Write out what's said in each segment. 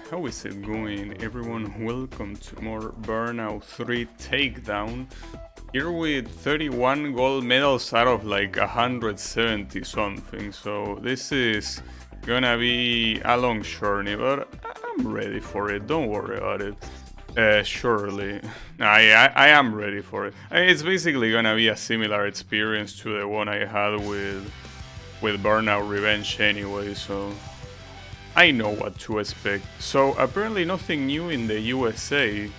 How is it going, everyone? Welcome to more Burnout 3 Takedown. Here with 31 gold medals out of like 170 something, so this is gonna be a long journey, but I'm ready for it, don't worry about it. Surely. I am ready for it. It's basically gonna be a similar experience to the one I had with Burnout Revenge anyway, so I know what to expect. So apparently nothing new in the USA,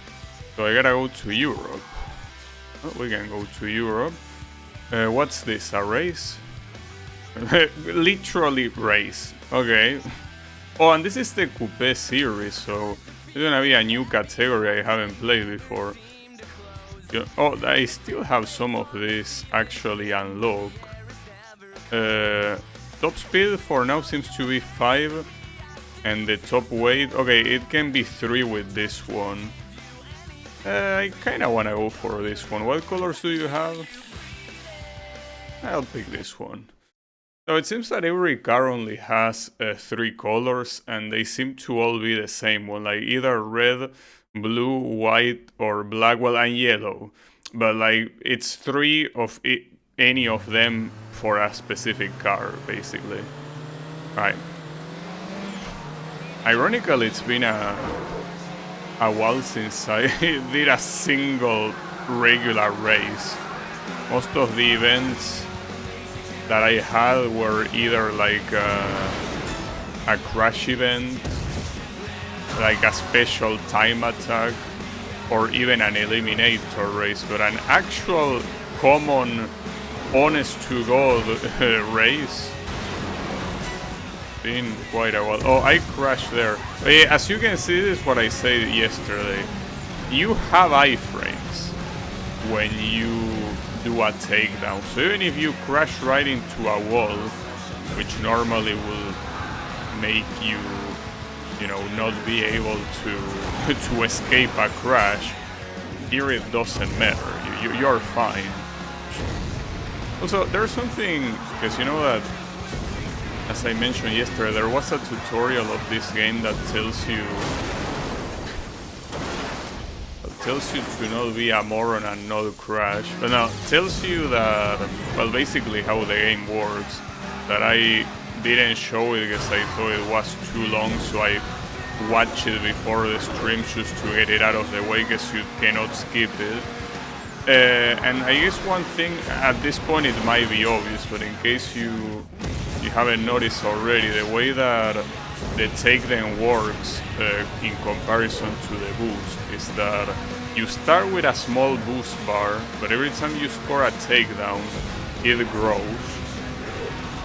so I gotta go to Europe. Well, we can go to Europe. What's this, a race? Literally race, okay. Oh, and this is the Coupe series, so it's gonna be a new category I haven't played before. Oh, I still have some of this actually unlocked. Top speed for now seems to be 5. And the top weight, okay, it can be 3 with this one. I kinda wanna go for this one. What colors do you have? I'll pick this one. So it seems that every car only has 3 colors, and they seem to all be the same one, like either red, blue, white, or black, well, and yellow. But like, it's 3 of any of them for a specific car, basically. Alright. Ironically, it's been a while since I did a single regular race. Most of the events that I had were either like a crash event, like a special time attack, or even an eliminator race, but an actual common, honest to God race. Been quite a while. Oh, I crashed there. As you can see, this is what I said yesterday. You have iframes when you do a takedown. So even if you crash right into a wall, which normally will make you, not be able to to escape a crash, here it doesn't matter. You're fine. Also, there's something, because you know that, as I mentioned yesterday, there was a tutorial of this game that tells you to not be a moron and not crash. But no, tells you that, well, basically how the game works. That I didn't show it because I thought it was too long, so I watched it before the stream just to get it out of the way, because you cannot skip it. And I guess one thing, at this point it might be obvious, but in case you haven't noticed already, the way that the takedown works in comparison to the boost is that you start with a small boost bar, but every time you score a takedown, it grows,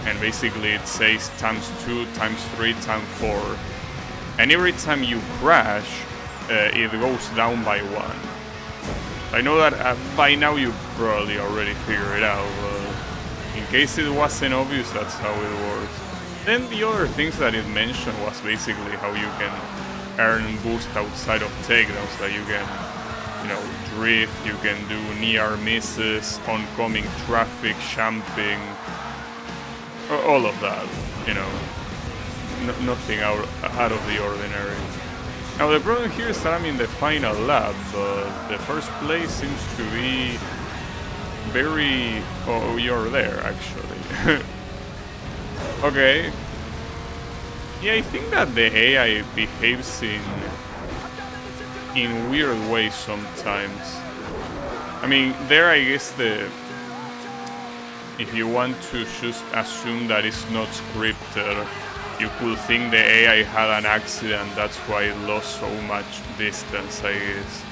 and basically it says ×2, ×3, ×4, and every time you crash, it goes down by 1. I know that by now you probably already figured it out, but in case it wasn't obvious, that's how it works. Then the other things that it mentioned was basically how you can earn boost outside of takedowns, that you can, drift, you can do near misses, oncoming traffic, jumping, all of that, nothing out of the ordinary. Now the problem here is that I'm in the final lap, but the first place seems to be very... Oh, you're there, actually. Okay. Yeah, I think that the AI behaves in weird ways sometimes. I mean, there I guess if you want to just assume that it's not scripted, you could think the AI had an accident, that's why it lost so much distance, I guess.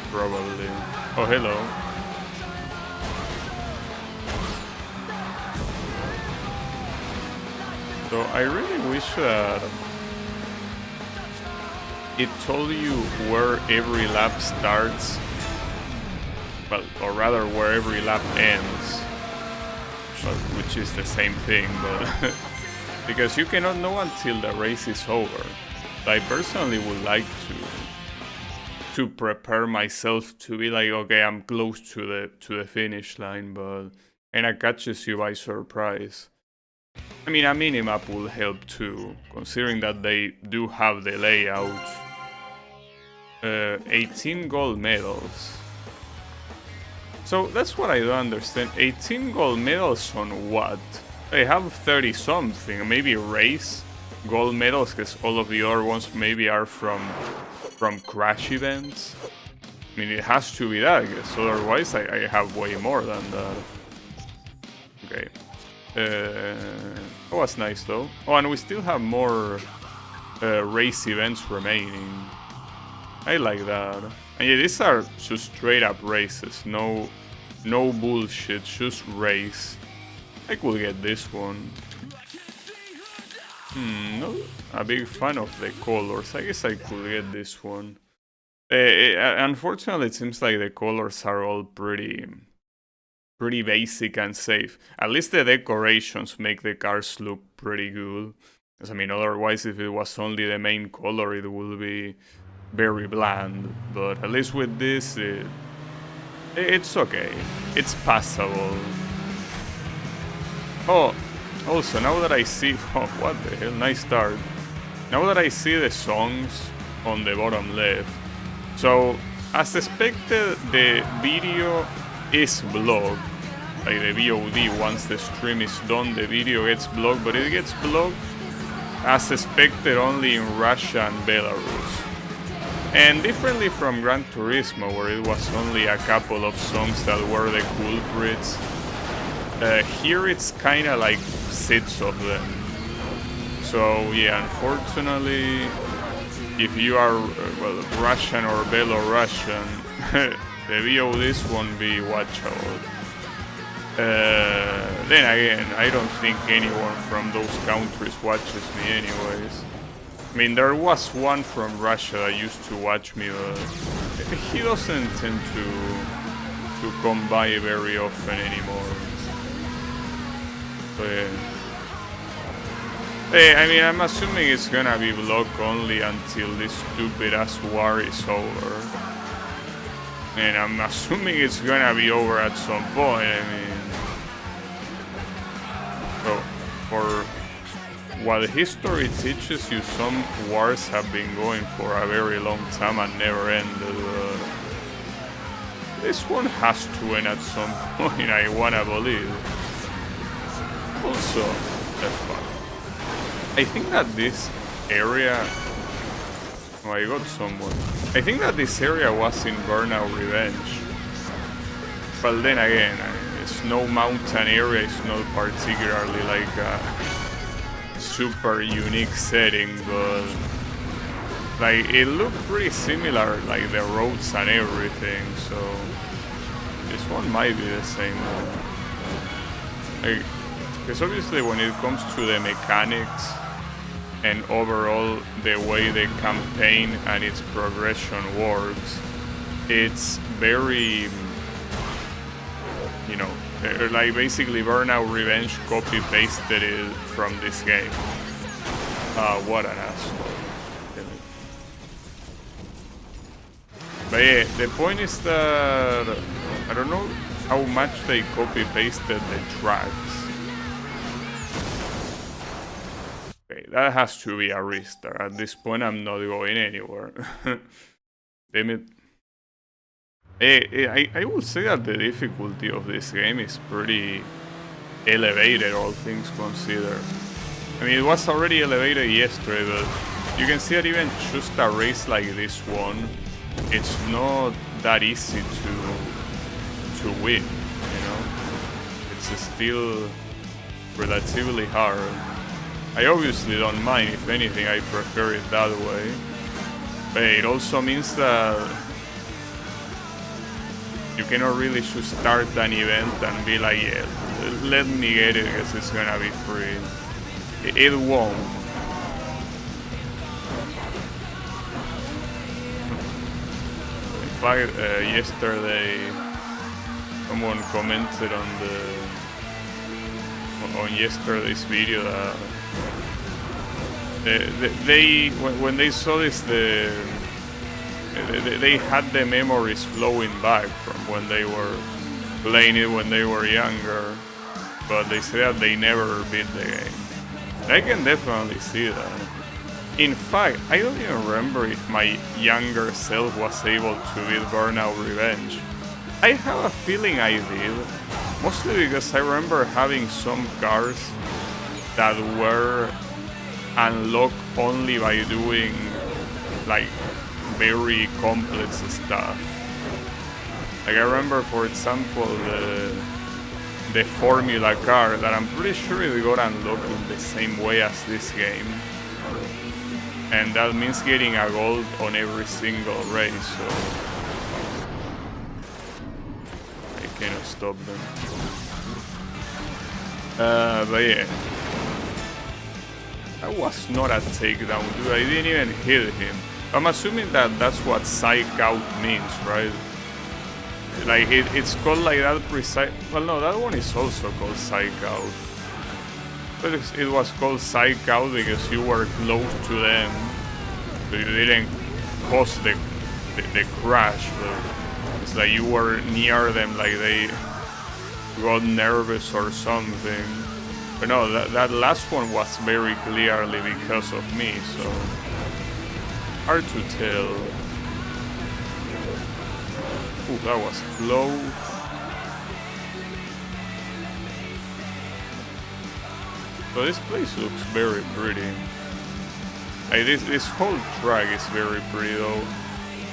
Probably. Oh, hello. So I really wish that it told you where every lap starts, well, or rather where every lap ends, well, which is the same thing, but because you cannot know until the race is over. I personally would like to prepare myself to be like, okay, I'm close to the finish line, but kinda catches you by surprise. I mean, a minimap will help too, considering that they do have the layout. 18 gold medals. So that's what I don't understand. 18 gold medals on what? They have 30 something. Maybe race gold medals, because all of the other ones maybe are from crash events. I mean, it has to be that, I guess. Otherwise, I have way more than that. Okay. That was nice, though. Oh, and we still have more race events remaining. I like that. And yeah, these are just straight up races. No bullshit, just race. I could get this one. Not a big fan of the colors. I guess I could get this one. Unfortunately, it seems like the colors are all pretty basic and safe. At least the decorations make the cars look pretty good. Because, I mean, otherwise, if it was only the main color, it would be very bland. But at least with this, it's okay. It's passable. Oh, also, now that I see... Oh, what the hell? Nice start. Now that I see the songs on the bottom left. So, as expected, the video is blocked. Like the VOD, once the stream is done, the video gets blocked. But it gets blocked, as expected, only in Russia and Belarus. And differently from Gran Turismo, where it was only a couple of songs that were the culprits, here it's kinda like 6 of them. So yeah, unfortunately, if you are well, Russian or Belarusian, the VODs won't be watchable. Then again, I don't think anyone from those countries watches me anyways. I mean, there was one from Russia that used to watch me, but he doesn't tend to come by very often anymore. So yeah. Hey, I mean, I'm assuming it's gonna be blocked only until this stupid ass war is over. And I'm assuming it's gonna be over at some point, I mean. So, for what history teaches you, some wars have been going for a very long time and never ended. This one has to end at some point, I wanna believe. Also, I think that this area... Oh, I got someone. I think that this area was in Burnout Revenge. But then again, Snow Mountain area is not particularly like a super unique setting, but like it looked pretty similar, like the roads and everything, so this one might be the same one. Like, because obviously when it comes to the mechanics and overall the way the campaign and its progression works, it's very, you know, like basically Burnout Revenge copy-pasted it from this game. What an asshole. But yeah, the point is that I don't know how much they copy-pasted the tracks. Okay, that has to be a restart. At this point, I'm not going anywhere. Damn it. I will say that the difficulty of this game is pretty elevated, all things considered. I mean, it was already elevated yesterday, but you can see that even just a race like this one, it's not that easy to win, you know? It's still relatively hard. I obviously don't mind, if anything, I prefer it that way. But it also means that you cannot really just start an event and be like, yeah, let me get it because it's gonna be free. It won't. In fact, yesterday someone commented on yesterday's video that when they saw this, they had the memories flowing back from when they were playing it when they were younger, but they say that they never beat the game. And I can definitely see that. In fact, I don't even remember if my younger self was able to beat Burnout Revenge. I have a feeling I did, mostly because I remember having some cars that were unlocked only by doing like very complex stuff. Like I remember, for example, the Formula car that I'm pretty sure it got unlocked in the same way as this game. And that means getting a gold on every single race, so I cannot stop them. But yeah, that was not a takedown, dude. I didn't even hit him. I'm assuming that that's what psych out means, right? Like it's called like that precise. Well, no, that one is also called psych out. But it was called psych out because you were close to them, so you didn't cause the crash. But it's like you were near them, like they got nervous or something. But no, that last one was very clearly because of me, so hard to tell. Ooh, that was close. So this place looks very pretty. Like this whole track is very pretty though.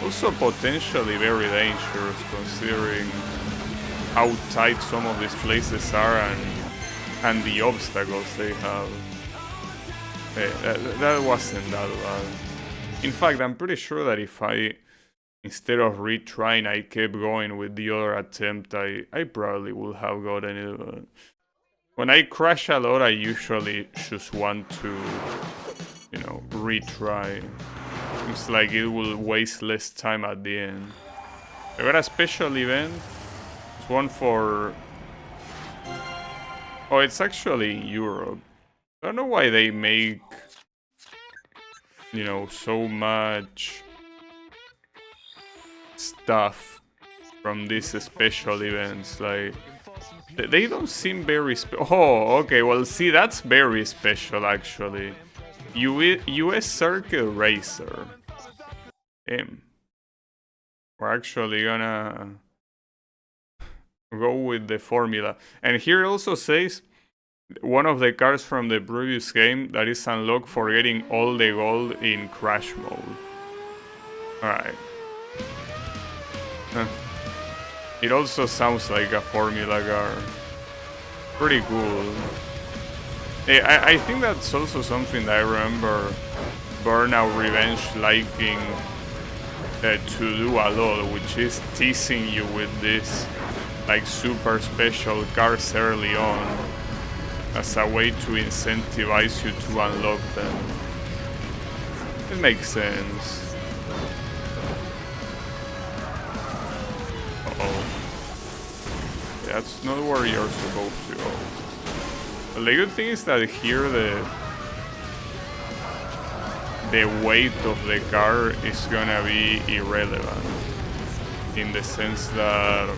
Also potentially very dangerous considering how tight some of these places are and the obstacles they have. That wasn't that bad. In fact, I'm pretty sure that if instead of retrying, I kept going with the other attempt, I probably would have gotten it. But when I crash a lot, I usually just want to, you know, retry. Seems like it will waste less time at the end. I got a special event. It's one for... Oh, it's actually in Europe. I don't know why they make, you know, so much stuff from these special events. Like, they don't seem very oh, okay, well, see, that's very special, actually. US Circuit Racer. We're actually gonna go with the formula. And here it also says one of the cars from the previous game that is unlocked for getting all the gold in crash mode. Alright. It also sounds like a Formula car. Pretty cool. I think that's also something that I remember Burnout Revenge liking to do a lot, which is teasing you with this like super special cars early on as a way to incentivize you to unlock them. It makes sense. Uh-oh. That's not where you're supposed to go. But the good thing is that here the weight of the car is gonna be irrelevant. In the sense that,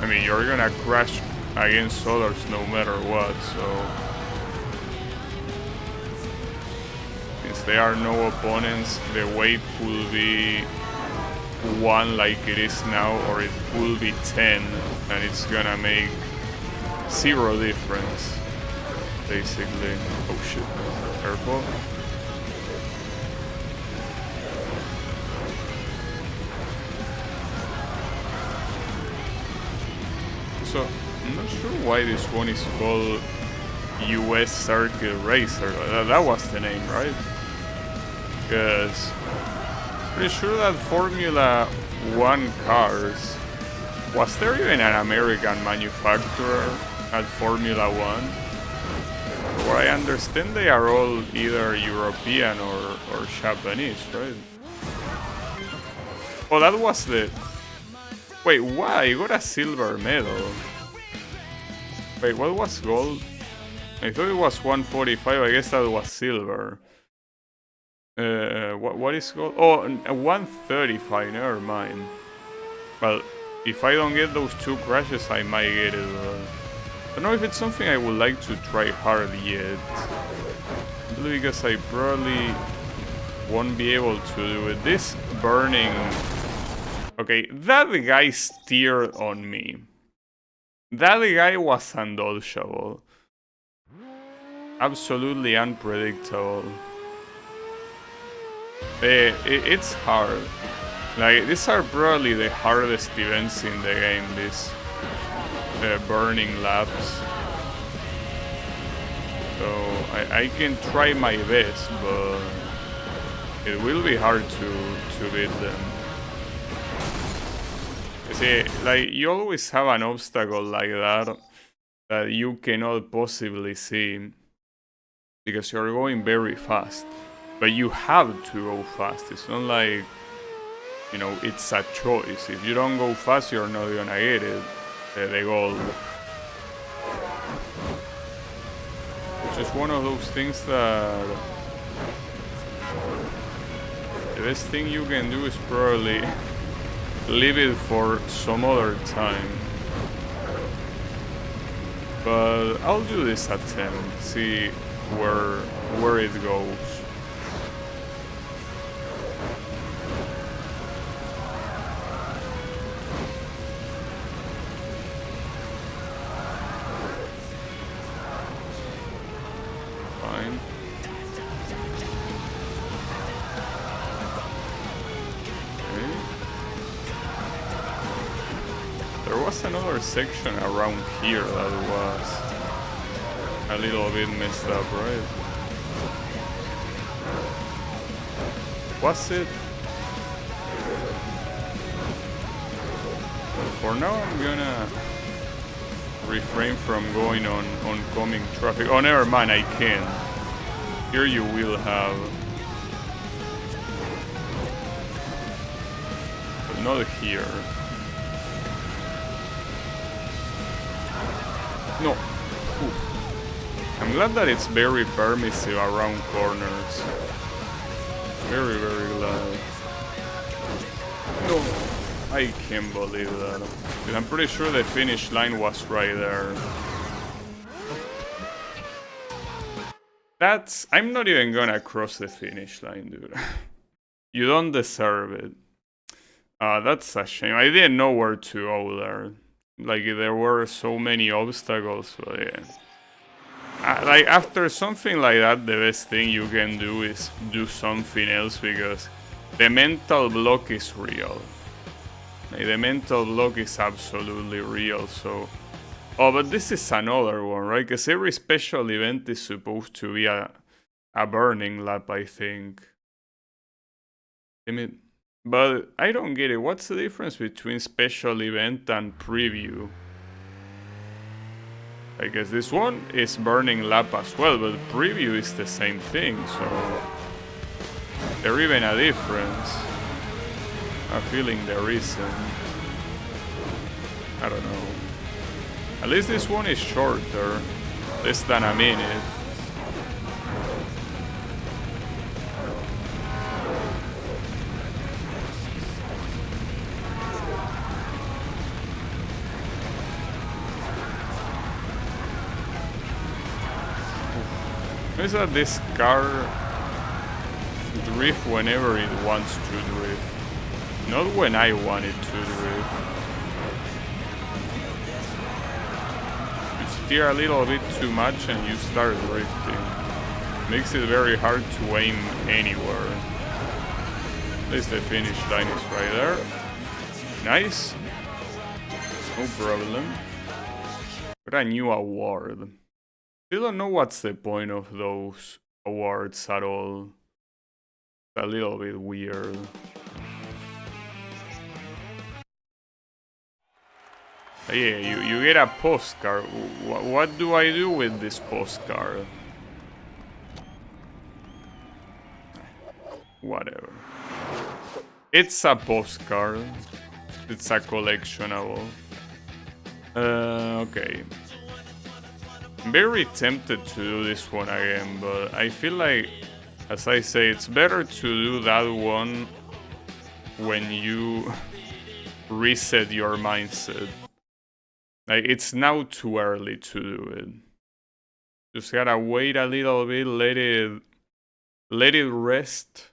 I mean, you're gonna crash against others no matter what, so since there are no opponents, the weight will be 1 like it is now, or it will be 10, and it's gonna make 0 difference, basically. Oh shit, careful. So, I'm not sure why this one is called US Circuit Racer. That was the name, right? Because pretty sure that Formula 1 cars, was there even an American manufacturer at Formula 1? Where I understand they are all either European or Japanese, right? Oh, that was the... Wait, why? You got a silver medal. Wait, what was gold? I thought it was 145, I guess that was silver. What is gold? Oh, 135, never mind. Well, if I don't get those 2 crashes, I might get it. I don't know if it's something I would like to try hard yet. Simply because I probably won't be able to do it. This burning... Okay, that guy steered on me. That guy was undodgeable. Absolutely unpredictable. It's hard. Like, these are probably the hardest events in the game, these burning laps. So I can try my best, but it will be hard to beat them. See, like, you always have an obstacle like that you cannot possibly see because you're going very fast. But you have to go fast. It's not like, you know, it's a choice. If you don't go fast, you're not gonna get it. The goal. It's just one of those things that the best thing you can do is probably leave it for some other time. But I'll do this attempt, see where it goes. Fine. Okay. There was another section around here that was a little bit messed up, right? Was it? For now I'm gonna refrain from going on oncoming traffic. Oh, never mind, I can. Here you will have... But not here. No. Ooh. I'm glad that it's very permissive around corners. Very, very glad. No, I can't believe that. But I'm pretty sure the finish line was right there. I'm not even gonna cross the finish line, dude. You don't deserve it. That's a shame. I didn't know where to go there. Like, there were so many obstacles, but yeah. Like, after something like that, the best thing you can do is do something else, because the mental block is real. Like, the mental block is absolutely real, so... Oh, but this is another one, right? Because every special event is supposed to be a burning lap, I think. I mean, but I don't get it. What's the difference between special event and preview? I guess this one is burning lap as well, but preview is the same thing, so... There even a difference? I'm feeling there isn't. I don't know. At least this one is shorter, less than a minute. Is that this car drift whenever it wants to drift, not when I want it to drift. You steer a little bit too much and you start drifting. Makes it very hard to aim anywhere. At least the finish line is right there. Nice. No problem. Got a new award. I don't know what's the point of those awards at all. It's a little bit weird. Yeah, you get a postcard. What do I do with this postcard? Whatever. It's a postcard. It's a collectionable. Okay. I'm very tempted to do this one again, but I feel like, as I say, it's better to do that one when you reset your mindset. Like, it's now too early to do it. Just gotta wait a little bit, let it rest,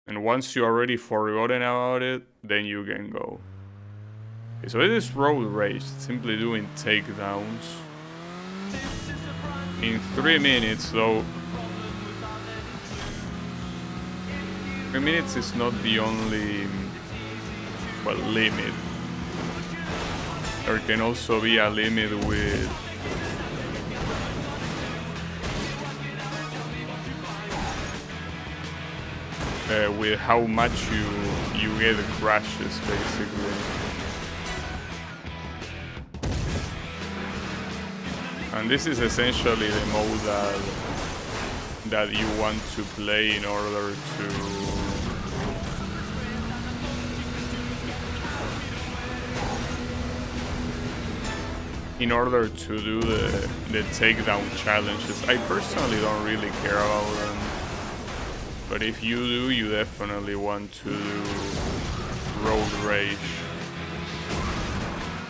and once you already forgotten about it, then you can go. Okay, so it is road rage, simply doing takedowns. In 3 minutes though. 3 minutes is not the only, well, limit. There can also be a limit with how much you get crashes, basically. And this is essentially the mode that you want to play in order to do the takedown challenges. I personally don't really care about them, but if you do, you definitely want to do road rage.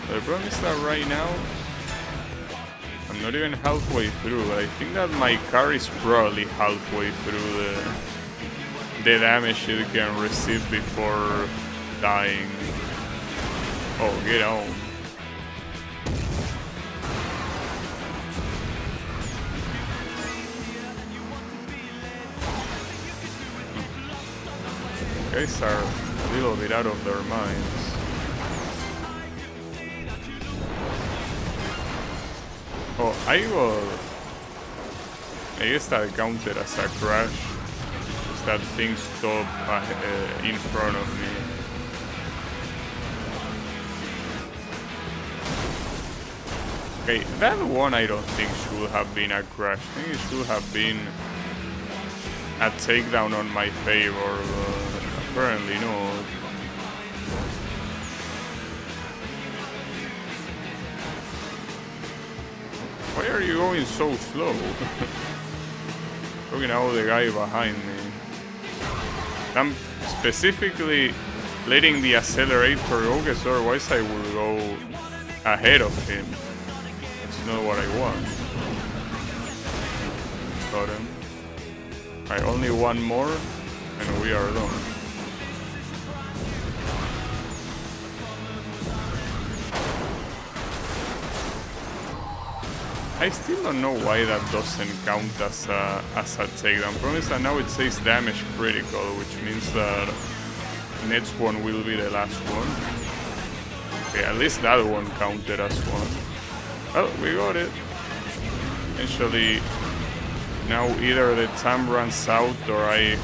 The problem is that right now I'm not even halfway through, but I think that my car is probably halfway through the damage it can receive before dying. Oh, get on. Guys are a little bit out of their minds. Oh, I guess that counted as a crash. Just that thing stopped in front of me. Okay, that one I don't think should have been a crash. I think it should have been a takedown on my favor, but apparently not. Why are you going so slow? Looking at the guy behind me. I'm specifically letting the accelerator go, because otherwise I will go ahead of him. That's not what I want. Got him. Alright, only one more, and we are done. I still don't know why that doesn't count as a takedown. Promise that now it says damage critical, which means that the next one will be the last one. Okay, at least that one counted as one. Well, we got it. Essentially, now either the time runs out or I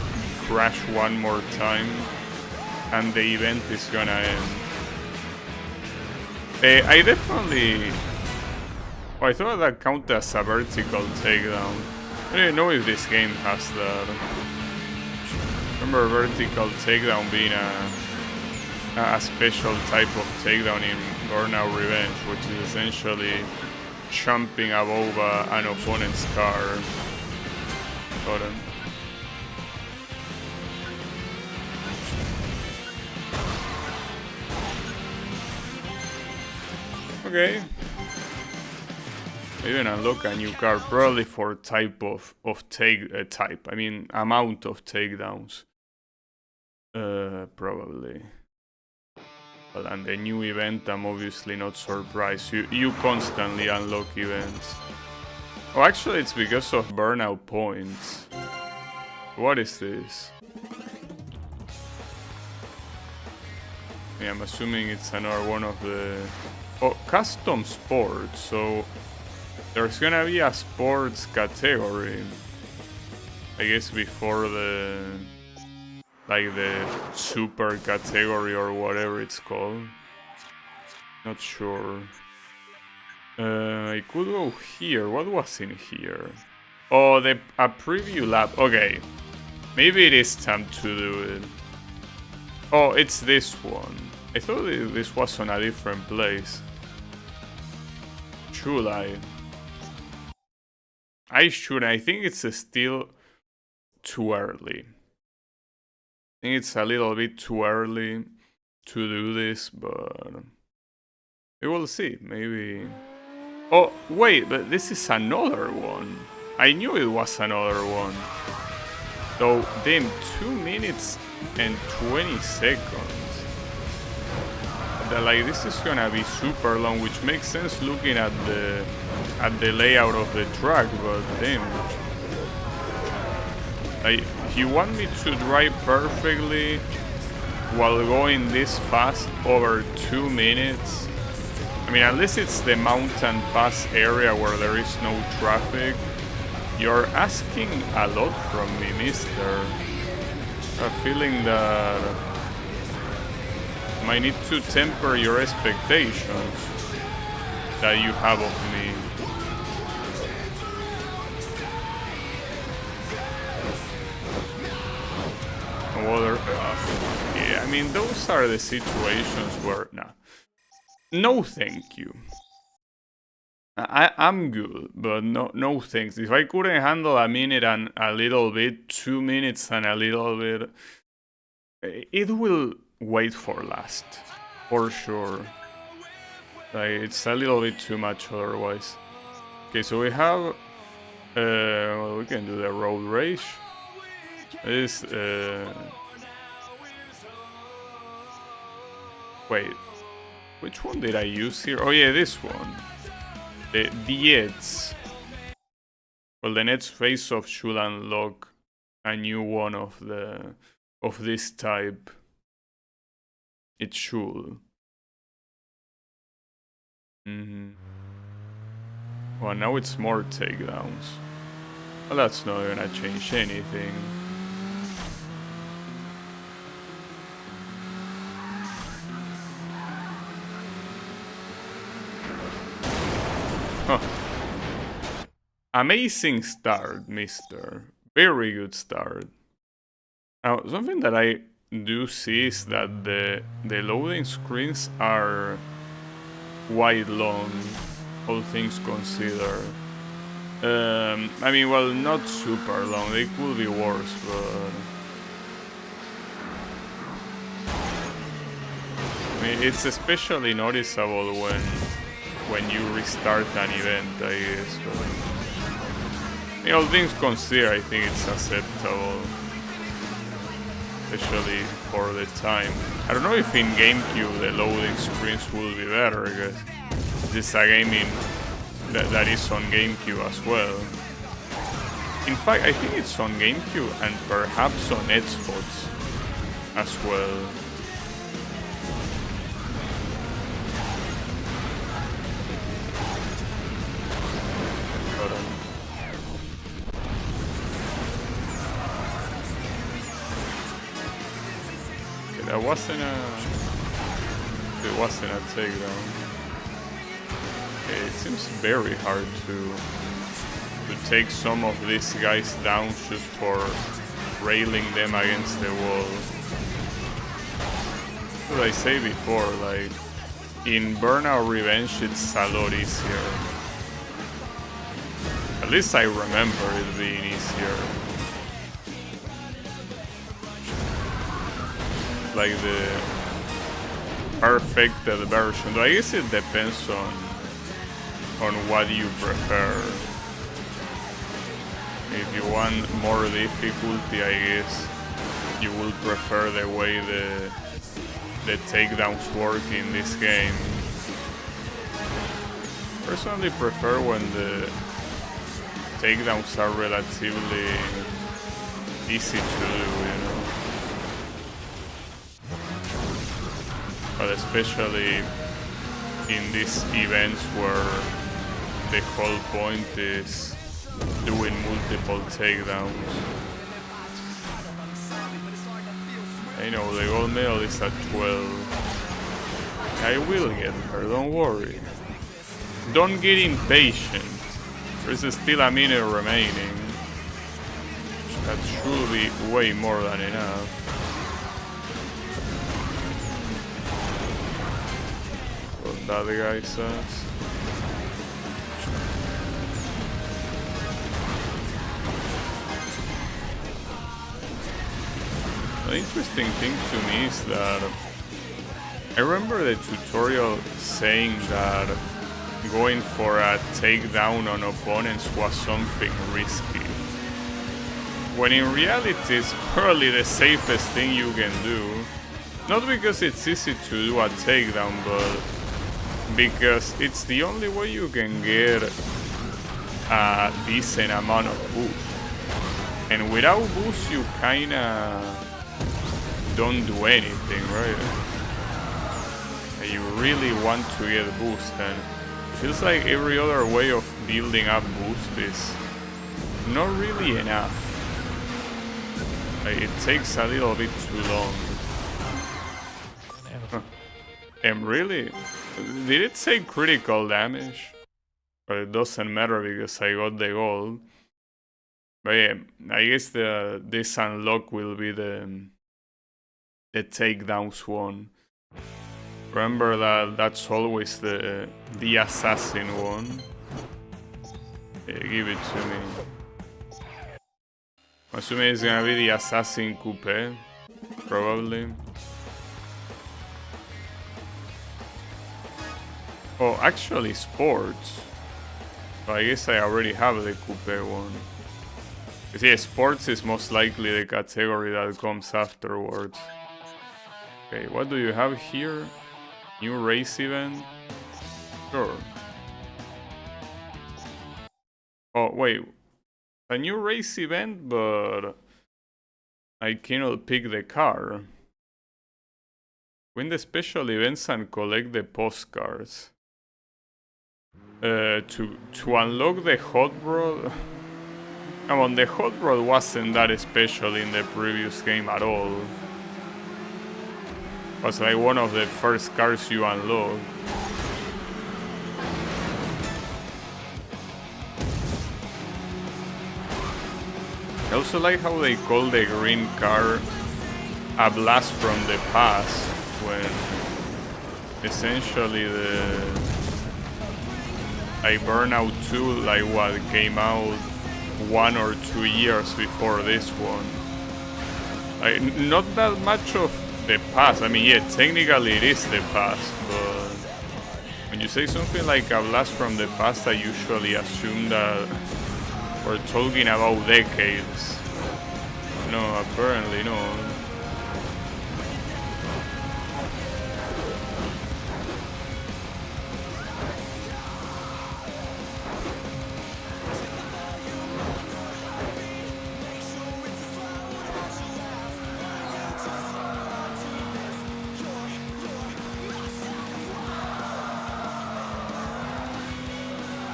crash one more time and the event is gonna end. I definitely... Oh, I thought that counted as a vertical takedown. I don't even know if this game has that. Remember vertical takedown being a special type of takedown in Burnout Revenge, which is essentially jumping above an opponent's car. Got him. Okay. Even unlock a new car, probably for amount of takedowns. Probably. Well, and the new event, I'm obviously not surprised. You constantly unlock events. Oh, actually, it's because of burnout points. What is this? Yeah, I'm assuming it's another one of the... Oh, custom sports, so... There's gonna be a sports category, I guess, before the super category or whatever it's called. Not sure. I could go here. What was in here? Oh, a preview lab. Okay, maybe it is time to do it. Oh, it's this one. I thought this was on a different place. Should I? I should. I think it's still too early. I think it's a little bit too early to do this, but We will see, maybe... Oh, wait, but this is another one. I knew it was another one. So, damn, 2 minutes and 20 seconds. Like, this is gonna be super long, which makes sense looking at the layout of the track, but damn. Like, if you want me to drive perfectly while going this fast over 2 minutes, I mean, at least it's the mountain pass area where there is no traffic. You're asking a lot from me, mister. I'm feeling that I might need to temper your expectations that you have of me. Yeah, I mean, those are the situations where, nah. No thank you. I'm good, but no thanks. If I couldn't handle a minute and a little bit, 2 minutes and a little bit, it will wait for last, for sure. Like, it's a little bit too much otherwise. Okay, so we have, well, we can do the road race. This, wait, which one did I use here? Oh yeah, this one. The Diets. Well, the next face-off should unlock a new one of this type. It should. Well, now it's more takedowns. Well, that's not gonna change anything. Huh. Amazing start, mister. Very good start. Now, something that I do see is that the loading screens are quite long, all things considered. I mean, well, not super long. They could be worse, but I mean, it's especially noticeable when you restart an event, I guess. But, you know, things considered, I think it's acceptable, especially for the time. I don't know if in GameCube the loading screens will be better, because this is a game that is on GameCube as well. In fact, I think it's on GameCube and perhaps on Xbox as well. It wasn't a takedown. Okay, it seems very hard to take some of these guys down just for railing them against the wall. As I say before, like, in Burnout Revenge it's a lot easier. At least I remember it being easier. Like the perfected version. I guess it depends on what you prefer. If you want more difficulty, I guess you will prefer the way the takedowns work in this game. Personally prefer when the takedowns are relatively easy to do, you know. But especially in these events where the whole point is doing multiple takedowns. I know, the gold medal is at 12. I will get her, don't worry. Don't get impatient. There's still a minute remaining. That should be way more than enough. What the guy says. The interesting thing to me is that I remember the tutorial saying that going for a takedown on opponents was something risky, when in reality it's probably the safest thing you can do. Not because it's easy to do a takedown, but because it's the only way you can get a decent amount of boost. And without boost you kinda don't do anything, right? You really want to get boost, and it feels like every other way of building up boost is not really enough. Like, it takes a little bit too long. Huh. And really, did it say critical damage? But it doesn't matter because I got the gold. But yeah, I guess this unlock will be the takedowns one. Remember that that's always the assassin one. Yeah, give it to me. I'm assuming it's gonna be the assassin coupe, probably. Oh, actually sports. So I guess I already have the coupe one. Because yeah, sports is most likely the category that comes afterwards. Okay, what do you have here? New race event? Sure. Oh, wait. A new race event, but I cannot pick the car. Win the special events and collect the postcards. To unlock the hot rod... Come on, the hot rod wasn't that special in the previous game at all. It was like one of the first cars you unlock. I also like how they call the green car a blast from the past, when essentially the like Burnout 2 like what came out 1 or 2 years before this one. Like, not that much of the past. I mean, yeah, technically it is the past, but when you say something like a blast from the past, I usually assume that we're talking about decades. No, apparently no.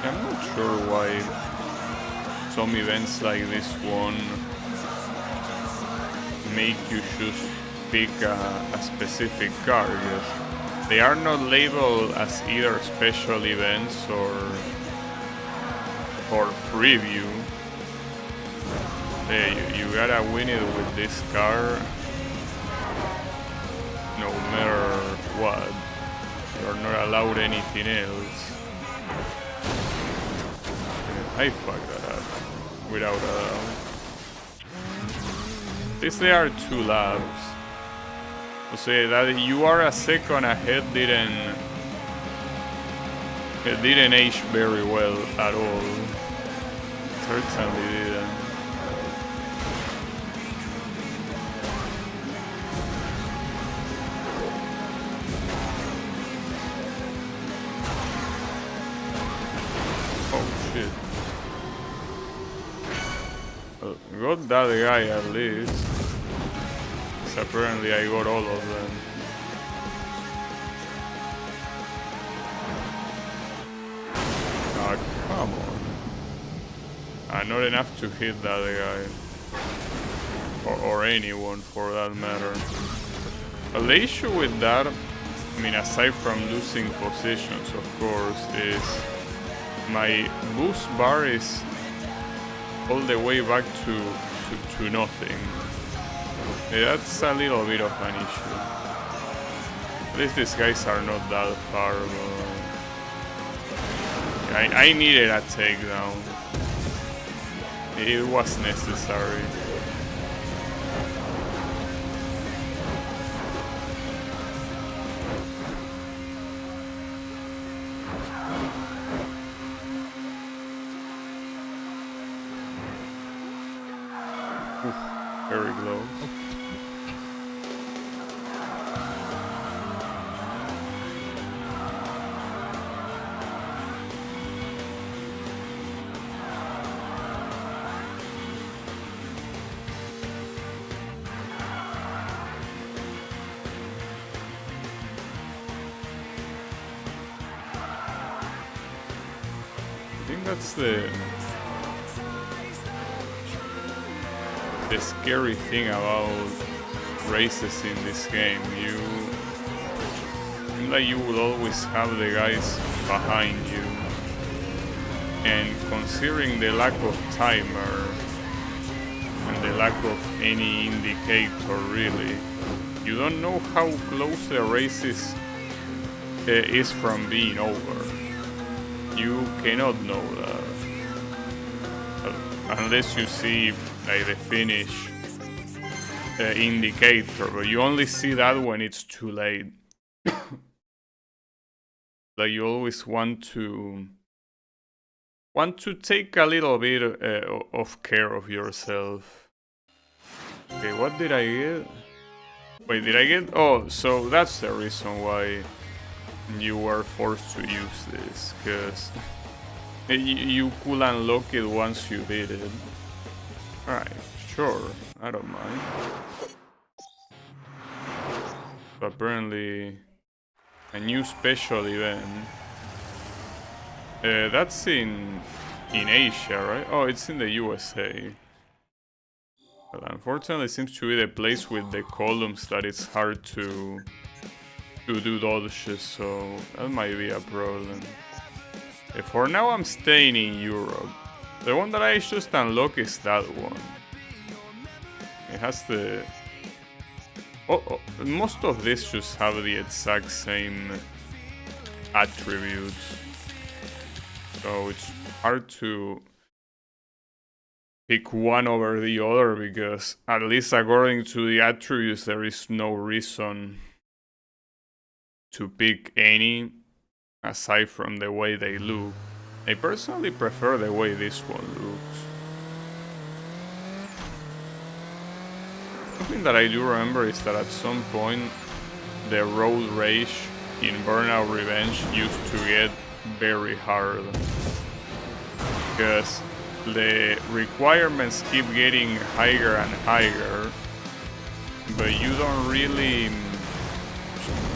I'm not sure why some events like this one make you choose pick a specific car, because they are not labeled as either special events or preview. Hey, you gotta win it with this car no matter what. You're not allowed anything else. I fucked that up, without a doubt. At least there are 2 laps. So say that you are a second ahead didn't age very well at all. Certainly didn't. Oh shit. Well, got that guy at least. So apparently I got all of them. Ah, come on. Not enough to hit that guy. Or anyone for that matter. Well, the issue with that, I mean, aside from losing positions, of course, is my boost bar is all the way back to nothing. Yeah, that's a little bit of an issue. At least these guys are not that far, but I needed a takedown. It was necessary. Oof, very close. I think that's the scary thing about races in this game. You seem like you will always have the guys behind you, and considering the lack of timer and the lack of any indicator really, you don't know how close the race is from being over. You cannot know that unless you see like the finish indicator, but you only see that when it's too late. Like you always want to take a little bit of care of yourself. Okay, what did I get? Wait, did I get? Oh, so that's the reason why you were forced to use this, because you could unlock it once you did it. Alright, sure, I don't mind. But apparently a new special event. That's in Asia, right? Oh, it's in the USA. But unfortunately, it seems to be the place with the columns that it's hard to do dodges, so that might be a problem. For now, I'm staying in Europe. The one that I just unlocked is that one. It has the... most of these just have the exact same attributes. So it's hard to pick one over the other, because at least according to the attributes, there is no reason to pick any aside from the way they look. I personally prefer the way this one looks. Something that I do remember is that at some point the road rage in Burnout Revenge used to get very hard, because the requirements keep getting higher and higher, but you don't really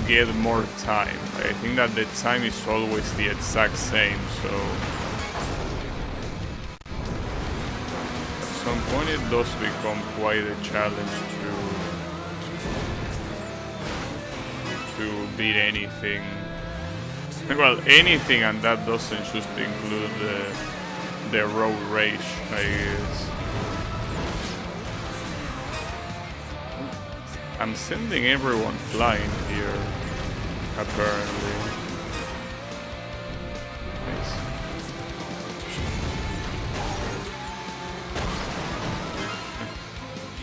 get more time. I think that the time is always the exact same, so at some point it does become quite a challenge to beat anything. Well, anything, and that doesn't just include the road rage, I guess. I'm sending everyone flying here, apparently. Nice.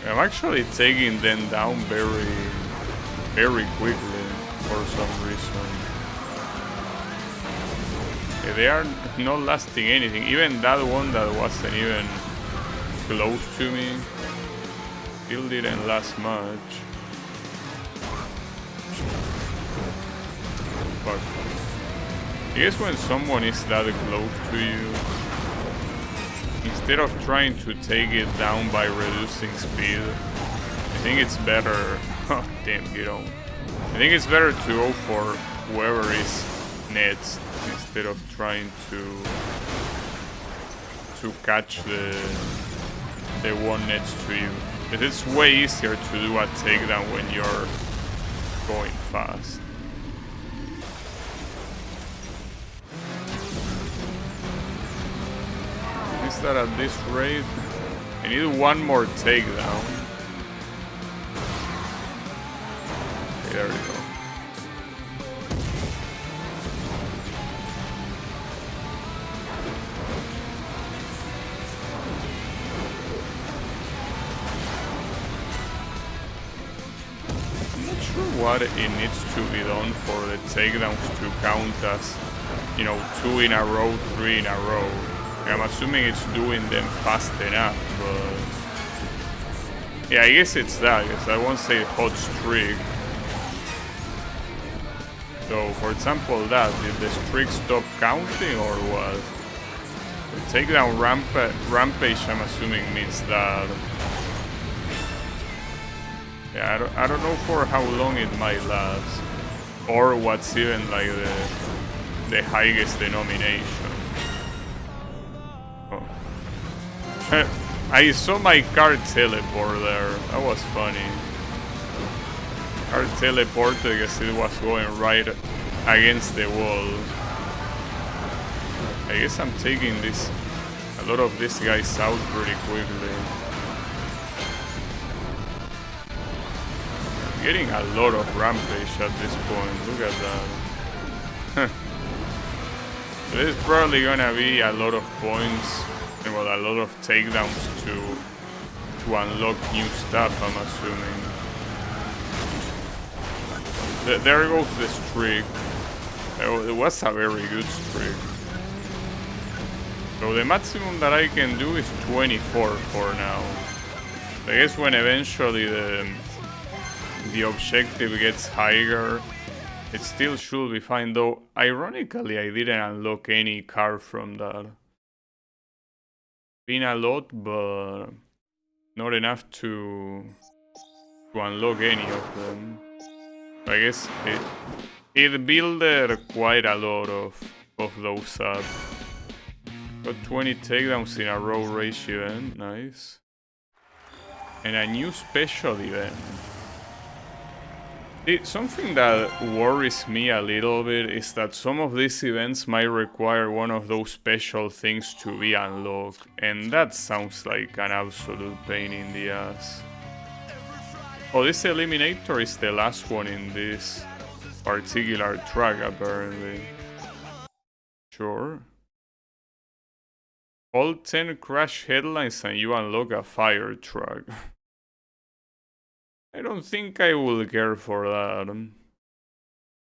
I'm actually taking them down very quickly for some reason. Okay, they are not lasting anything. Even that one that wasn't even close to me still didn't last much. Fuck. I guess when someone is that close to you, instead of trying to take it down by reducing speed, I think it's better... Oh, damn, get on. I think it's better to go for whoever is next, instead of trying to catch the one next to you. But it's way easier to do a takedown when you're going fast. Is that at this rate? I need one more takedown. Okay, there we go. I'm not sure what it needs to be done for the takedowns to count as, you know, 2 in a row, 3 in a row. I'm assuming it's doing them fast enough, but Yeah, I guess it's that, because I won't say hot streak. So, for example, did the streak stop counting or what? The takedown rampage, I'm assuming, means that. Yeah, I don't know for how long it might last, or what's even like the highest denomination. Oh. I saw my car teleport there. That was funny. Car teleported because it was going right against the wall. I guess I'm taking a lot of these guys out pretty quickly. I'm getting a lot of rampage at this point. Look at that. So there's probably gonna be a lot of points. Well, a lot of takedowns to unlock new stuff, I'm assuming. There goes the streak. It was a very good streak. So the maximum that I can do is 24 for now. I guess when eventually the objective gets higher, it still should be fine. Though, ironically, I didn't unlock any car from that. Been a lot, but not enough to unlock any of them. I guess it built quite a lot of those up. Got 20 takedowns in a row ratio event, nice. And a new special event. Something that worries me a little bit is that some of these events might require one of those special things to be unlocked, and that sounds like an absolute pain in the ass. Oh, this Eliminator is the last one in this particular track, apparently. Sure. All 10 crash headlines and you unlock a fire truck. I don't think I will care for that.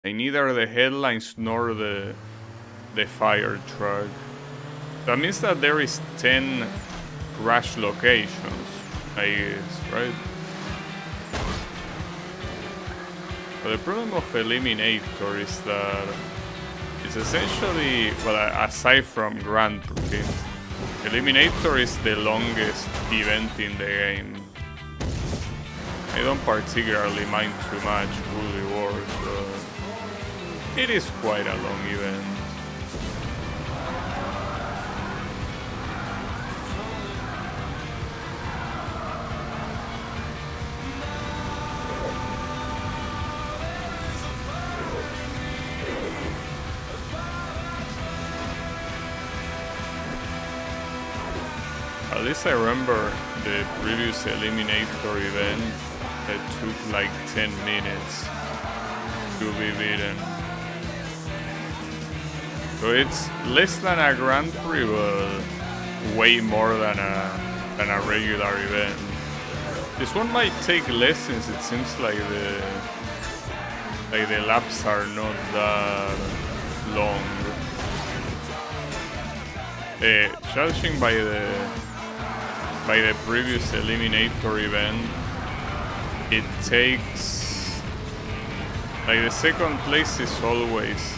Neither the headlines nor the fire truck. That means that there is 10 crash locations, I guess, right? But the problem of Eliminator is that it's essentially, well, aside from Grand Prix, Eliminator is the longest event in the game. I don't particularly mind too much Bully Wars, but it is quite a long event. At least I remember the previous Eliminator event. It took like 10 minutes to be beaten. So it's less than a Grand Prix, but way more than a regular event. This one might take less since it seems like the laps are not that long. Judging by the previous Eliminator event, it takes, like, the second place is always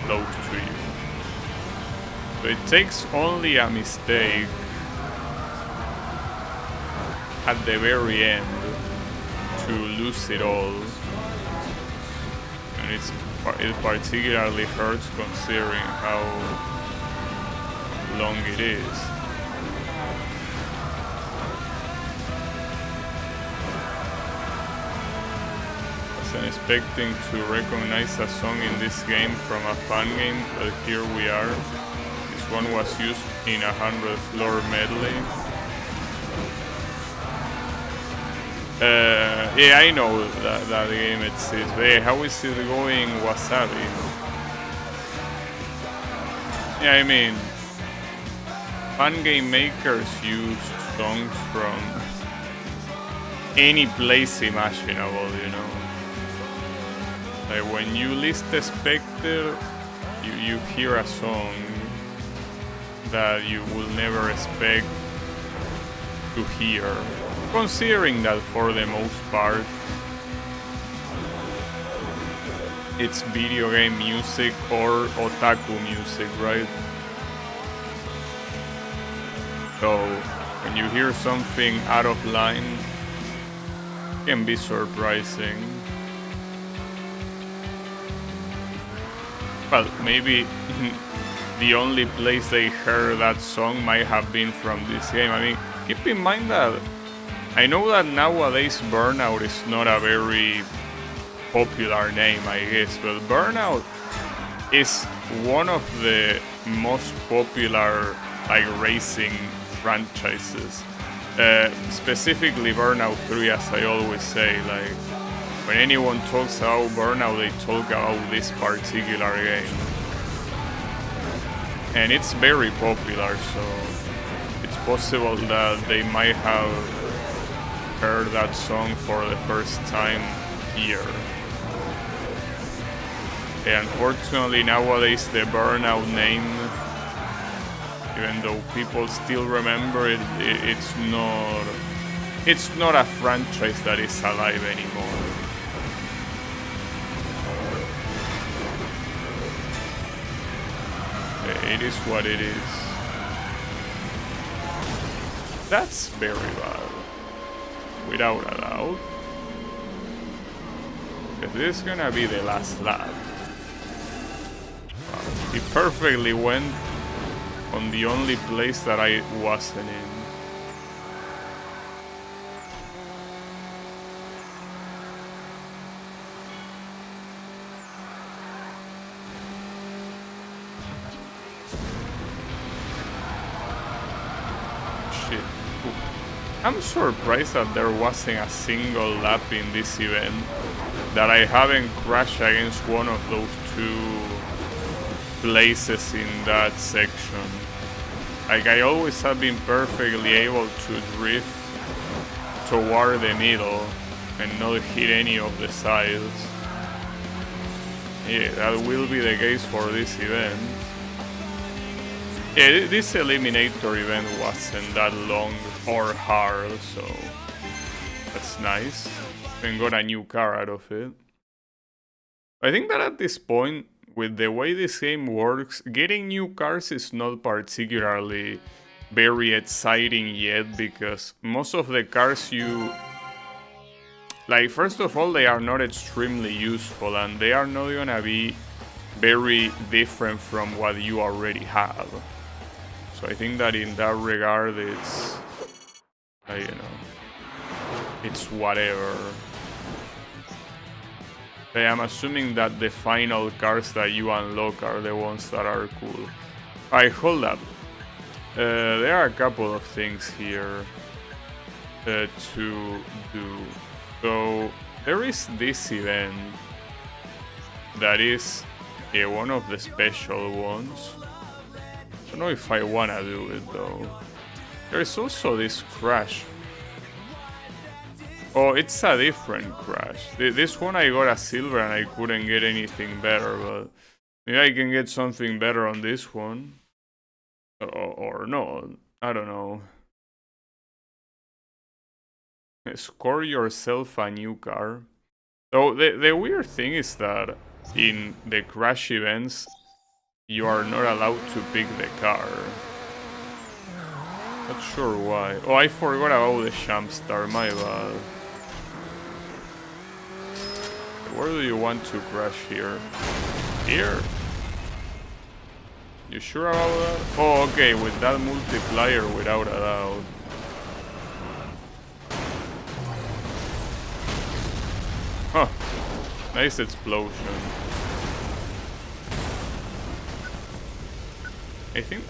close to you. So it takes only a mistake at the very end to lose it all. And it particularly hurts considering how long it is. Expecting to recognize a song in this game from a fan game, but here we are. This one was used in 100th floor medley. Yeah, I know that game exists. Hey, how is it going, Wasabi? Yeah, I mean, fan game makers use songs from any place imaginable, you know. Like when you list a Spectre, you hear a song that you will never expect to hear, considering that for the most part it's video game music or otaku music, right? So when you hear something out of line, it can be surprising. Well, maybe the only place they heard that song might have been from this game. I mean, keep in mind that I know that nowadays Burnout is not a very popular name, I guess, but Burnout is one of the most popular like racing franchises. Specifically Burnout 3, as I always say, like when anyone talks about Burnout, they talk about this particular game. And it's very popular, so it's possible that they might have heard that song for the first time here. And unfortunately nowadays the Burnout name, even though people still remember it, it's not a franchise that is alive anymore. It is what it is. That's very bad, without a doubt. This is gonna be the last lap. Wow. It perfectly went on the only place that I wasn't in. Shit. I'm surprised that there wasn't a single lap in this event that I haven't crashed against one of those two places in that section. Like, I always have been perfectly able to drift toward the middle and not hit any of the sides. Yeah, that will be the case for this event. Yeah, this eliminator event wasn't that long or hard, so that's nice. And got a new car out of it. I think that at this point, with the way this game works, getting new cars is not particularly very exciting yet, because most of the cars you... Like, first of all, they are not extremely useful, and they are not gonna be very different from what you already have. So I think that in that regard, it's... you know... it's whatever. I'm assuming that the final cars that you unlock are the ones that are cool. Alright, hold up. There are a couple of things here to do. So there is this event that is one of the special ones. I don't know if I wanna do it though. There's also this crash. Oh, it's a different crash. This one I got a silver and I couldn't get anything better, but maybe I can get something better on this one. Or no, I don't know. Score yourself a new car. So the weird thing is that in the crash events, you are not allowed to pick the car. Not sure why. Oh, I forgot about the Champ Star, my bad. Where do you want to crash here? Here? You sure about that? Oh, okay, with that multiplier, without a doubt. Huh. Nice explosion.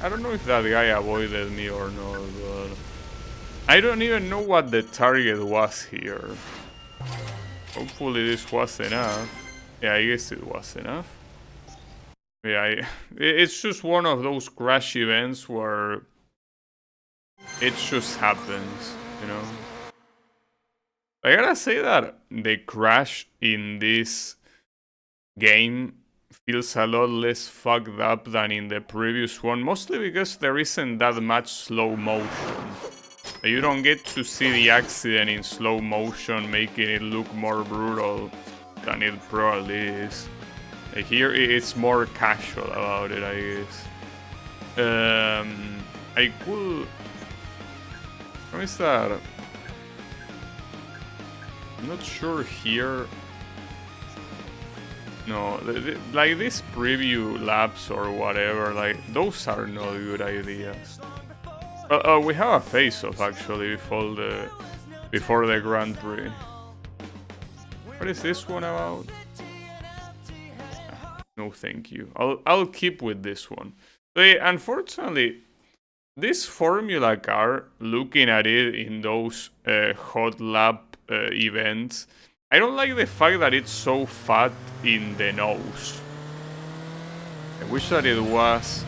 I don't know if that guy avoided me or not, but... I don't even know what the target was here. Hopefully this was enough. Yeah, I guess it was enough. Yeah, it's just one of those crash events where it just happens, you know? I gotta say that the crash in this game feels a lot less fucked up than in the previous one, mostly because there isn't that much slow motion. You don't get to see the accident in slow motion, making it look more brutal than it probably is. Here it's more casual about it, I guess. I could... How is that? I'm not sure here. No, like this preview laps or whatever, like those are not good ideas. We have a face-off actually before the Grand Prix. What is this one about? No, thank you. I'll keep with this one. Unfortunately, this Formula car, looking at it in those hot lap events, I don't like the fact that it's so fat in the nose. I wish that it was,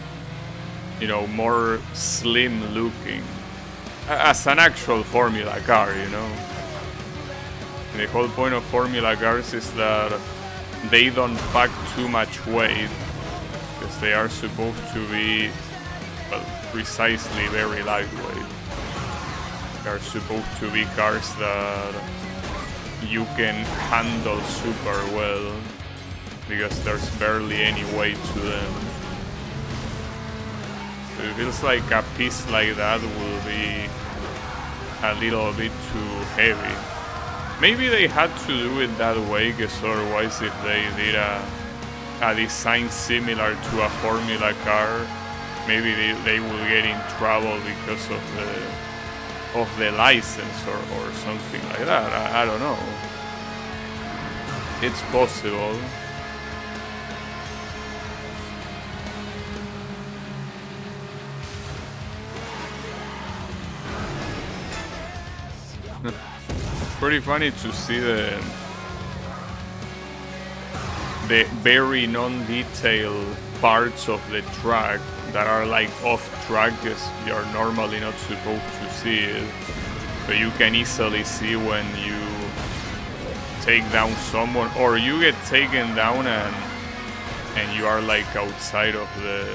you know, more slim looking as an actual Formula car, you know. The whole point of Formula cars is that they don't pack too much weight because they are supposed to be, well, precisely very lightweight. They are supposed to be cars that you can handle super well because there's barely any weight to them. So it feels like a piece like that will be a little bit too heavy. Maybe they had to do it that way, because otherwise if they did a design similar to a Formula car, maybe they will get in trouble because of the license or something like that. I don't know. It's possible. Pretty funny to see the very non-detailed parts of the track that are like off track, because you're normally not supposed to see it. But you can easily see when you take down someone, or you get taken down and you are like outside of the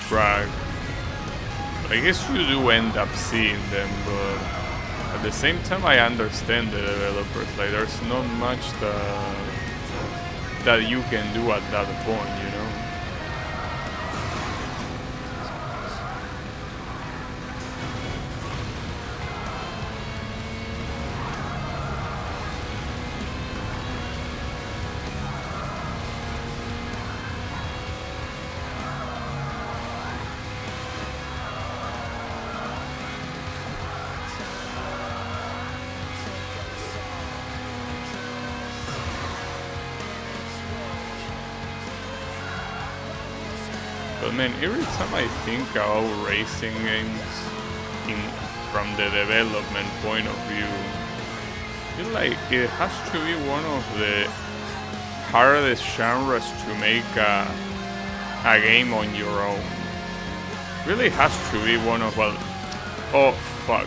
track. I guess you do end up seeing them, but at the same time I understand the developers. Like, there's not much that you can do at that point, you know. But man, every time I think about racing games from the development point of view, I feel like it has to be one of the hardest genres to make a game on your own. Really has to be one of, well, oh fuck.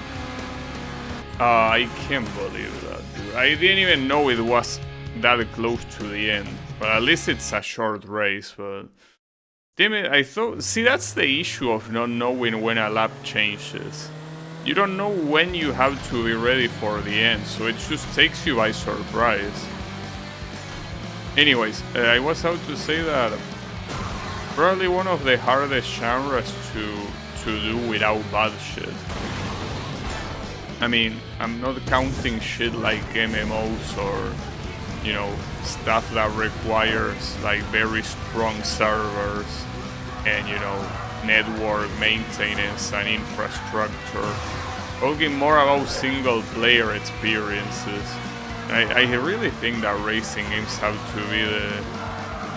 I can't believe that, dude. I didn't even know it was that close to the end. But at least it's a short race, but damn it, I thought... See, that's the issue of not knowing when a lap changes. You don't know when you have to be ready for the end, so it just takes you by surprise. Anyways, I was out to say that probably one of the hardest genres to do without bad shit. I mean, I'm not counting shit like MMOs or, you know, stuff that requires like very strong servers and, you know, network maintenance and infrastructure. Talking more about single player experiences. I really think that racing games have to be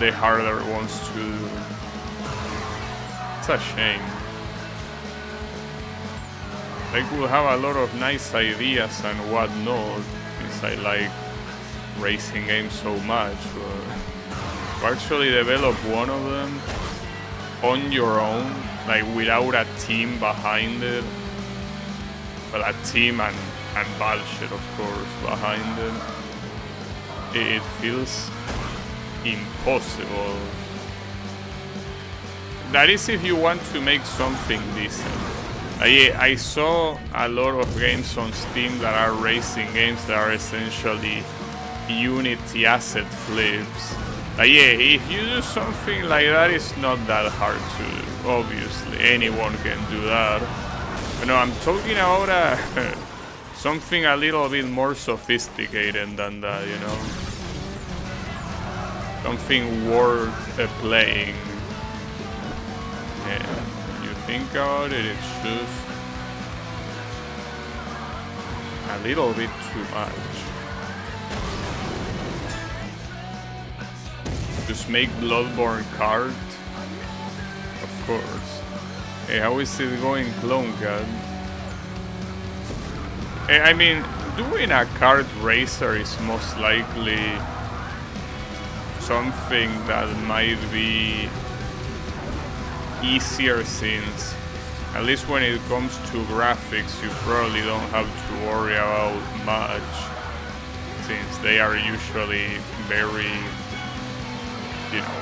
the harder ones to do. It's a shame. I could have a lot of nice ideas and whatnot, since I like racing games so much, but to actually develop one of them on your own, like without a team behind it, well, a team and bullshit, of course, behind it, it feels impossible. That is if you want to make something decent. I saw a lot of games on Steam that are racing games that are essentially Unity asset flips. Yeah, if you do something like that, it's not that hard to do. Obviously, anyone can do that. But no, I'm talking about something a little bit more sophisticated than that, you know? Something worth playing. Yeah, when you think about it, it's just a little bit too much. Just make Bloodborne card? Of course. Hey, how is it going, Clone Cat? Hey, I mean, doing a kart racer is most likely something that might be easier, since at least when it comes to graphics you probably don't have to worry about much, since they are usually very, you know,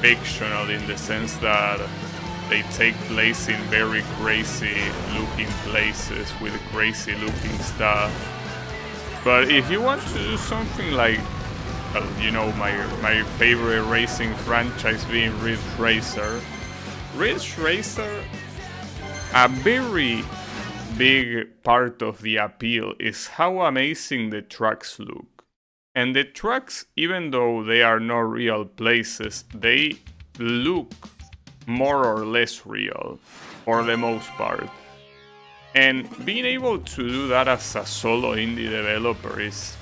fictional in the sense that they take place in very crazy looking places with crazy looking stuff. But if you want to do something like, well, you know, my favorite racing franchise being Ridge Racer. Ridge Racer, a very big part of the appeal is how amazing the tracks look. And the tracks, even though they are not real places, they look more or less real, for the most part. And being able to do that as a solo indie developer is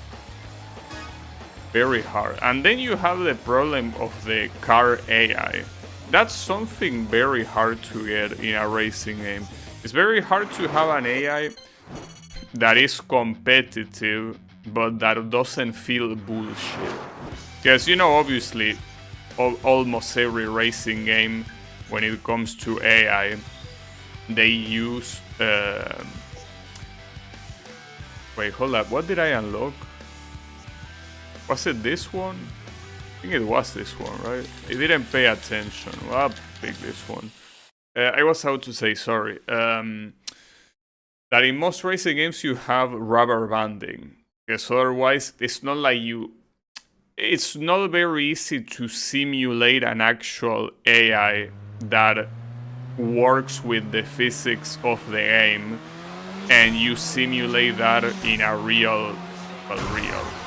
very hard. And then you have the problem of the car AI. That's something very hard to get in a racing game. It's very hard to have an AI that is competitive, but that doesn't feel bullshit. Because, you know, obviously, almost every racing game, when it comes to AI, they use... Wait, hold up. What did I unlock? Was it this one? I think it was this one, right? I didn't pay attention. Well, I'll pick this one. I was about to say, sorry. That in most racing games you have rubber banding. Because otherwise, it's not like you... It's not very easy to simulate an actual AI that works with the physics of the game, and you simulate that in a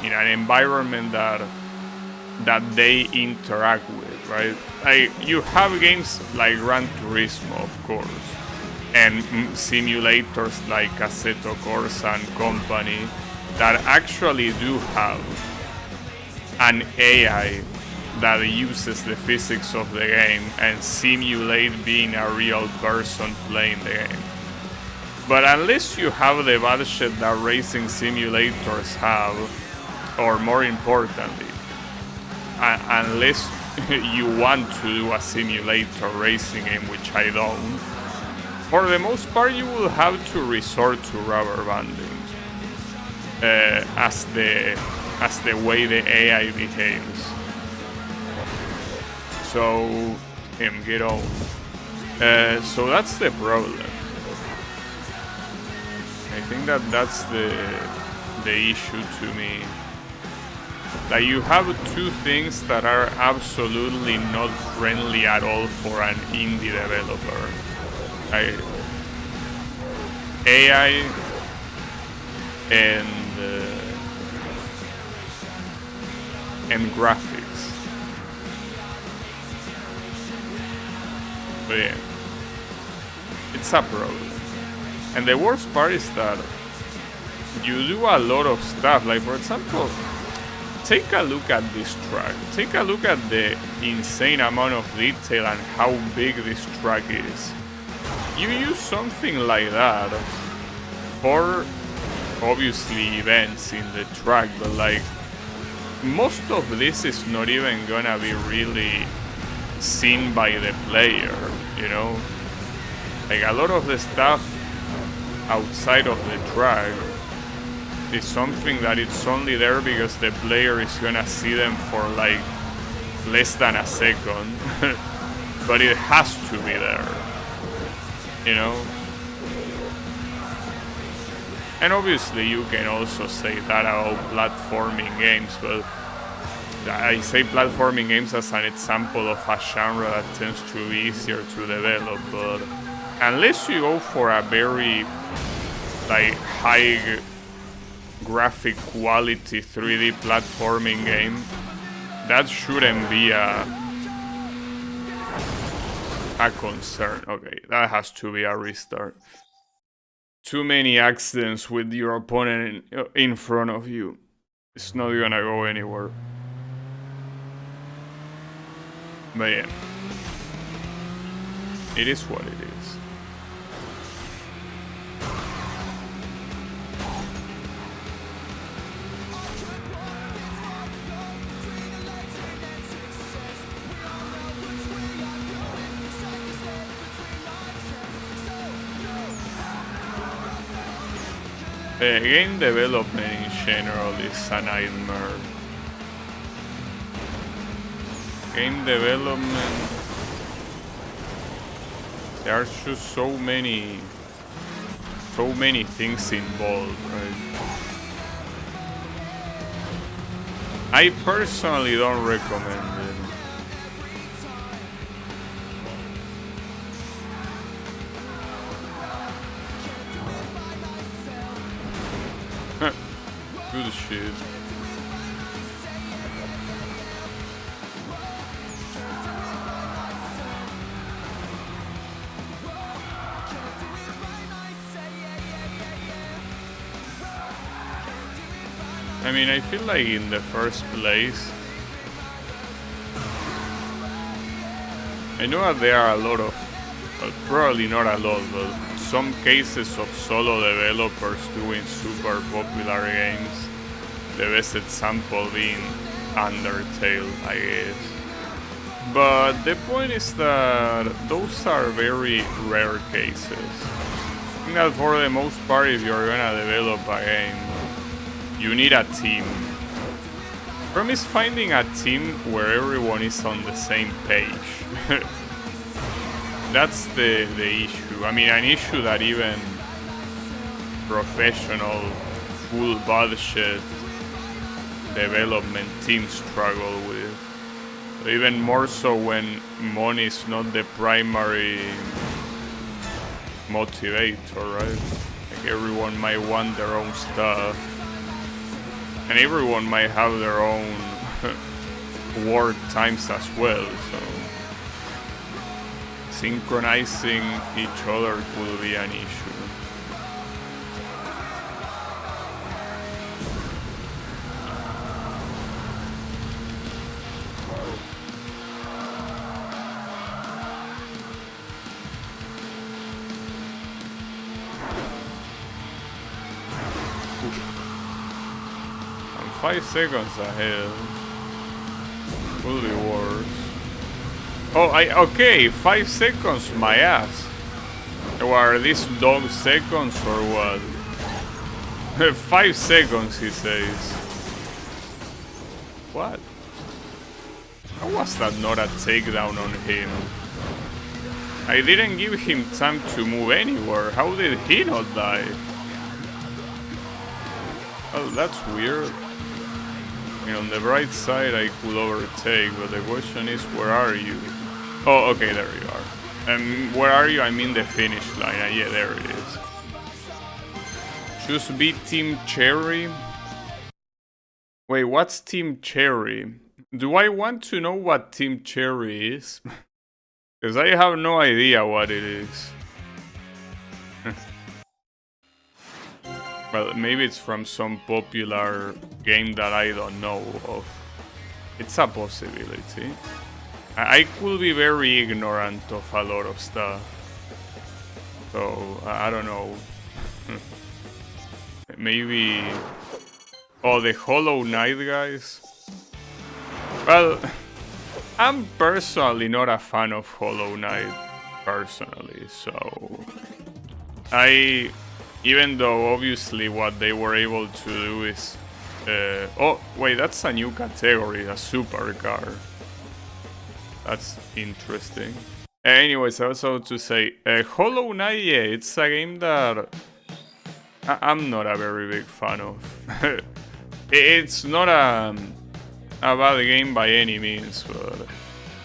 in an environment that they interact with, right? Like, you have games like Gran Turismo, of course, and simulators like Assetto Corsa and company that actually do have an AI that uses the physics of the game and simulate being a real person playing the game. But unless you have the budget that racing simulators have, or more importantly, unless you want to do a simulator racing game, which I don't, for the most part you will have to resort to rubber banding as the way the AI behaves. So, get on. So that's the problem. I think that's the issue to me. That you have two things that are absolutely not friendly at all for an indie developer. AI and graphics. But yeah, it's a problem. And the worst part is that you do a lot of stuff. Like, for example, take a look at this track. Take a look at the insane amount of detail and how big this track is. You use something like that for, obviously, events in the track, but like, most of this is not even gonna be really seen by the player, you know? Like, a lot of the stuff outside of the track is something that it's only there because the player is gonna see them for like less than a second. But it has to be there. you know? And obviously you can also say that about platforming games, but I say platforming games as an example of a genre that tends to be easier to develop, but unless you go for a very like high graphic quality 3D platforming game, that shouldn't be a concern. Okay, that has to be a restart. Too many accidents with your opponent in front of you. It's not gonna go anywhere. But yeah, it is what it is. Game development in general is a nightmare. Game development, there are just so many things involved, right? I personally don't recommend it. Good shit. I mean, I feel like in the first place, I know that there are a lot of, well, probably not a lot, but some cases of solo developers doing super popular games. The best example being Undertale, I guess. But the point is that those are very rare cases. I think that for the most part, if you're gonna develop a game, you need a team. The problem is finding a team where everyone is on the same page. That's the issue. I mean, an issue that even professional, full budget development teams struggle with. Even more so when money is not the primary motivator, right? Like everyone might want their own stuff, and everyone might have their own work times as well, so synchronizing each other could be an issue. I'm 5 seconds ahead. Will be worse. Oh, okay, 5 seconds, my ass. Are these dog seconds or what? 5 seconds, he says. What? How was that not a takedown on him? I didn't give him time to move anywhere. How did he not die? Oh, that's weird. I mean, on the bright side, I could overtake, but the question is, where are you? Oh, okay, there you are. And where are you? I mean the finish line. Yeah, there it is. Just beat Team Cherry. Wait, what's Team Cherry? Do I want to know what Team Cherry is? Because I have no idea what it is. Well, maybe it's from some popular game that I don't know of. It's a possibility. I could be very ignorant of a lot of stuff. So, I don't know. Maybe... Oh, the Hollow Knight guys? Well, I'm personally not a fan of Hollow Knight, personally, so... Even though obviously what they were able to do is... oh, wait, that's a new category, a supercar. That's interesting. Anyways, I was about to say, Hollow Knight, yeah, it's a game that I'm not a very big fan of. It's not a bad game by any means, but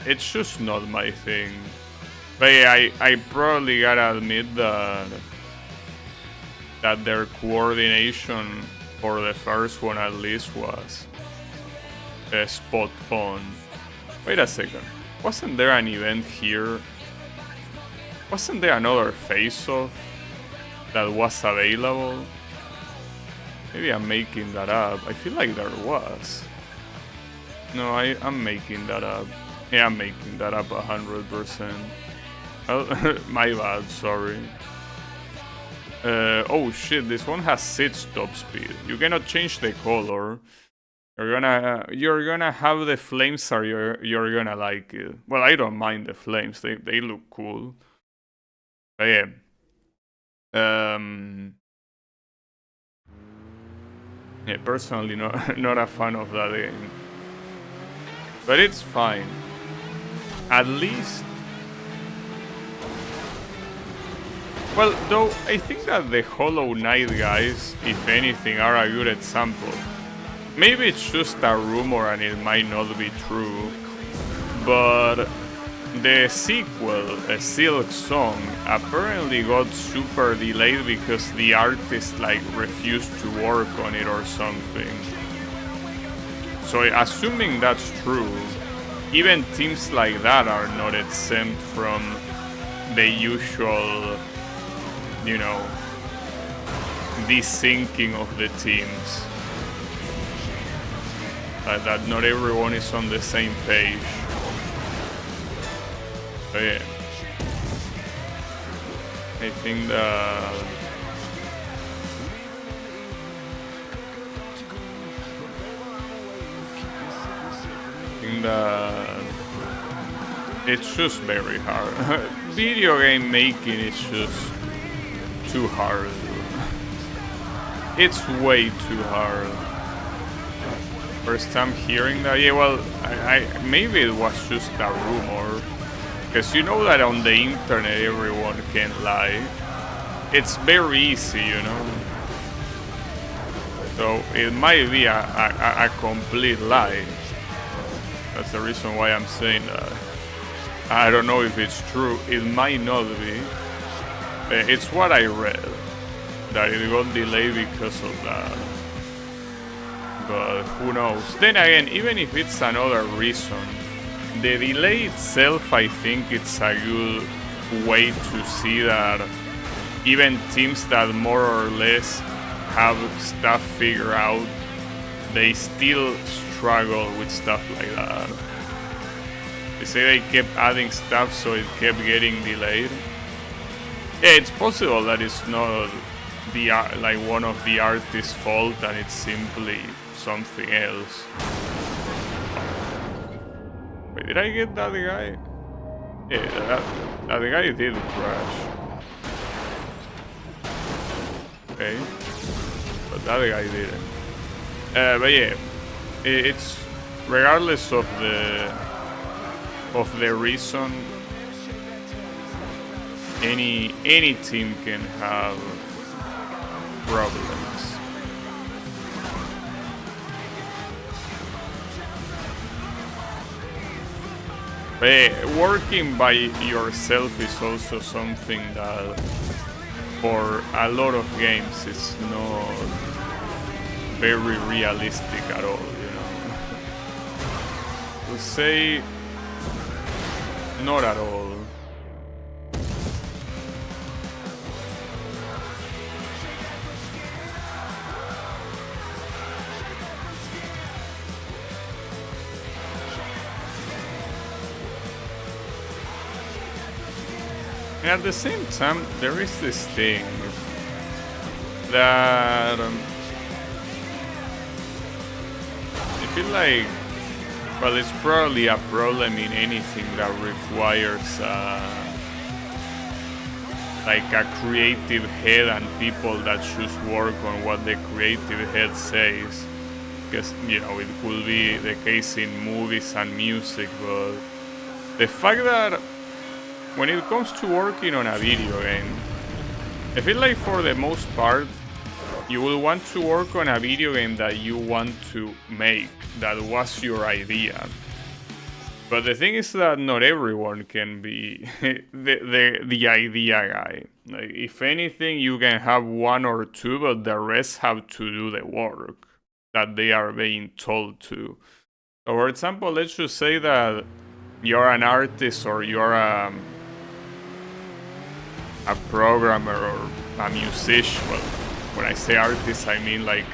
it's just not my thing. But yeah, I probably gotta admit that their coordination for the first one at least was spot on. Wait a second, wasn't there an event here? Wasn't there another face-off that was available? Maybe I'm making that up. I feel like there was. No, I'm making that up. Yeah, I'm making that up 100%. Oh, my bad, sorry. Oh shit, this one has sit-stop speed. You cannot change the color. You're gonna have the flames, or you're gonna like it. Well, I don't mind the flames. They look cool. But yeah. Yeah, personally not a fan of that game. But it's fine. At least. Well, though I think that the Hollow Knight guys, if anything, are a good example. Maybe it's just a rumor and it might not be true, but the sequel, A Silk Song, apparently got super delayed because the artist like refused to work on it or something. So assuming that's true, even teams like that are not exempt from the usual, you know, desyncing of the teams. That not everyone is on the same page. So yeah, I think that it's just very hard. Video game making is just too hard. It's way too hard. First time hearing that, yeah, well, I maybe it was just a rumor, because you know that on the internet everyone can lie. It's very easy, you know. So it might be a complete lie. That's the reason why I'm saying that. I don't know if it's true. It might not be. It's what I read, that it got delayed because of that. But who knows? Then again, even if it's another reason, the delay itself, I think it's a good way to see that even teams that more or less have stuff figured out, they still struggle with stuff like that. They say they kept adding stuff, so it kept getting delayed. Yeah, it's possible that it's not the like one of the artist's fault and it's simply something else. Wait, did I get that guy? Yeah, that guy did crash. Okay, but that guy didn't. But yeah, it's regardless of the reason, any team can have problems. But working by yourself is also something that for a lot of games is not very realistic at all, you know. To say not at all. And at the same time, there is this thing that I feel like, well, it's probably a problem in anything that requires like a creative head and people that just work on what the creative head says. Because, you know, it could be the case in movies and music, but the fact that when it comes to working on a video game, I feel like for the most part, you will want to work on a video game that you want to make, that was your idea. But the thing is that not everyone can be the idea guy. Like, if anything, you can have one or two, but the rest have to do the work that they are being told to. So for example, let's just say that you're an artist or you're a programmer or a musician. Well, when I say artist, I mean like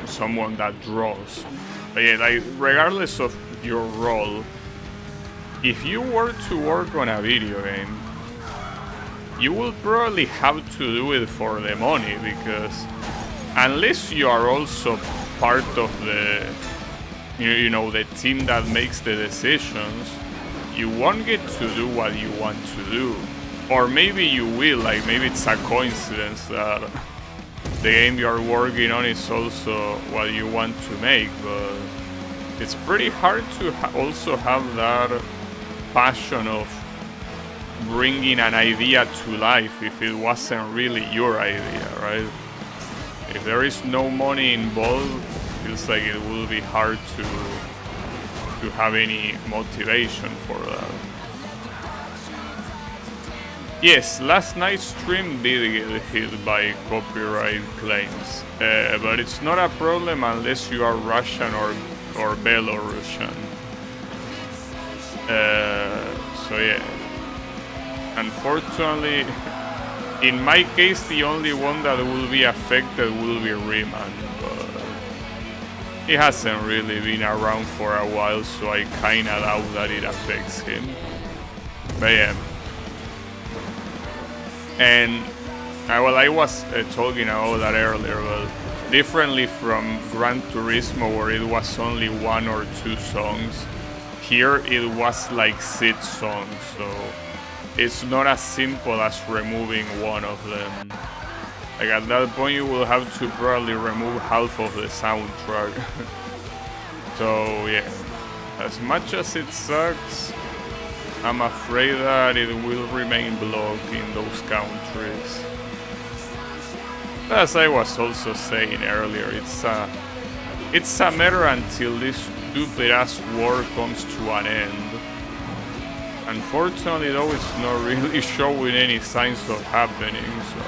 someone that draws. But yeah, like regardless of your role, if you were to work on a video game, you will probably have to do it for the money, because unless you are also part of the the team that makes the decisions, you won't get to do what you want to do. Or maybe you will, like maybe it's a coincidence that the game you're working on is also what you want to make, but it's pretty hard to also have that passion of bringing an idea to life if it wasn't really your idea, right? If there is no money involved, it feels like it will be hard to have any motivation for that. Yes, last night's stream did get hit by copyright claims, but it's not a problem unless you are Russian or Belarusian. So yeah, unfortunately, in my case, the only one that will be affected will be Riemann, but he hasn't really been around for a while, so I kinda doubt that it affects him. But yeah. And well, I was talking about that earlier, but differently from Gran Turismo, where it was only 1 or 2 songs, here it was like 6 songs, so it's not as simple as removing one of them. Like at that point you will have to probably remove half of the soundtrack. So yeah, as much as it sucks, I'm afraid that it will remain blocked in those countries. As I was also saying earlier, it's a matter until this stupid ass war comes to an end. Unfortunately though, it's not really showing any signs of happening, so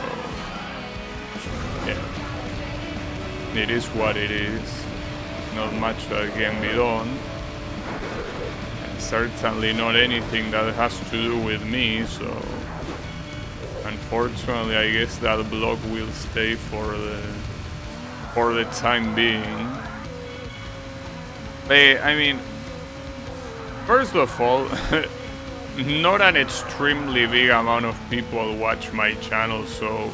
yeah, it is what it is. Not much that can be done. Certainly not anything that has to do with me, so unfortunately I guess that block will stay for the time being. But, I mean, first of all, not an extremely big amount of people watch my channel, so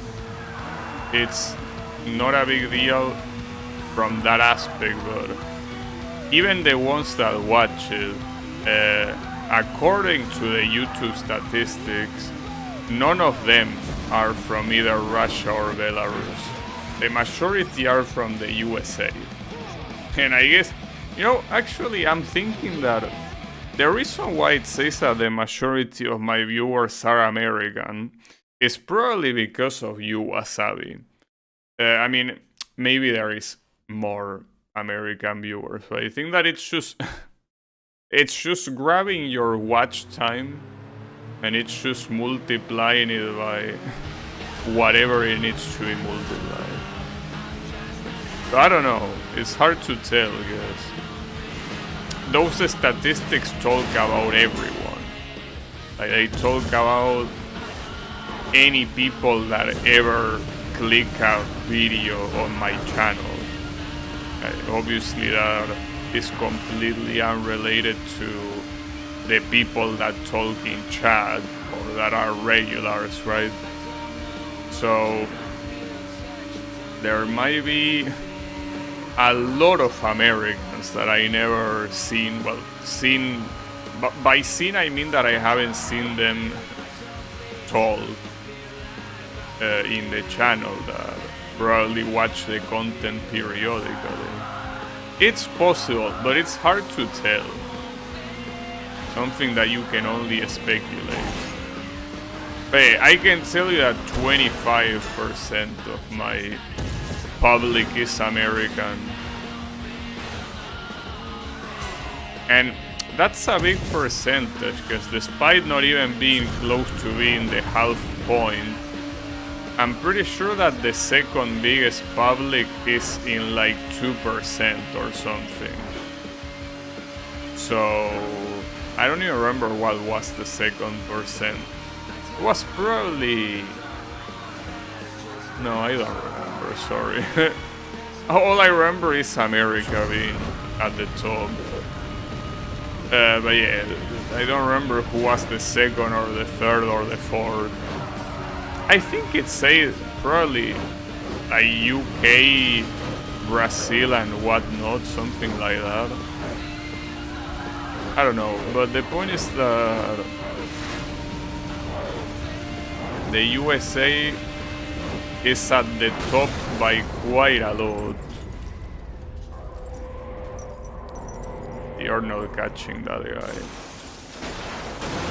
it's not a big deal from that aspect, but even the ones that watch it, according to the YouTube statistics, none of them are from either Russia or Belarus. The majority are from the USA. And I guess, actually I'm thinking that the reason why it says that the majority of my viewers are American is probably because of you, Wasabi. I mean, maybe there is more American viewers, but I think that it's just it's just grabbing your watch time and it's just multiplying it by whatever it needs to be multiplied. So I don't know, it's hard to tell, because those statistics talk about everyone. Like, they talk about any people that ever click a video on my channel. Obviously that is completely unrelated to the people that talk in chat or that are regulars, right? So there might be a lot of Americans that I never seen. Well, by seen I mean that I haven't seen them told in the channel, that probably watch the content periodically. It's possible, but it's hard to tell. Something that you can only speculate. Hey, I can tell you that 25% of my public is American. And that's a big percentage, because despite not even being close to being the half point, I'm pretty sure that the second biggest public is in like 2% or something. So I don't even remember what was the second percent. It was probably... No, I don't remember, sorry. All I remember is America being at the top. But yeah, I don't remember who was the second or the third or the fourth. I think it says probably like UK, Brazil and whatnot, something like that. I don't know, but the point is that the USA is at the top by quite a lot. You're not catching that guy.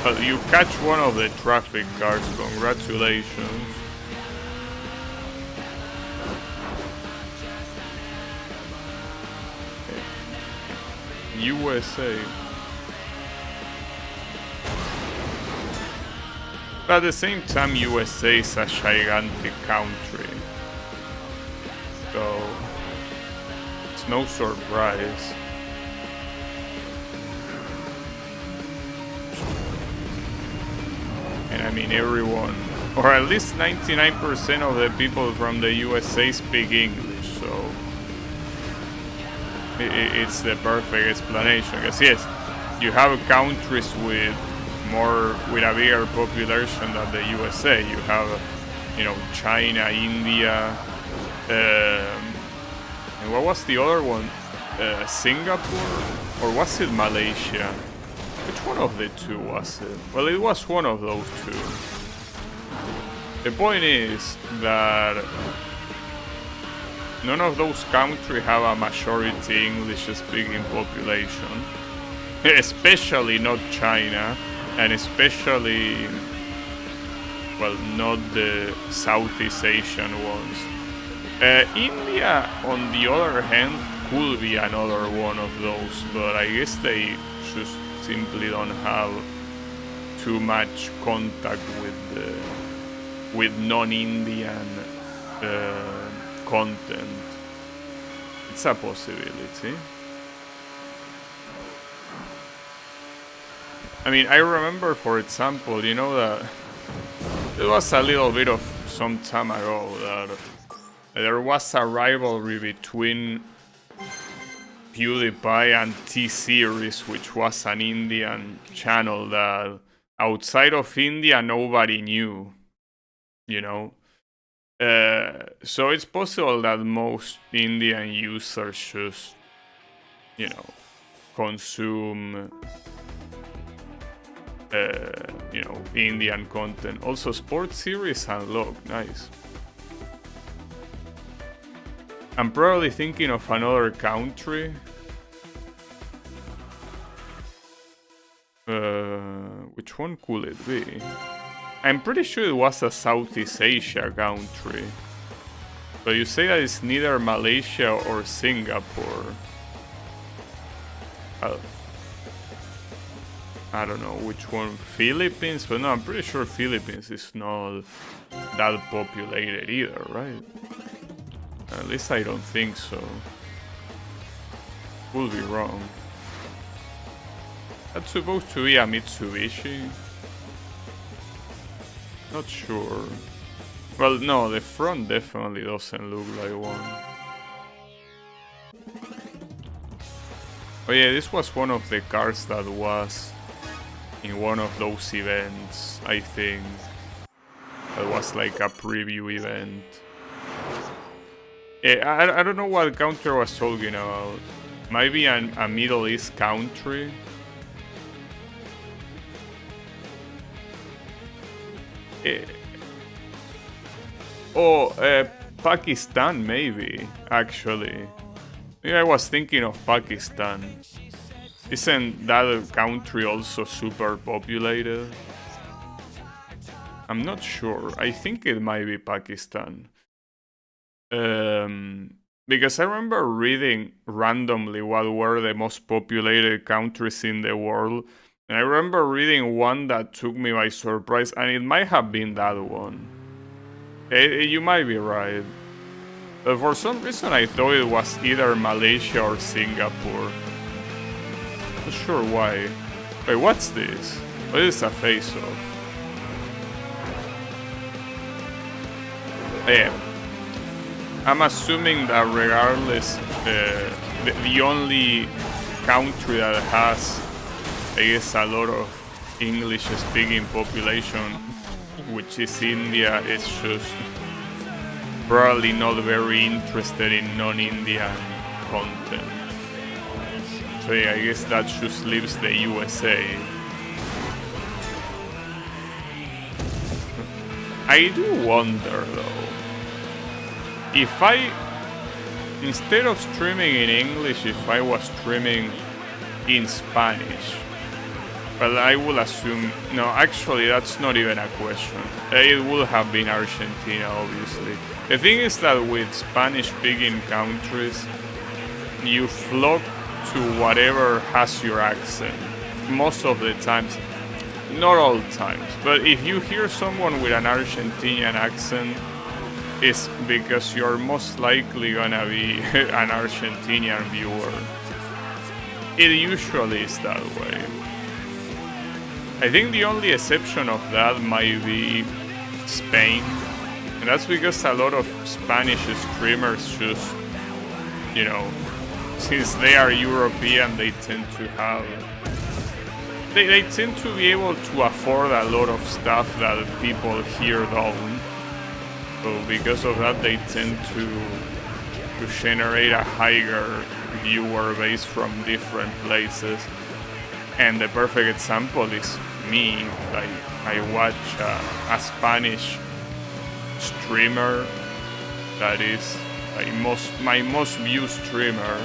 Well, you catch one of the traffic cars, congratulations. Okay. USA. But at the same time, USA is a gigantic country. So, it's no surprise. And I mean, everyone, or at least 99% of the people from the USA speak English, so it's the perfect explanation. Because yes, you have countries with a bigger population than the USA. You have, you know, China, India, and what was the other one? Singapore, or was it Malaysia? Which one of the two was it? Well, it was one of those two. The point is that none of those countries have a majority English-speaking population. Especially not China, and especially, well, not the Southeast Asian ones. India, on the other hand, could be another one of those, but I guess they just simply don't have too much contact with non-Indian content. It's a possibility. I mean, I remember, for example, you know, that it was a little bit of some time ago that there was a rivalry between PewDiePie and T-Series, which was an Indian channel that outside of India nobody knew, you know. So it's possible that most Indian users just, you know, consume you know, Indian content. Also, sports series unlocked, nice. I'm probably thinking of another country. Which one could it be? I'm pretty sure it was a Southeast Asia country. But you say that it's neither Malaysia or Singapore. I don't know which one. Philippines? But no, I'm pretty sure Philippines is not that populated either, right? At least I don't think so. Could be wrong. That's supposed to be a Mitsubishi. Not sure. Well, no, the front definitely doesn't look like one. Oh yeah, this was one of the cars that was in one of those events, I think. That was like a preview event. Yeah, I don't know what country I was talking about. Maybe a Middle East country. Pakistan, maybe, actually. Yeah, I was thinking of Pakistan. Isn't that country also super populated? I'm not sure. I think it might be Pakistan. Because I remember reading randomly what were the most populated countries in the world. And I remember reading one that took me by surprise, and it might have been that one. You might be right. But for some reason I thought it was either Malaysia or Singapore. Not sure why. Wait, what's this? What is a face-off? Yeah. I'm assuming that regardless, the only country that has, I guess, a lot of English-speaking population, which is India, is just probably not very interested in non-Indian content. So yeah, I guess that just leaves the USA. I do wonder though, if I, instead of streaming in English, if I was streaming in Spanish, well, I will assume, no, actually that's not even a question. It would have been Argentina, obviously. The thing is that with Spanish-speaking countries, you flock to whatever has your accent. Most of the times, not all times, but if you hear someone with an Argentinian accent, it's because you're most likely gonna be an Argentinian viewer. It usually is that way. I think the only exception of that might be Spain, and that's because a lot of Spanish streamers just, you know, since they are European, they tend to have, they tend to be able to afford a lot of stuff that people here don't. So because of that, they tend to generate a higher viewer base from different places. And the perfect example is me. Like, I watch a Spanish streamer that is like my most viewed streamer,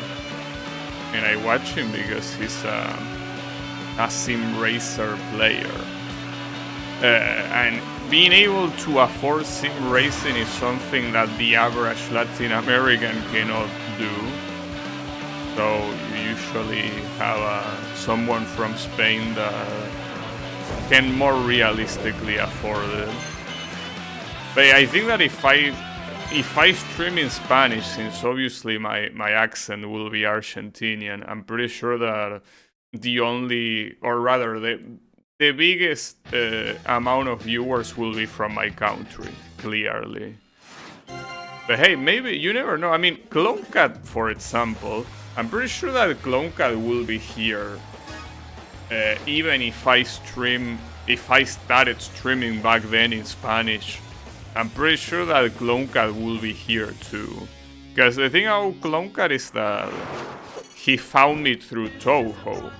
and I watch him because he's a sim racer player. And being able to afford sim racing is something that the average Latin American cannot do. So you usually have someone from Spain that can more realistically afford it. But I think that if I stream in Spanish, since obviously my accent will be Argentinian, I'm pretty sure that the only, or rather the biggest amount of viewers will be from my country, clearly. But hey, maybe, you never know. I mean, CloneCat, for example, I'm pretty sure that CloneCat will be here. Even if I started streaming back then in Spanish, I'm pretty sure that CloneCat will be here too. Because the thing about CloneCat is that he found me through Toho.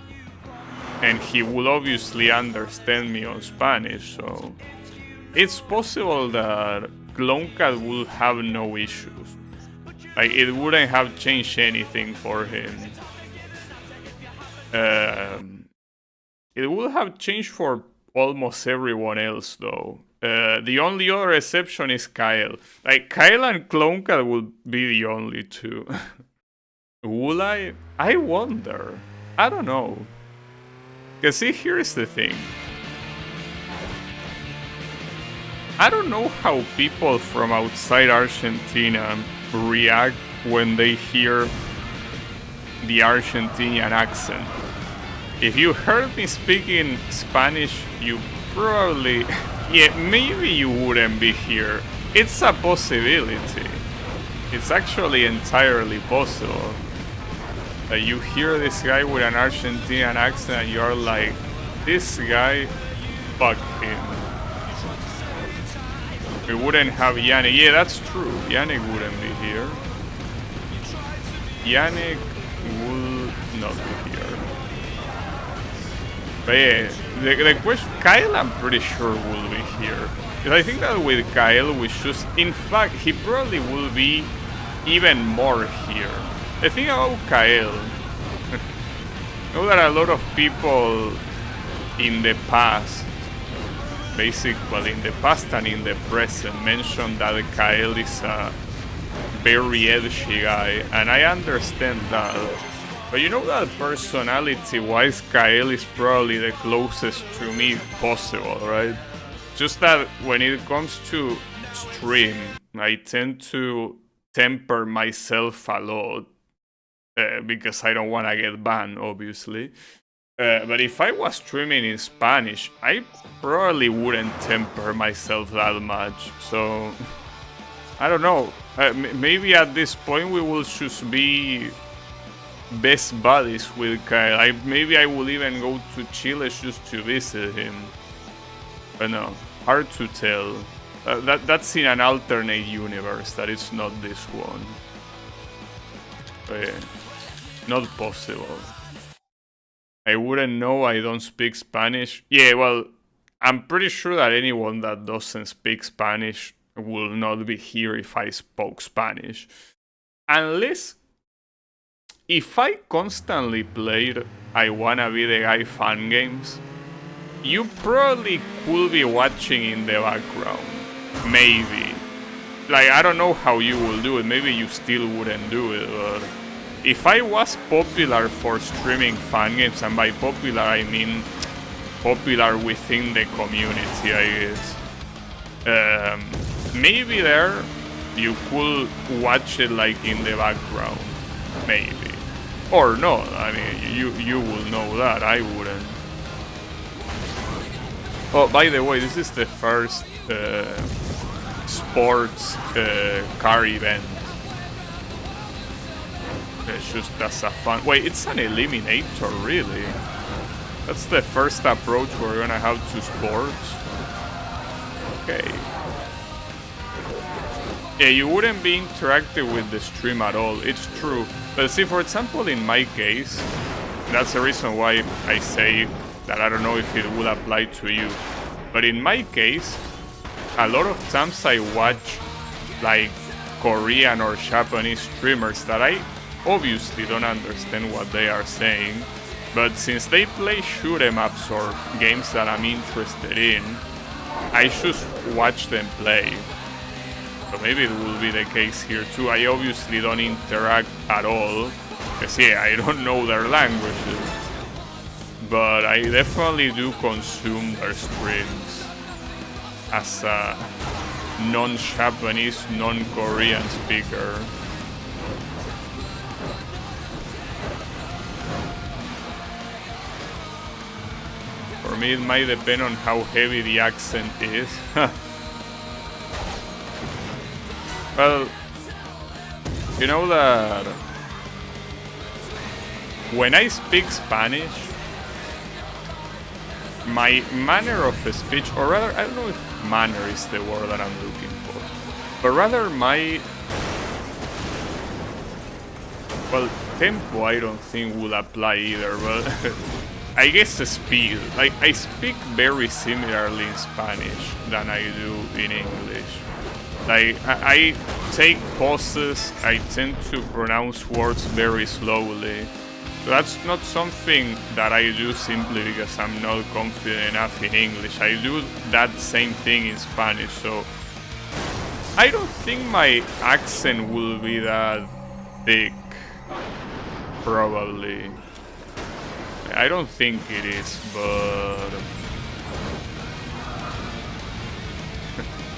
And he will obviously understand me on Spanish, so it's possible that CloneCat will have no issues. Like, it wouldn't have changed anything for him. It would have changed for almost everyone else, though. The only other exception is Kyle. Like, Kyle and CloneCat will be the only two. Will I? I wonder. I don't know. Because see, here's the thing. I don't know how people from outside Argentina react when they hear the Argentinian accent. If you heard me speaking Spanish, you probably, yeah, maybe you wouldn't be here. It's a possibility. It's actually entirely possible. That you hear this guy with an Argentinian accent and you're like, this guy, fuck him. We wouldn't have Yannick. Yeah, that's true. Yannick wouldn't be here. Yannick will not be here. But yeah, the question, Kyle I'm pretty sure will be here. Because I think that with Kyle we should, in fact, he probably will be even more here. The thing about Kyle, I know that a lot of people in the past basically in the past and in the present, mentioned that Kael is a very edgy guy, and I understand that. But you know that personality-wise, Kael is probably the closest to me possible, right? Just that when it comes to stream, I tend to temper myself a lot because I don't want to get banned, obviously. But if I was streaming in Spanish, I probably wouldn't temper myself that much. So, I don't know. Maybe at this point we will just be best buddies with Kyle. Maybe I will even go to Chile just to visit him. But no, hard to tell. That's in an alternate universe. That is not this one. But yeah, not possible. I wouldn't know. I don't speak Spanish. Yeah, well, I'm pretty sure that anyone that doesn't speak Spanish will not be here if I spoke Spanish. Unless, if I constantly played I Wanna Be the Guy fan games, you probably could be watching in the background. Maybe. Like, I don't know how you will do it. Maybe you still wouldn't do it, but if I was popular for streaming fan games, and by popular I mean popular within the community, I guess, maybe there you could watch it like in the background, maybe. Or no, I mean, you will know that, I wouldn't. Oh, by the way, this is the first sports car event. It's just as a fun... Wait, it's an eliminator, really? That's the first approach we're gonna have to sports? Okay. Yeah, you wouldn't be interactive with the stream at all, it's true. But see, for example, in my case, that's the reason why I say that I don't know if it will apply to you. But in my case, a lot of times I watch, like, Korean or Japanese streamers that I obviously don't understand what they are saying, but since they play shoot 'em ups or games that I'm interested in, I just watch them play. So maybe it will be the case here too. I obviously don't interact at all, because yeah, I don't know their languages, but I definitely do consume their streams as a non-Japanese, non-Korean speaker. For me, it might depend on how heavy the accent is. Well, you know that when I speak Spanish, my manner of speech, or rather, I don't know if manner is the word that I'm looking for, but rather my, well, tempo I don't think will apply either, but I guess the speed. Like, I speak very similarly in Spanish than I do in English. Like, I take pauses, I tend to pronounce words very slowly. So that's not something that I do simply because I'm not confident enough in English. I do that same thing in Spanish, so I don't think my accent will be that thick, probably. I don't think it is, but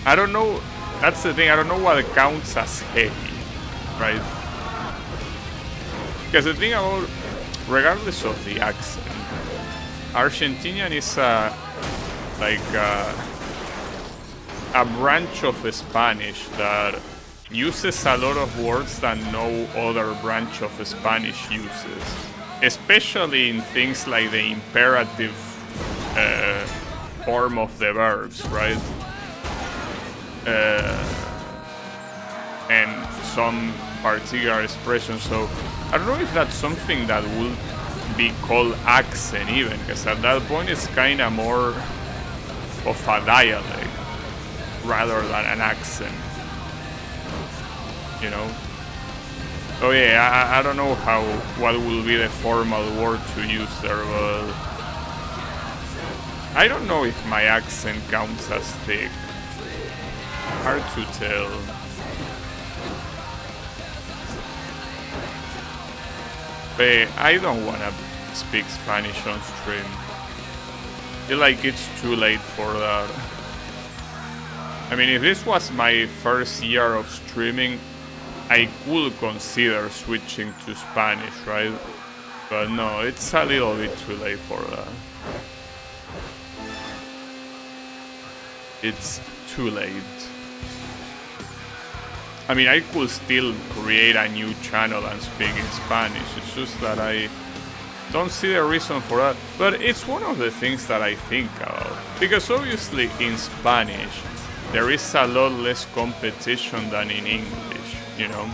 I don't know. That's the thing, I don't know what counts as heavy, right? Because the thing about, regardless of the accent, Argentinian is a branch of Spanish that uses a lot of words that no other branch of Spanish uses. Especially in things like the imperative form of the verbs, right? And some particular expressions. So I don't know if that's something that would be called accent even, because at that point it's kind of more of a dialect rather than an accent, you know? Oh yeah, I don't know what will be the formal word to use there, but I don't know if my accent counts as thick. Hard to tell. But I don't wanna speak Spanish on stream. I feel like it's too late for that. I mean, if this was my first year of streaming, I could consider switching to Spanish, right? But no, it's a little bit too late for that. It's too late. I mean, I could still create a new channel and speak in Spanish. It's just that I don't see the reason for that. But it's one of the things that I think about. Because obviously in Spanish, there is a lot less competition than in English, you know?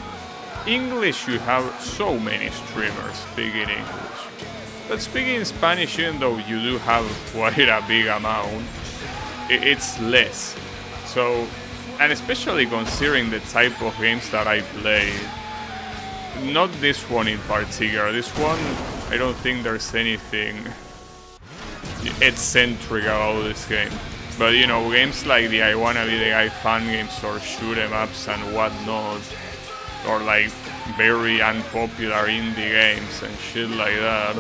English, you have so many streamers speaking English. But speaking Spanish, even though you do have quite a big amount, it's less. So, and especially considering the type of games that I play, not this one in particular. This one, I don't think there's anything eccentric about this game. But you know, games like the I Wanna Be the Guy fan games or shoot 'em ups and whatnot, or like very unpopular indie games and shit like that,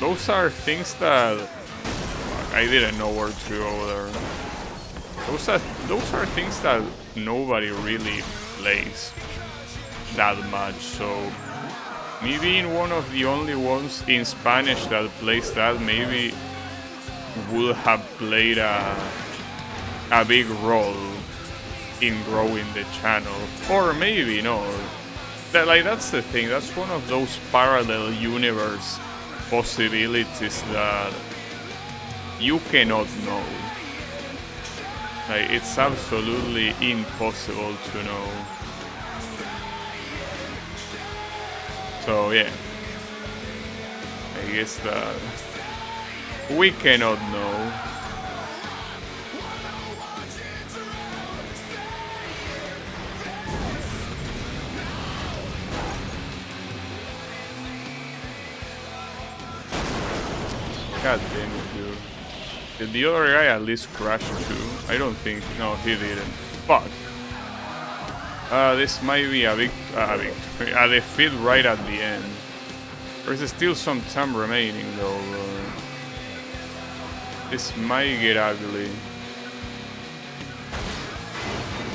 those are things that I didn't know where to go there. Those are things that nobody really plays that much. So me being one of the only ones in Spanish that plays that maybe would have played a big role in growing the channel, or maybe no. That's the thing. That's one of those parallel universe possibilities that you cannot know. Like, it's absolutely impossible to know. So yeah, I guess that we cannot know. God damn it, dude. Did the other guy at least crash too? I don't think. No, he didn't. Fuck. This might be a defeat right at the end. There's still some time remaining though. This might get ugly.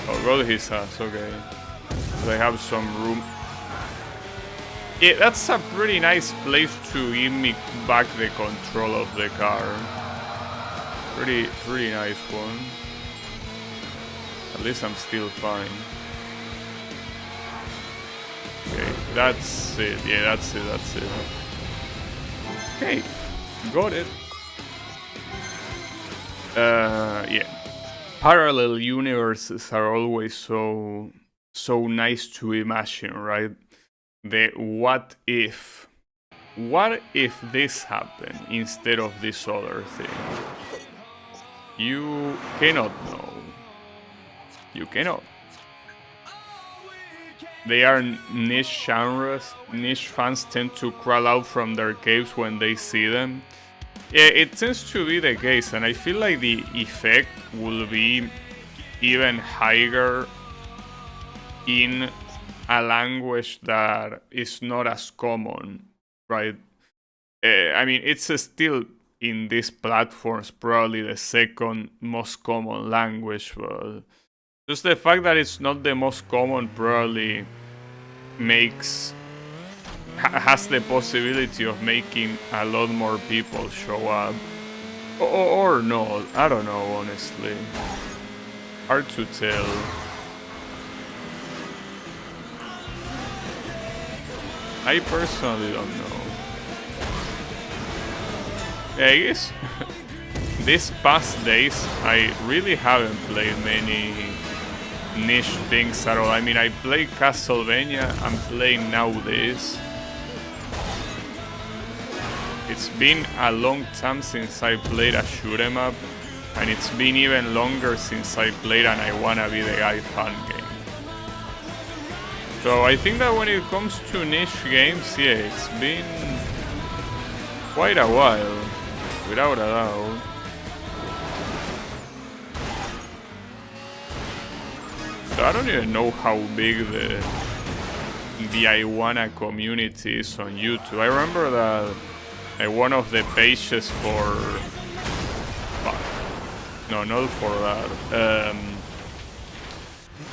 Oh, go to his ass, okay. They have some room. Yeah, that's a pretty nice place to give me back the control of the car. Pretty nice one. At least I'm still fine. Okay, that's it. Yeah, that's it. Okay, got it. Yeah. Parallel universes are always so nice to imagine, right? The what if this happened instead of this other thing? You cannot know. You cannot. They are niche genres. Niche fans tend to crawl out from their caves when they see them. Yeah, it tends to be the case, and I feel like the effect will be even higher in a language that is not as common, right? I mean, it's still in these platforms probably the second most common language, but just the fact that it's not the most common probably has the possibility of making a lot more people show up. Or no, I don't know, honestly. Hard to tell. I personally don't know. Yeah, I guess these past days I really haven't played many niche things at all. I mean, I played Castlevania, I'm playing now this. It's been a long time since I played a shoot 'em up, and it's been even longer since I played an I Wanna Be the Guy fan game. So I think that when it comes to niche games, yeah, it's been quite a while, without a doubt. So I don't even know how big the Iwana community is on YouTube. I remember that one of the pages for... No, not for that.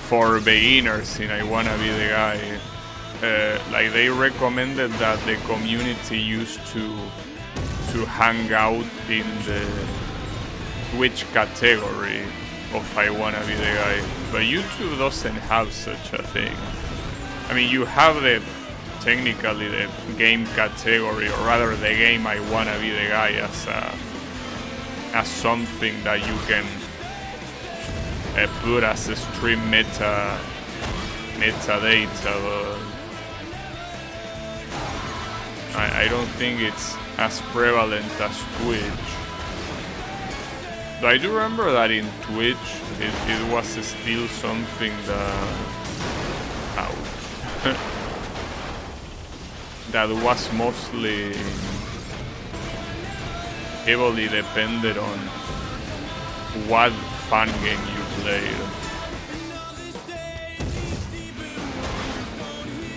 For beginners in I Wanna Be the Guy. Like they recommended that the community used to hang out in the Twitch category of I Wanna Be the Guy, but YouTube doesn't have such a thing. I mean, you have technically the game category, or rather the game I Wanna Be the Guy as something that you can put as a stream metadata, but I don't think it's as prevalent as Twitch. But I do remember that in Twitch it was still something that... Ouch. that was mostly heavily dependent on what fan game you played.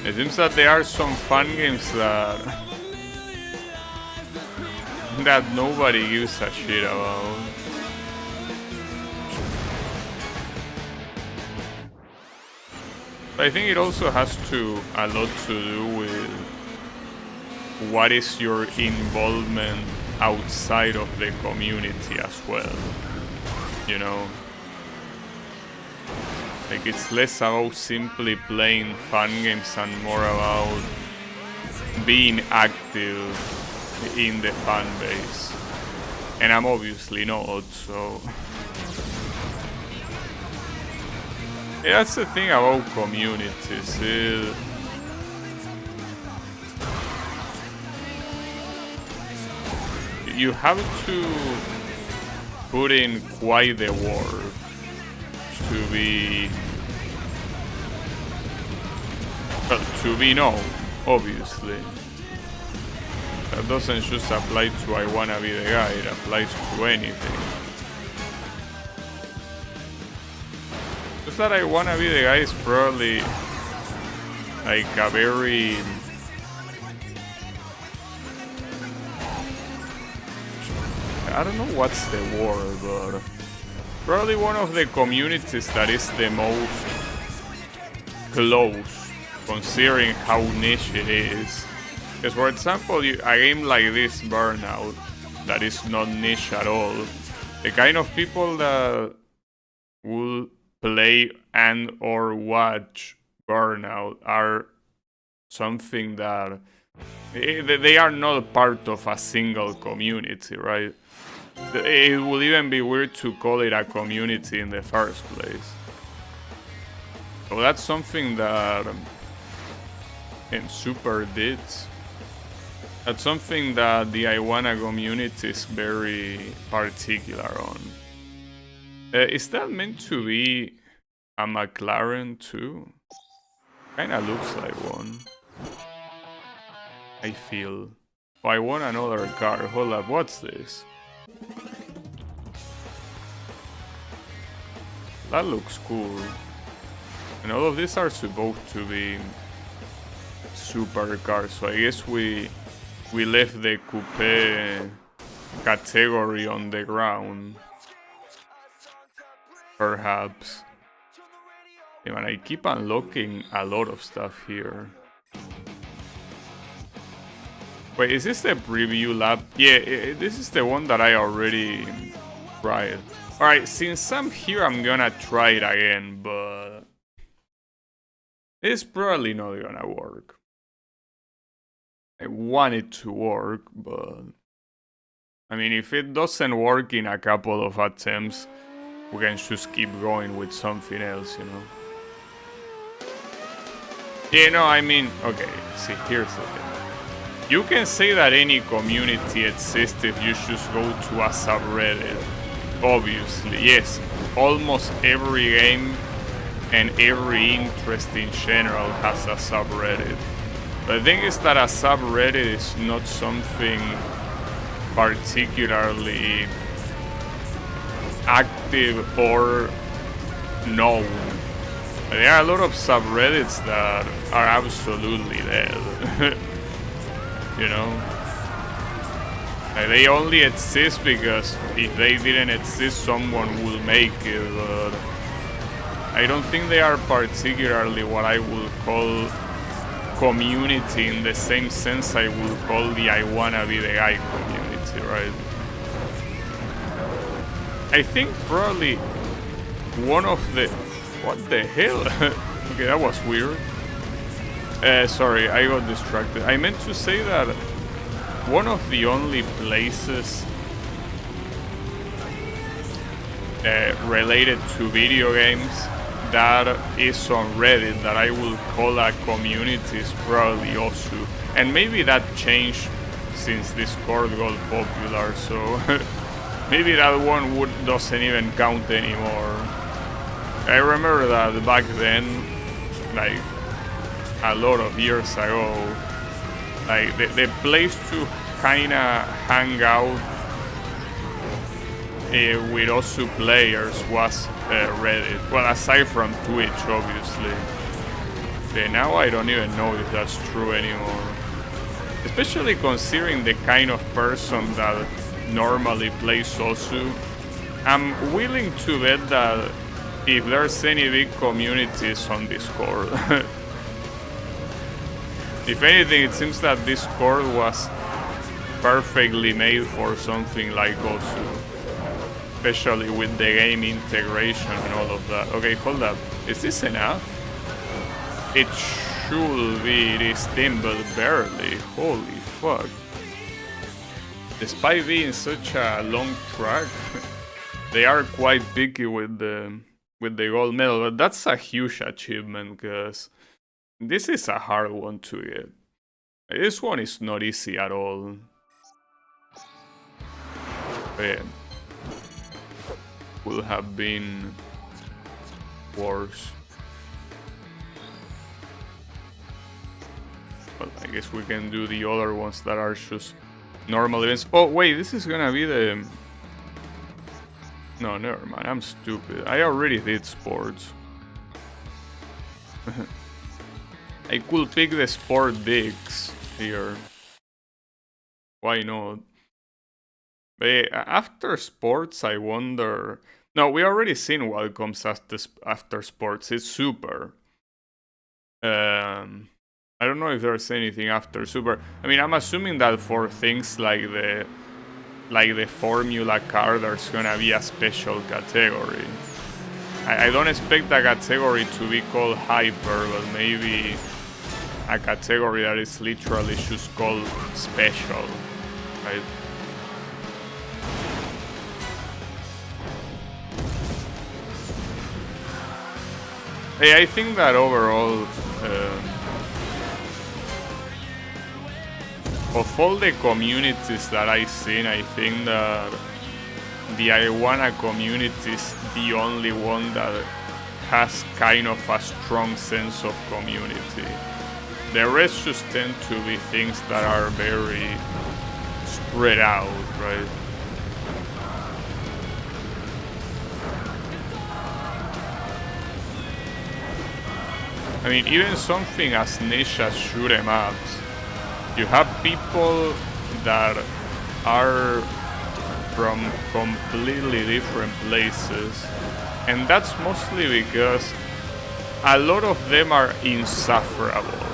It seems that there are some fun games that nobody gives a shit about. I think it also has a lot to do with what is your involvement outside of the community as well, you know? Like, it's less about simply playing fun games and more about being active in the fan base. And I'm obviously not, so... Yeah, that's the thing about communities. You have to put in quite the work to be... Well, to be known, obviously. That doesn't just apply to I Wanna Be the Guy, it applies to anything. Just that I Wanna Be the Guy is probably like a very... I don't know what's the word, but probably one of the communities that is the most close, considering how niche it is. Because, for example, a game like this, Burnout, that is not niche at all, the kind of people that will play and or watch Burnout are something that they are not part of a single community, right? It would even be weird to call it a community in the first place. So that's something that in Super did. That's something that the Iwana community is very particular on. Is that meant to be a McLaren too? Kinda looks like one. I feel. Oh, I want another car. Hold up, what's this? That looks cool. And all of these are supposed to be supercars, so I guess we left the coupe category on the ground. Perhaps. Yeah, man, I keep unlocking a lot of stuff here. Wait, is this the preview lab? Yeah, this is the one that I already tried. Alright, since I'm here, I'm gonna try it again, but it's probably not gonna work. I want it to work, but I mean, if it doesn't work in a couple of attempts, we can just keep going with something else, you know? Yeah, no, I mean, okay, see, here's the thing. You can say that any community exists if you just go to a subreddit. Obviously, yes, almost every game and every interest in general has a subreddit. The thing is that a subreddit is not something particularly active or known There are a lot of subreddits that are absolutely dead. You know? They only exist because if they didn't exist, someone would make it, but I don't think they are particularly what I would call community in the same sense I would call the I wanna be the guy community, right? I think probably one of the... What the hell? Okay, that was weird. Sorry, I got distracted. I meant to say that one of the only places related to video games that is on Reddit that I will call a community is probably Osu. And maybe that changed since Discord got popular, so maybe that one doesn't even count anymore. I remember that back then, like a lot of years ago, like the place to kinda hang out with Osu players was Reddit. Well, aside from Twitch, obviously. Now I don't even know if that's true anymore. Especially considering the kind of person that normally plays Osu. I'm willing to bet that if there's any big communities on Discord. If anything, it seems that Discord was perfectly made for something like Osu. Especially with the game integration and all of that. Okay, hold up. Is this enough? It should be. It is thin, but barely. Holy fuck. Despite being such a long track, they are quite picky with the gold medal. But that's a huge achievement, because this is a hard one to get. This one is not easy at all. But yeah. Would have been worse. Well, I guess we can do the other ones that are just normal events. Oh wait, this is gonna be the... No, never mind, I'm stupid. I already did sports. I could pick the sport digs here. Why not? But after sports, I wonder... No, we already seen what comes after sports. It's super. I don't know if there's anything after super. I mean, I'm assuming that for things like the formula car, there's gonna be a special category. I don't expect a category to be called hyper, but maybe a category that is literally just called special, right? Hey, I think that overall, of all the communities that I've seen, I think that the Iguana community is the only one that has kind of a strong sense of community. The rest just tend to be things that are very spread out, right? I mean, even something as niche as shoot 'em ups, you have people that are from completely different places, and that's mostly because a lot of them are insufferable.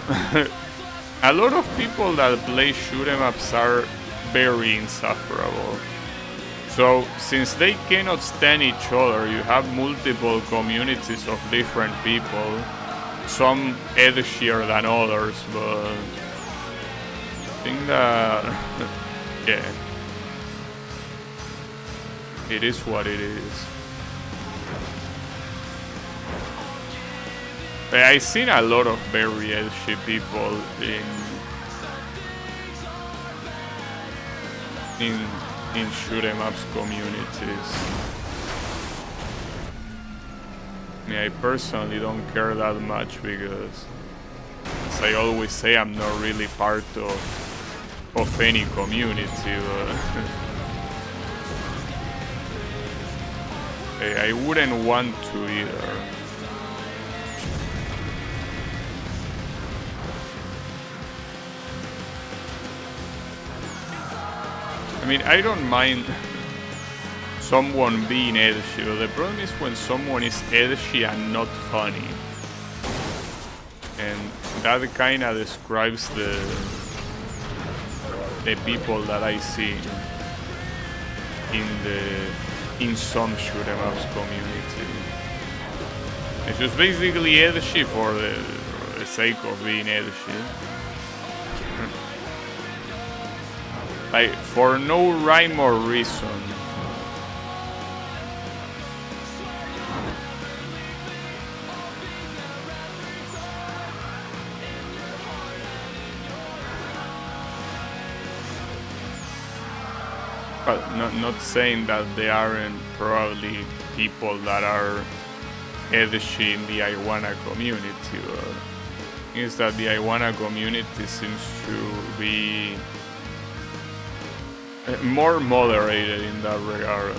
A lot of people that play shoot 'em ups are very insufferable. So, since they cannot stand each other, you have multiple communities of different people. Some edgier than others, but I think that, yeah, it is what it is. I've seen a lot of very edgy people in shoot 'em ups communities. I mean, I personally don't care that much because, as I always say, I'm not really part of any community, but I wouldn't want to either. I mean, I don't mind someone being edgy, but the problem is when someone is edgy and not funny. And that kinda describes the people that I see in some shoot 'em ups community. It's just basically edgy for the sake of being edgy. Like, for no rhyme or reason. Well, not saying that there aren't probably people that are edgy in the Iguana community, but it's that the Iguana community seems to be more moderated in that regard.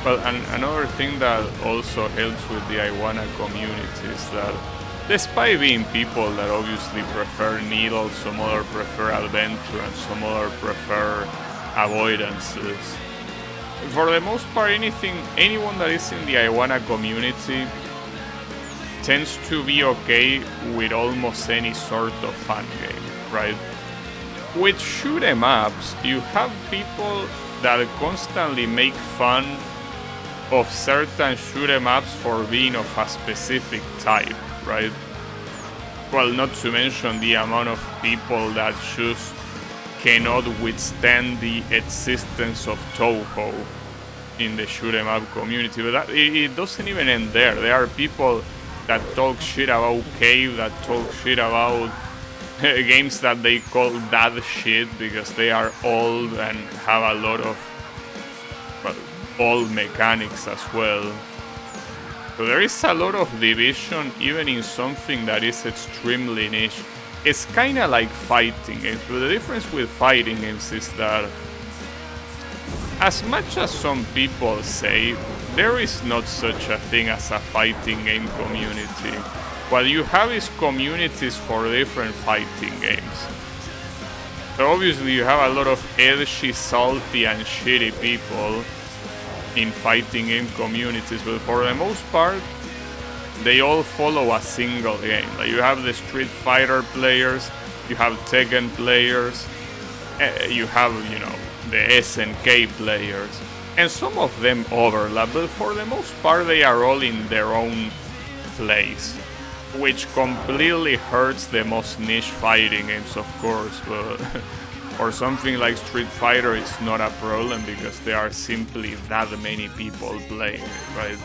Well, and another thing that also helps with the Iguana community is that despite being people that obviously prefer needles, some other prefer adventure and some other prefer avoidances, for the most part anyone that is in the Iguana community tends to be okay with almost any sort of fun game, right? With shoot 'em ups, you have people that constantly make fun of certain shoot 'em ups for being of a specific type, right? Well, not to mention the amount of people that just cannot withstand the existence of Toho in the shoot 'em up community. But it doesn't even end there. There are people that talk shit about Cave, that talk shit about games that they call dad shit because they are old and have a lot of old mechanics as well. So there is a lot of division even in something that is extremely niche. It's kinda like fighting games, but the difference with fighting games is that as much as some people say, there is not such a thing as a fighting game community. What you have is communities for different fighting games. So obviously you have a lot of edgy, salty and shitty people in fighting game communities, but for the most part they all follow a single game. Like, you have the Street Fighter players, you have Tekken players, you have, you know, the SNK players, and some of them overlap, but for the most part they are all in their own place, which completely hurts the most niche fighting games, of course, but for something like Street Fighter, it's not a problem because there are simply that many people playing it, right?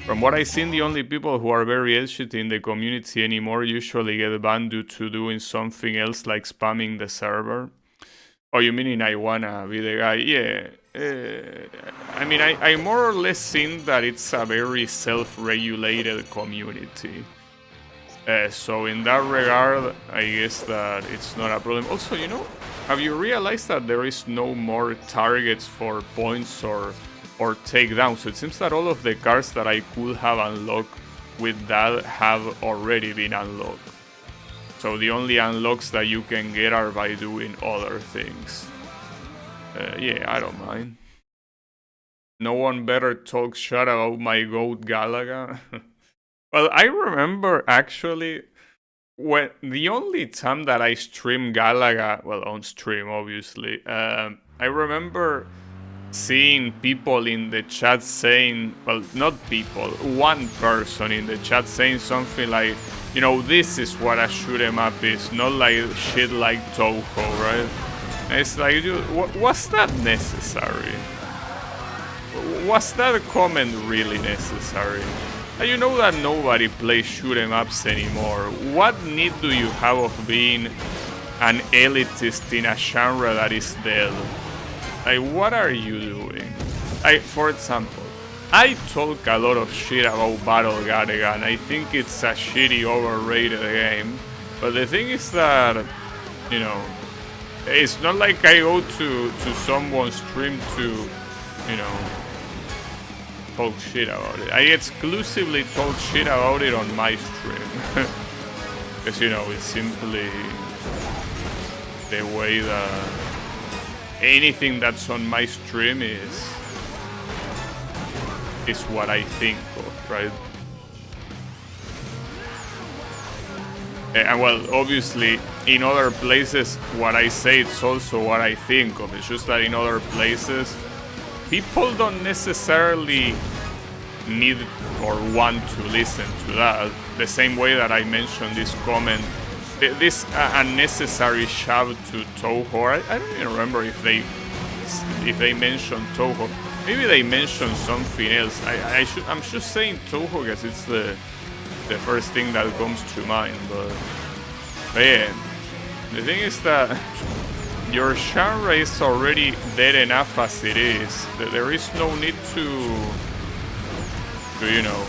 From what I've seen, the only people who are very edgy in the community anymore usually get banned due to doing something else like spamming the server. Oh, you mean in Iguana be the guy? Yeah. I mean, I more or less seen that it's a very self-regulated community. So in that regard, I guess that it's not a problem. Also, you know, have you realized that there is no more targets for points or takedown? So it seems that all of the cards that I could have unlocked with that have already been unlocked. So the only unlocks that you can get are by doing other things. Yeah, I don't mind. No one better talk shit about my goat Galaga. Well, I remember actually when the only time that I streamed Galaga, well, on stream obviously, I remember seeing people in the chat saying, well, not people, one person in the chat saying something like, you know, this is what a shoot 'em up is, not like shit like Toho, right? And it's like, dude, was that necessary? Was that comment really necessary? You know that nobody plays shoot 'em ups anymore. What need do you have of being an elitist in a genre that is dead? Like, what are you doing? For example, I talk a lot of shit about Battle Galaga, and I think it's a shitty, overrated game. But the thing is that, you know, It's not like I go to someone's stream to, you know, talk shit about it. I exclusively talk shit about it on my stream. Because, you know, it's simply the way that anything that's on my stream is what I think of, right? And well, obviously, in other places, what I say, it's also what I think of. It's just that in other places, people don't necessarily need or want to listen to that. The same way that I mentioned this comment, this unnecessary shout to Toho. I don't even remember if they mentioned Toho. Maybe they mentioned something else. I'm just saying Toho because it's the first thing that comes to mind. But yeah, the thing is that your genre is already dead enough as it is. There is no need to you know,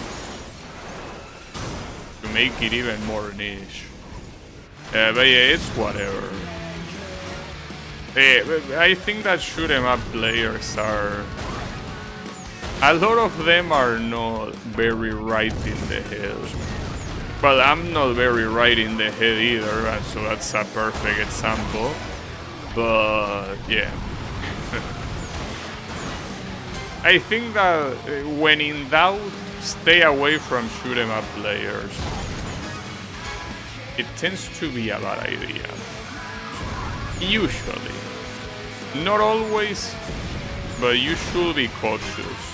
to make it even more niche. But yeah, it's whatever. I think that shoot 'em up players are, a lot of them are not very right in the head. Well, I'm not very right in the head either, and so that's a perfect example. But yeah. I think that when in doubt, stay away from shoot 'em up players. It tends to be a bad idea. Usually. Not always, but you should be cautious.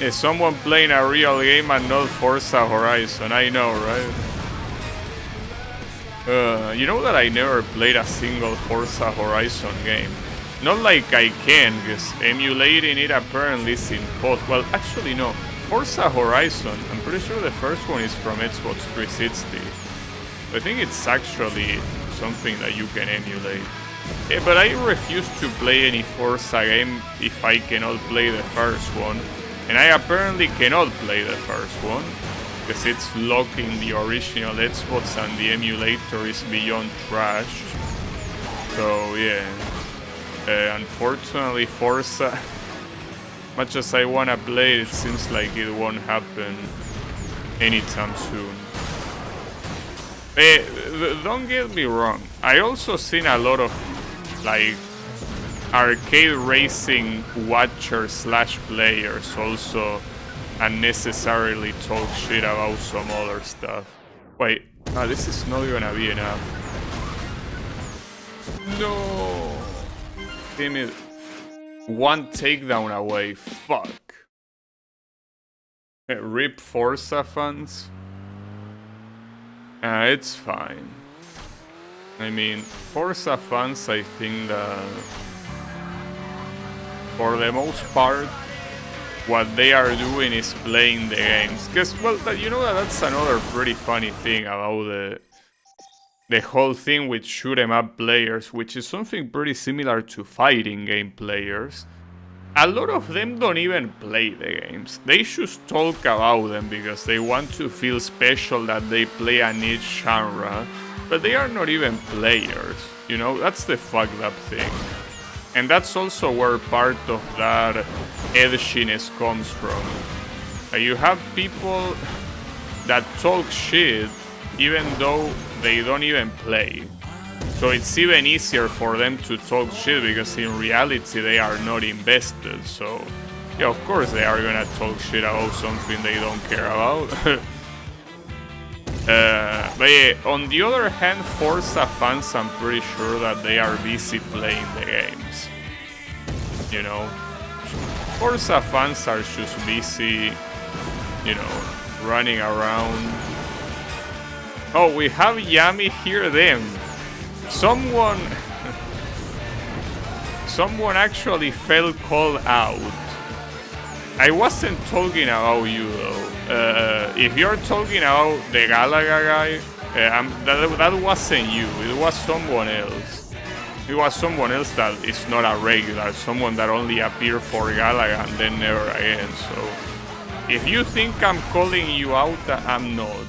Is someone playing a real game and not Forza Horizon? I know, right? You know that I never played a single Forza Horizon game. Not like I can, because emulating it apparently is impossible. Well, actually no. Forza Horizon, I'm pretty sure the first one is from Xbox 360. I think it's actually something that you can emulate. But I refuse to play any Forza game if I cannot play the first one. And I apparently cannot play the first one, because it's locking the original Xbox and the emulator is beyond trash. So yeah. Unfortunately, Forza, much as I wanna play it, seems like it won't happen anytime soon. Don't get me wrong, I also seen a lot of like arcade racing watchers / players also unnecessarily talk shit about some other stuff. Wait, this is not gonna be enough. No! Damn it. One takedown away. Fuck. Rip Forza fans. It's fine. I mean, Forza fans, I think that for the most part, what they are doing is playing the games. Because, well, you know that's another pretty funny thing about the whole thing with shoot 'em up players, which is something pretty similar to fighting game players. A lot of them don't even play the games. They just talk about them because they want to feel special that they play a niche genre, but they are not even players, you know? That's the fucked up thing. And that's also where part of that edginess comes from. You have people that talk shit even though they don't even play. So it's even easier for them to talk shit because in reality they are not invested. So yeah, of course they are gonna talk shit about something they don't care about. But yeah, on the other hand, Forza fans, I'm pretty sure that they are busy playing the games. You know? Forza fans are just busy, you know, running around. Oh, we have Yami here then. Someone actually felt called out. I wasn't talking about you though. If you're talking about the Galaga guy, that wasn't you. It was someone else. It was someone else that is not a regular. Someone that only appeared for Galaga and then never again. So if you think I'm calling you out, I'm not.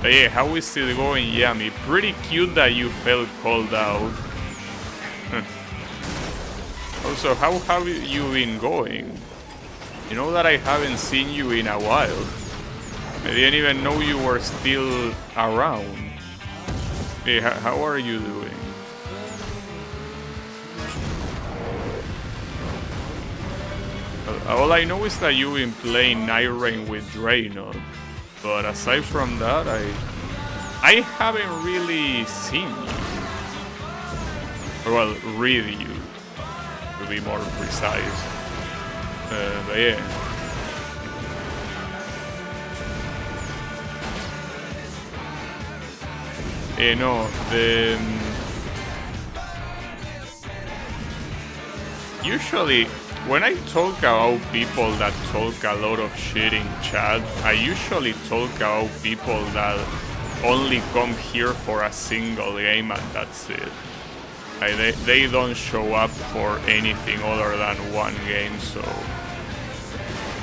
But yeah, how is it going, Yami? Pretty cute that you felt called out. Also, how have you been going? You know that I haven't seen you in a while. I didn't even know you were still around. Hey, how are you doing? All I know is that you've been playing Night Rain with Draenor. But aside from that, I haven't really seen you. Or, well, read you, to be more precise. But yeah. No, usually when I talk about people that talk a lot of shit in chat, I usually talk about people that only come here for a single game and that's it. They don't show up for anything other than one game, so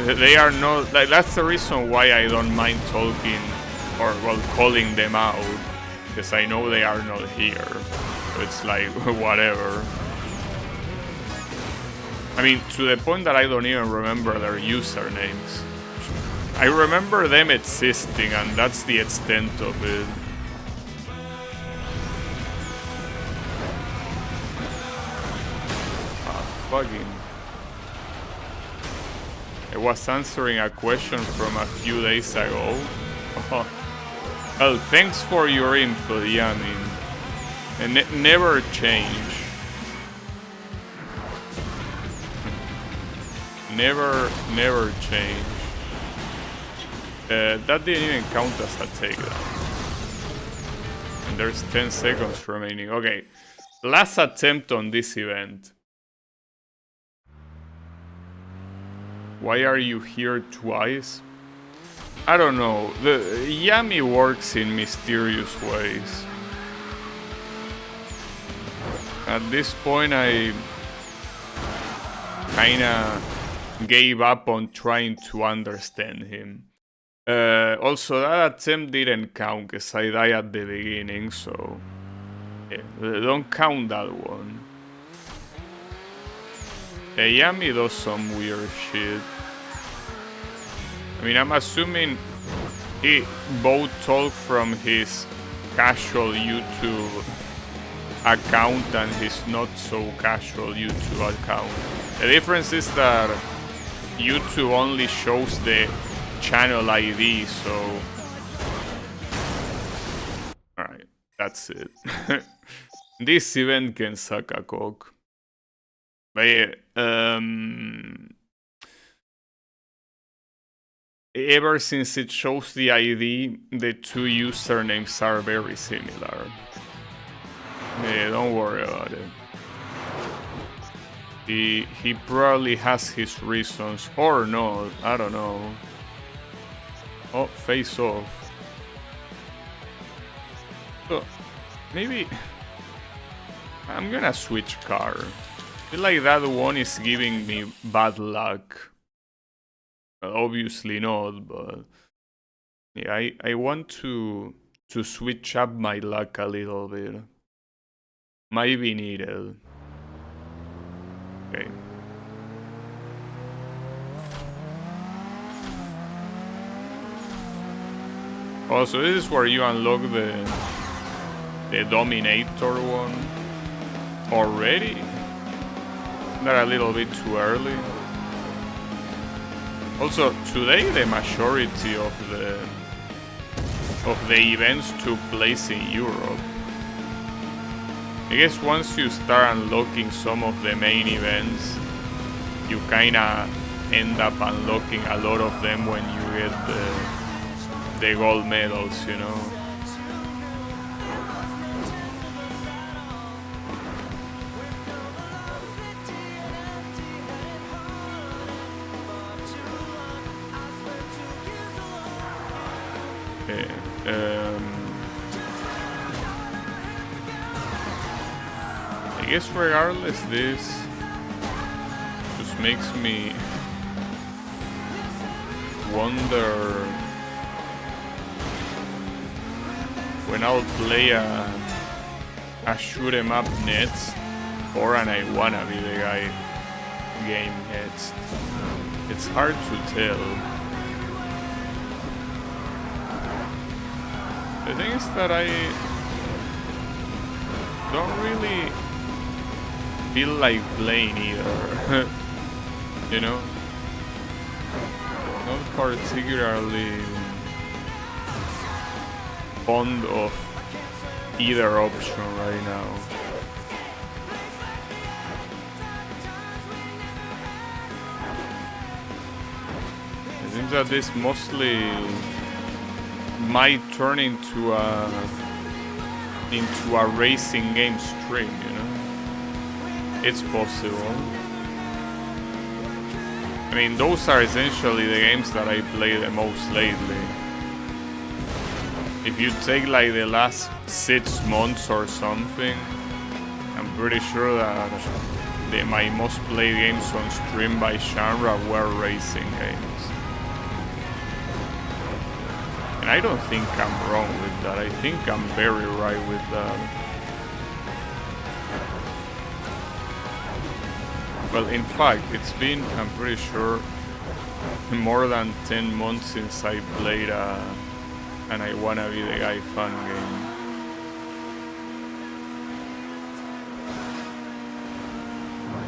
they are not. Like, that's the reason why I don't mind talking or well calling them out, because I know they are not here. So it's like whatever. I mean, to the point that I don't even remember their usernames. I remember them existing, and that's the extent of it. Fucking. I was answering a question from a few days ago. Oh. Well, thanks for your input, Yami. And never change. Never change. That didn't even count as a takedown. And there's 10 seconds remaining. Okay, last attempt on this event. Why are you here twice? I don't know. The Yami works in mysterious ways. At this point, I kinda gave up on trying to understand him. Also, that attempt didn't count because I died at the beginning, so yeah, don't count that one. Yami does some weird shit. I mean, I'm assuming he both talked from his casual YouTube account and his not so casual YouTube account. The difference is that YouTube only shows the channel ID, so alright, that's it. This event can suck a cock. But yeah, ever since it shows the ID, the two usernames are very similar. Yeah, don't worry about it. He probably has his reasons, or not, I don't know. Oh, face off. So, maybe I'm gonna switch car. I feel like that one is giving me bad luck. Well, obviously not, but yeah, I want to switch up my luck a little bit. Might be needed. Okay. Also, this is where you unlock the Dominator one already. Isn't that a little bit too early? Also, today the majority of the events took place in Europe. I guess once you start unlocking some of the main events, you kinda end up unlocking a lot of them when you get the gold medals, you know. I guess regardless, this just makes me wonder when I'll play a shoot 'em up next, or an I wanna be the guy game next. It's hard to tell. The thing is that I don't really feel like playing either. You know? Not particularly fond of either option right now. It seems that this mostly might turn into a racing game stream, you know? It's possible. I mean, those are essentially the games that I play the most lately. If you take like the last 6 months or something, I'm pretty sure that my most played games on stream by genre were racing games. And I don't think I'm wrong with that. I think I'm very right with that. Well, in fact, it's been, I'm pretty sure, more than 10 months since I played and I wanna be the guy fun game.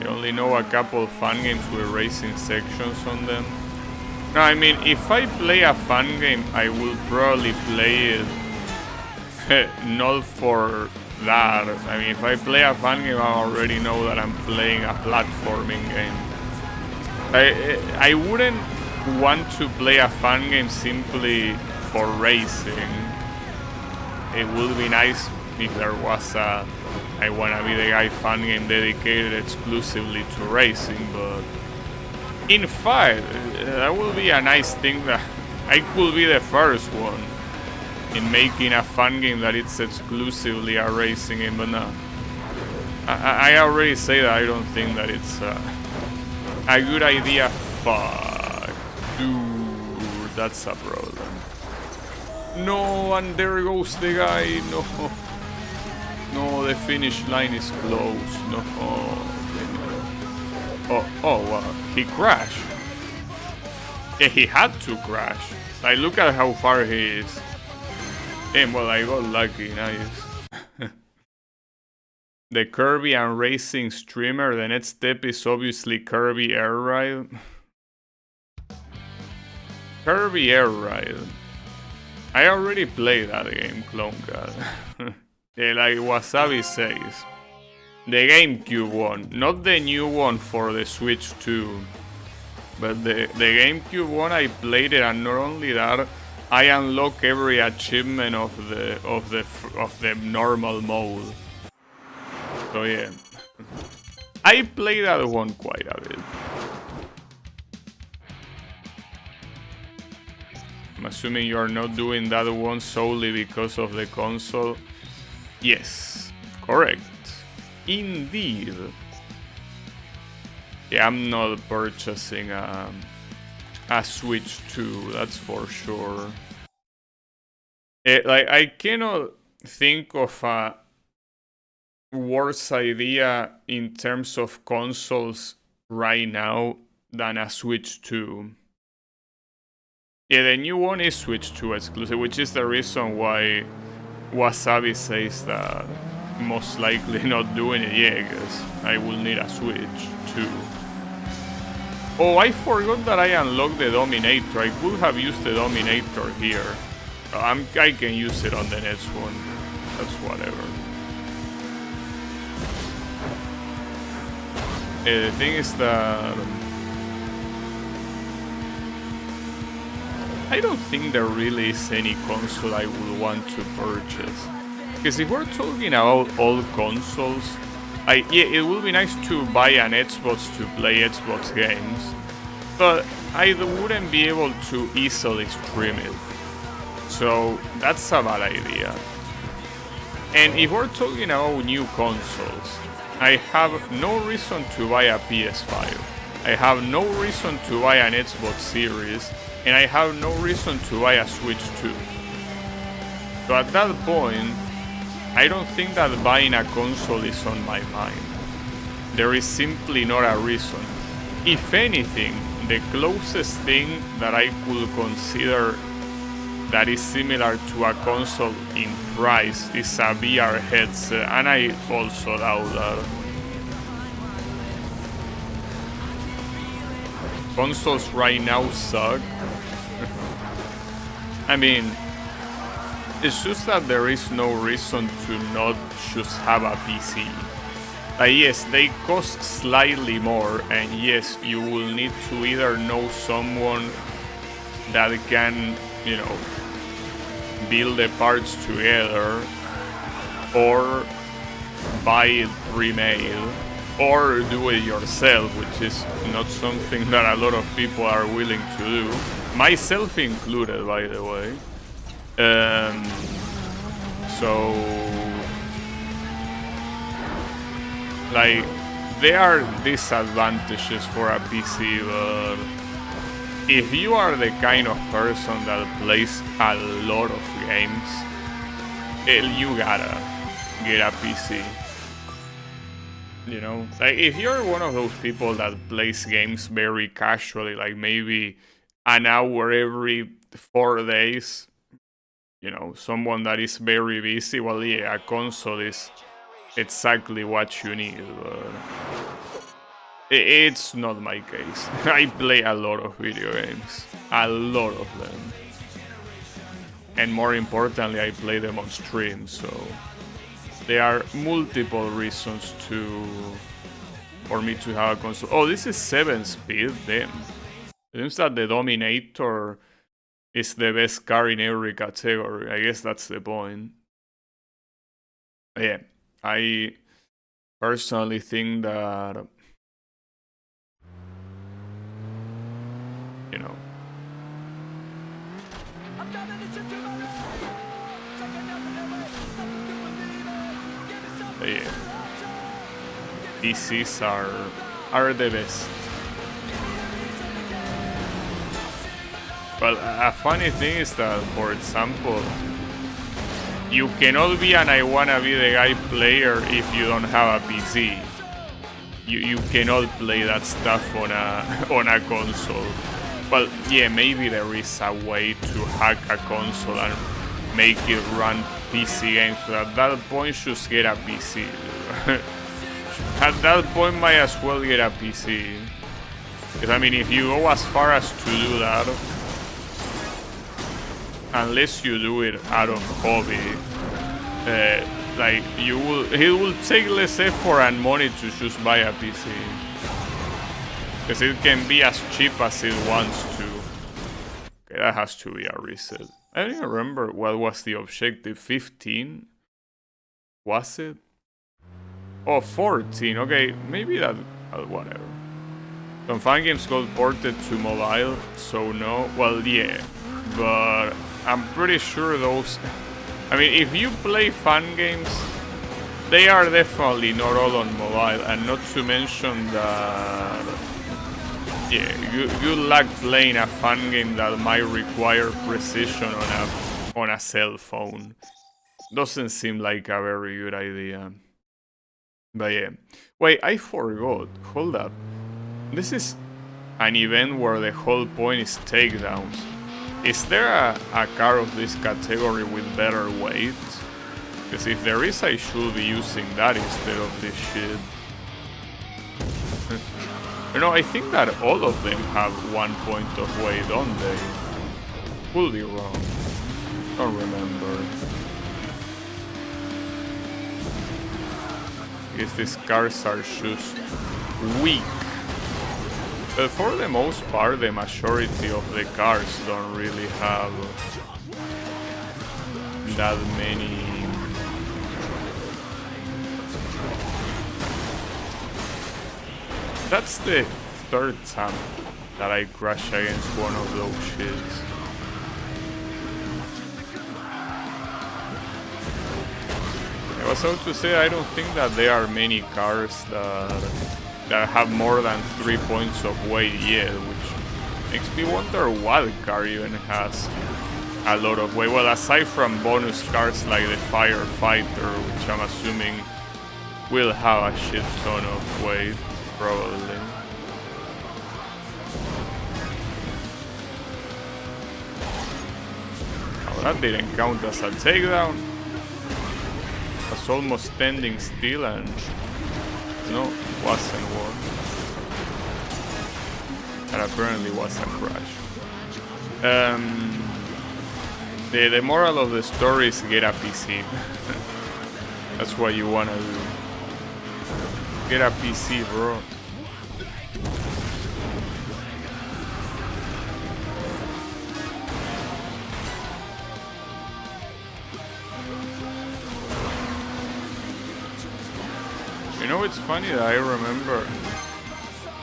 I only know a couple of fun games with racing sections on them. No, I mean, if I play a fun game, I will probably play it not for that. I mean, if I play a fun game, I already know that I'm playing a platforming game. I wouldn't want to play a fun game simply for racing. It would be nice if there was a I wanna be the guy fun game dedicated exclusively to racing, but in fact, that will be a nice thing that I could be the first one in making a fun game that it's exclusively a racing game, but no. I already say that I don't think that it's a good idea. Fuck. Dude, that's a problem. No, and there goes the guy. No. No, the finish line is close. No. Oh, he crashed. Yeah, he had to crash. Like, look at how far he is. Damn, well, I got lucky, nice. The Kirby and Racing streamer, the next step is obviously Kirby Air Ride. Kirby Air Ride. I already played that game, Clone God. Yeah, like Wasabi says. The GameCube one, not the new one for the Switch 2. But the GameCube one, I played it, and not only that, I unlock every achievement of the normal mode. So yeah, I played that one quite a bit. I'm assuming you're not doing that one solely because of the console. Yes, correct. Indeed. Yeah, I'm not purchasing a Switch 2, that's for sure. Like, I cannot think of a worse idea in terms of consoles right now than a Switch 2. Yeah, the new one is Switch 2 exclusive, which is the reason why Wasabi says that most likely not doing it yet, because I will need a Switch 2. Oh, I forgot that I unlocked the Dominator. I could have used the Dominator here. I can use it on the next one. That's whatever. The thing is that I don't think there really is any console I would want to purchase. Because if we're talking about old consoles, yeah, it would be nice to buy an Xbox to play Xbox games, but I wouldn't be able to easily stream it. So that's a bad idea. And if we're talking about new consoles, I have no reason to buy a PS5. I have no reason to buy an Xbox Series, and I have no reason to buy a Switch 2. So at that point, I don't think that buying a console is on my mind. There is simply not a reason. If anything, the closest thing that I could consider that is similar to a console in price is a VR headset, and I also doubt that. Consoles right now suck. I mean, it's just that there is no reason to not just have a PC. Yes, they cost slightly more, and yes, you will need to either know someone that can, you know, build the parts together, or buy it pre-made, or do it yourself, which is not something that a lot of people are willing to do, myself included, by the way. So, like, there are disadvantages for a PC, but if you are the kind of person that plays a lot of games, you gotta get a PC. You know, like, if you're one of those people that plays games very casually, like maybe an hour every 4 days, you know, someone that is very busy, well, yeah, a console is exactly what you need, but it's not my case. I play a lot of video games, a lot of them, and more importantly, I play them on stream, so there are multiple reasons for me to have a console. Oh, this is 7-speed, damn. It seems that the Dominator is the best car in every category. I guess that's the point. Yeah, I personally think that, you know, yeah, PCs are the best. Well, a funny thing is that, for example, you cannot be an I wanna be the guy player if you don't have a PC. You cannot play that stuff on a console. Well, yeah, maybe there is a way to hack a console and make it run PC games, but at that point, just get a PC. At that point, might as well get a PC. Because, I mean, if you go as far as to do that, unless you do it out of hobby, like, it will take less effort and money to just buy a PC. Because it can be as cheap as it wants to. Okay, that has to be a reset. I don't even remember what was the objective. 15? Was it? Oh, 14. Okay, maybe that. Whatever. Some fan games got ported to mobile, so no. Well, yeah, but I'm pretty sure those. I mean, if you play fan games, they are definitely not all on mobile, and not to mention that, yeah, good luck playing a fan game that might require precision on a cell phone. Doesn't seem like a very good idea. But yeah. Wait, I forgot. Hold up. This is an event where the whole point is takedowns. Is there a car of this category with better weight? Because if there is, I should be using that instead of this shit. You know, I think that all of them have 1 point of weight, don't they? Could be wrong. Don't remember. I guess these cars are just weak. But for the most part, the majority of the cars don't really have that many. That's the third time that I crash against one of those shits. I was about to say, I don't think that there are many cars that have more than 3 points of weight yet, which makes me wonder what car even has a lot of weight. Well, aside from bonus cards like the Firefighter, which I'm assuming will have a shit ton of weight, probably. Oh, that didn't count as a takedown. That's almost standing still and no, wasn't one. That apparently was a crash. The moral of the story is get a PC. That's what you wanna do. Get a PC, bro. You know, it's funny that I remember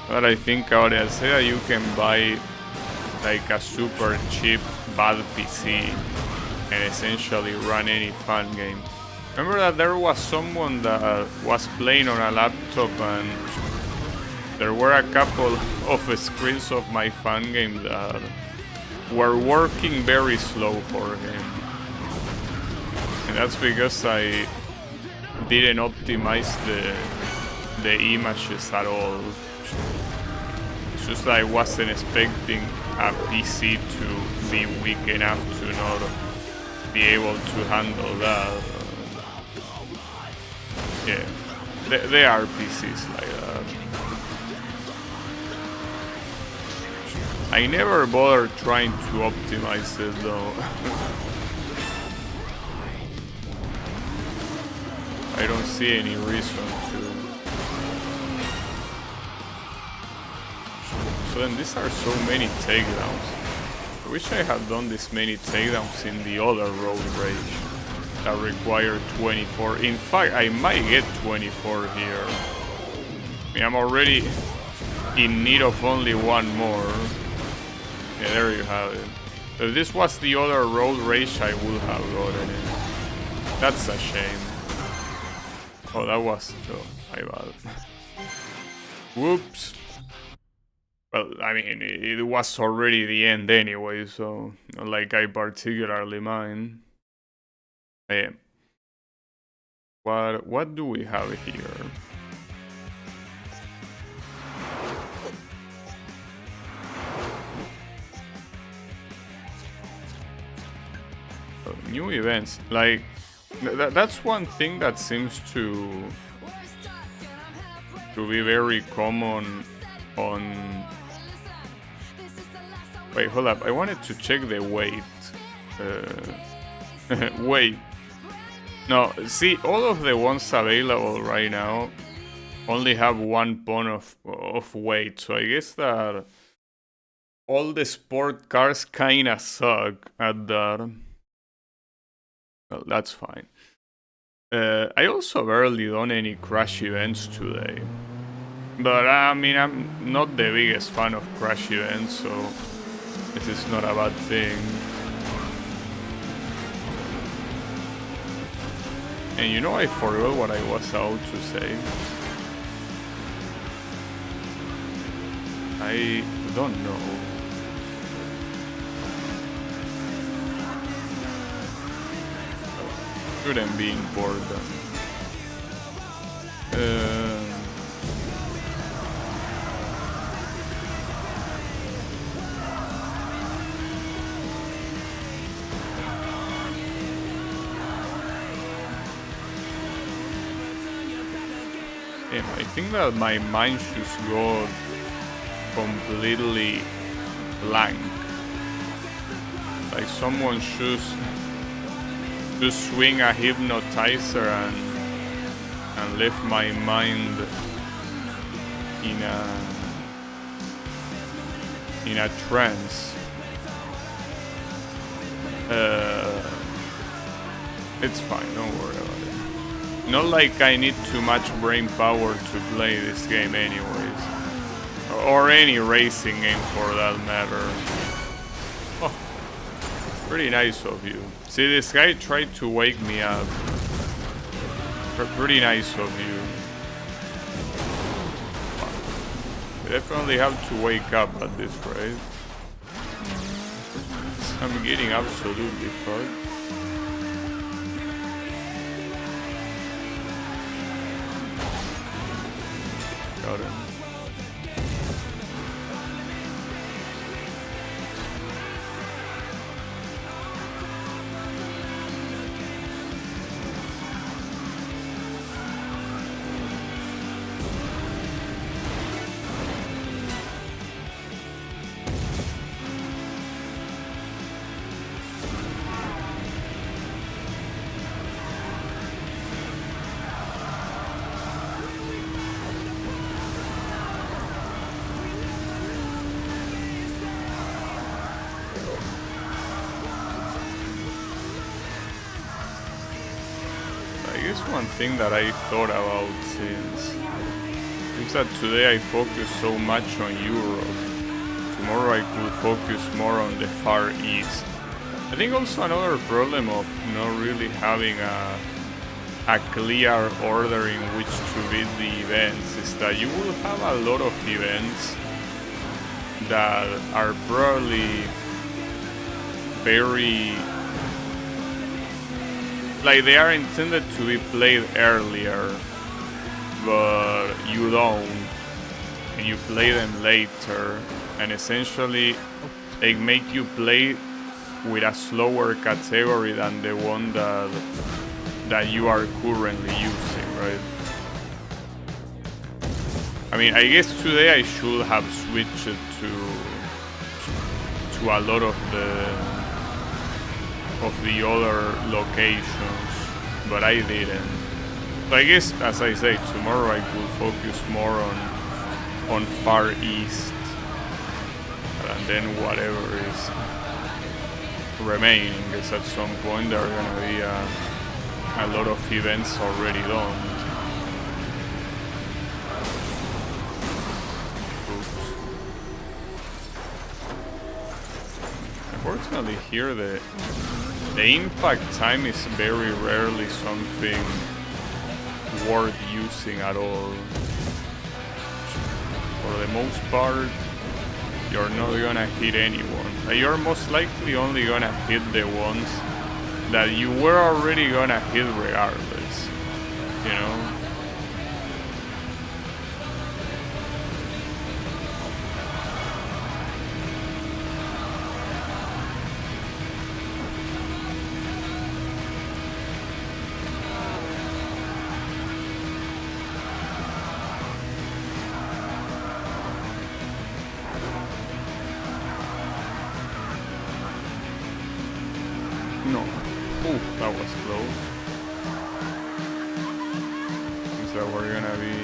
that I think about it. I say that you can buy like a super cheap bad PC and essentially run any fun game. Remember that there was someone that was playing on a laptop and there were a couple of screens of my fun game that were working very slow for him. And that's because I didn't optimize the images at all. It's just that I wasn't expecting a PC to be weak enough to not be able to handle that. Yeah, there are PCs like that. I never bothered trying to optimize it though. I don't see any reason to. So then these are so many takedowns. I wish I had done this many takedowns in the other road rage that require 24. In fact, I might get 24 here. I mean, I'm already in need of only one more. Yeah, there you have it. If this was the other road rage, I would have gotten it. That's a shame. Oh, that was... Oh, my bad. Whoops. Well, I mean, it was already the end anyway, so not like I particularly mind. Yeah. What do we have here? New events, like that's one thing that seems to be very common on. Wait, hold up! I wanted to check the weight. Wait, no. See, all of the ones available right now only have 1 pound of weight, so I guess that all the sport cars kinda suck at that. Well, that's fine. I also barely done any crash events today. But I mean, I'm not the biggest fan of crash events, so this is not a bad thing. And you know, I forgot what I was out to say. I don't know. Shouldn't be important. Yeah, I think that my mind just got completely blank. Like someone should swing a hypnotizer and leave my mind in a trance. It's fine, don't worry about it. Not like I need too much brain power to play this game anyways. Or any racing game for that matter. Oh, pretty nice of you. See, this guy tried to wake me up. Pretty nice of you. We definitely have to wake up at this rate. I'm getting absolutely fucked. Got him. I guess one thing that I thought about since is that today I focused so much on Europe. Tomorrow I could focus more on the Far East. I think also another problem of not really having a clear order in which to beat the events is that you will have a lot of events that are probably very, like, they are intended to be played earlier, but you don't, and you play them later, and essentially they make you play with a slower category than the one that you are currently using, right? I mean, I guess today I should have switched to a lot of the other locations, but I didn't. So I guess, as I say, tomorrow I could focus more on Far East, and then whatever is remaining, because at some point there are gonna be a lot of events already done. Oops. Unfortunately here the impact time is very rarely something worth using at all. For the most part, you're not gonna hit anyone. You're most likely only gonna hit the ones that you were already gonna hit regardless, you know? No. Ooh, that was close. Seems that we're gonna be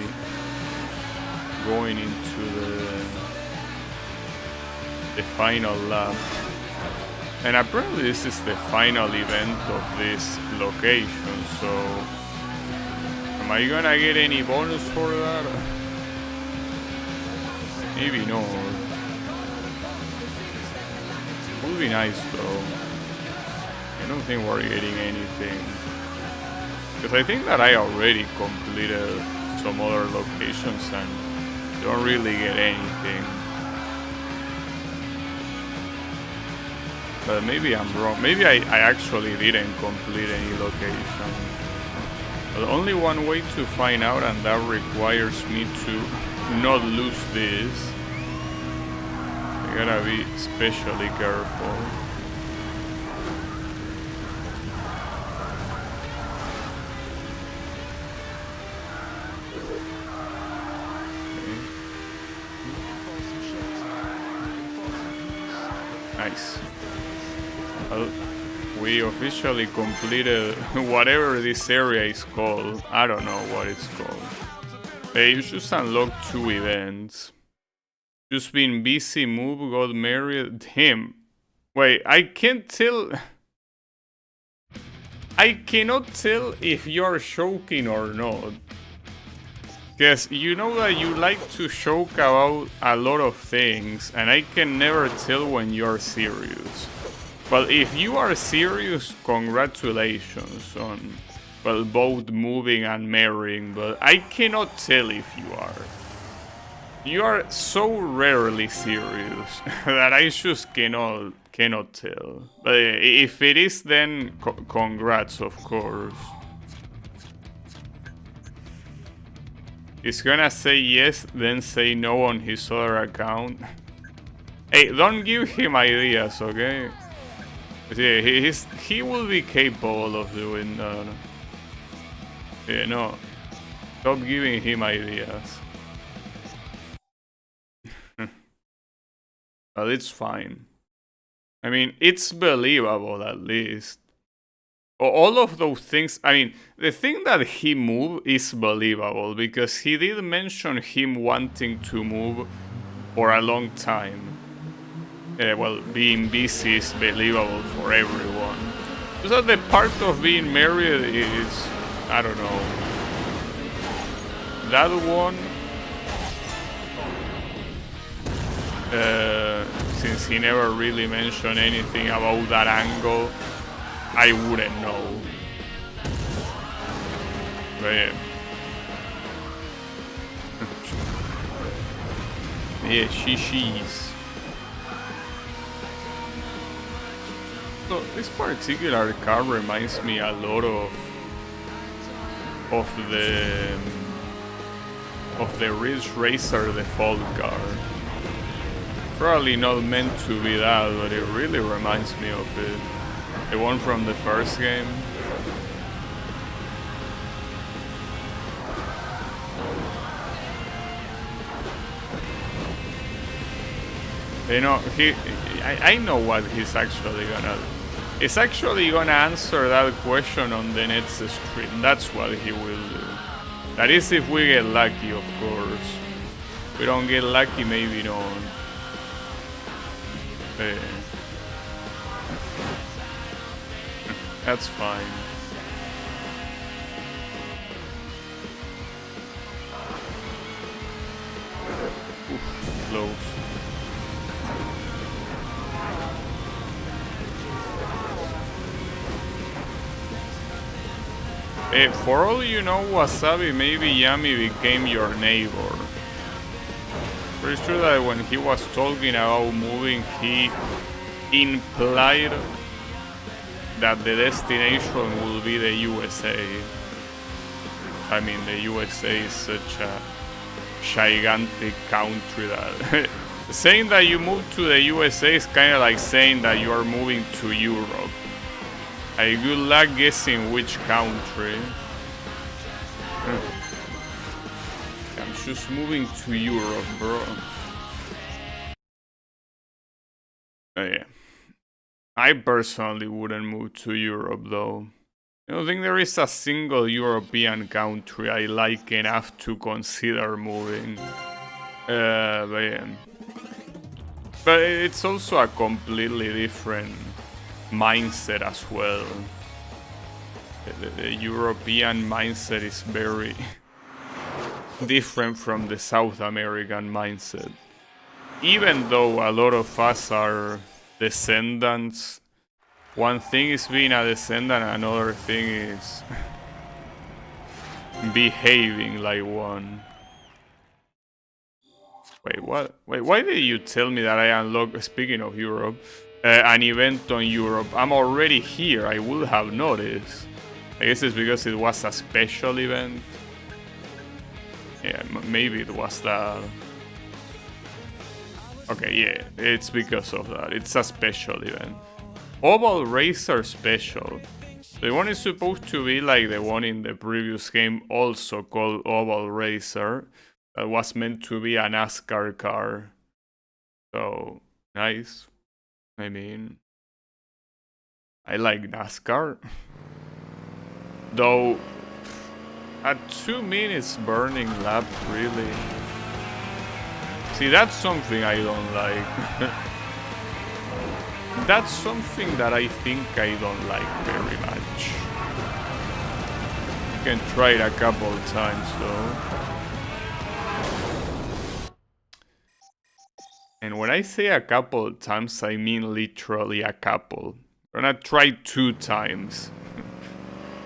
going into the final lap. And apparently this is the final event of this location, so am I gonna get any bonus for that? Maybe no. Would be nice though. I don't think we're getting anything, because I think that I already completed some other locations and don't really get anything. But maybe I'm wrong. Maybe I actually didn't complete any location. But only one way to find out, and that requires me to not lose this. I gotta be especially careful. Nice. Well, we officially completed whatever this area is called. I don't know what it's called. You just unlocked 2 events. Just been busy, move, got married. Him. Wait, I can't tell. I cannot tell if you're joking or not. Yes, you know that you like to joke about a lot of things, and I can never tell when you're serious. But if you are serious, congratulations on, well, both moving and marrying, but I cannot tell if you are. You are so rarely serious that I just cannot cannot tell. But if it is, then congrats, of course. He's gonna say yes, then say no on his other account. Hey, don't give him ideas, okay? Yeah, he will be capable of doing that. Yeah, no. Stop giving him ideas. But it's fine. I mean, it's believable at least. All of those things, I mean, the thing that he moved is believable because he did mention him wanting to move for a long time. Well, being busy is believable for everyone. So the part of being married is, I don't know. That one, since he never really mentioned anything about that angle, I wouldn't know. But yeah. Yeah, she's. So this particular car reminds me a lot of the Ridge Racer default car. Probably not meant to be that, but it really reminds me of it. The one from the first game. You know, I know what he's actually gonna do. He's actually gonna answer that question on the next stream. That's what he will do. That is if we get lucky, of course. If we don't get lucky, maybe not. That's fine. Oof, close. For all you know, Wasabi, maybe Yami became your neighbor. Pretty sure that when he was talking about moving, he implied that the destination will be the USA. I mean, the USA is such a gigantic country that saying that you move to the USA is kind of like saying that you are moving to Europe. Good luck guessing which country. I'm just moving to Europe, bro. Oh, yeah. I personally wouldn't move to Europe, though. I don't think there is a single European country I like enough to consider moving. But yeah. But it's also a completely different mindset as well. The European mindset is very different from the South American mindset. Even though a lot of us are descendants, one thing is being a descendant, another thing is behaving like one. Wait, what? Wait, why did you tell me that I unlocked, speaking of Europe, an event on Europe? I'm already here, I would have noticed. I guess it's because it was a special event. Yeah, maybe it was that. Okay, yeah, it's because of that. It's a special event. Oval Racer Special. The one is supposed to be like the one in the previous game, also called Oval Racer. That was meant to be a NASCAR car. So, nice. I mean, I like NASCAR. Though, at 2 minutes burning lap, really. See, that's something I don't like. That's something that I think I don't like very much. You can try it a couple times though. And when I say a couple times, I mean literally a couple. I'm gonna try 2 times.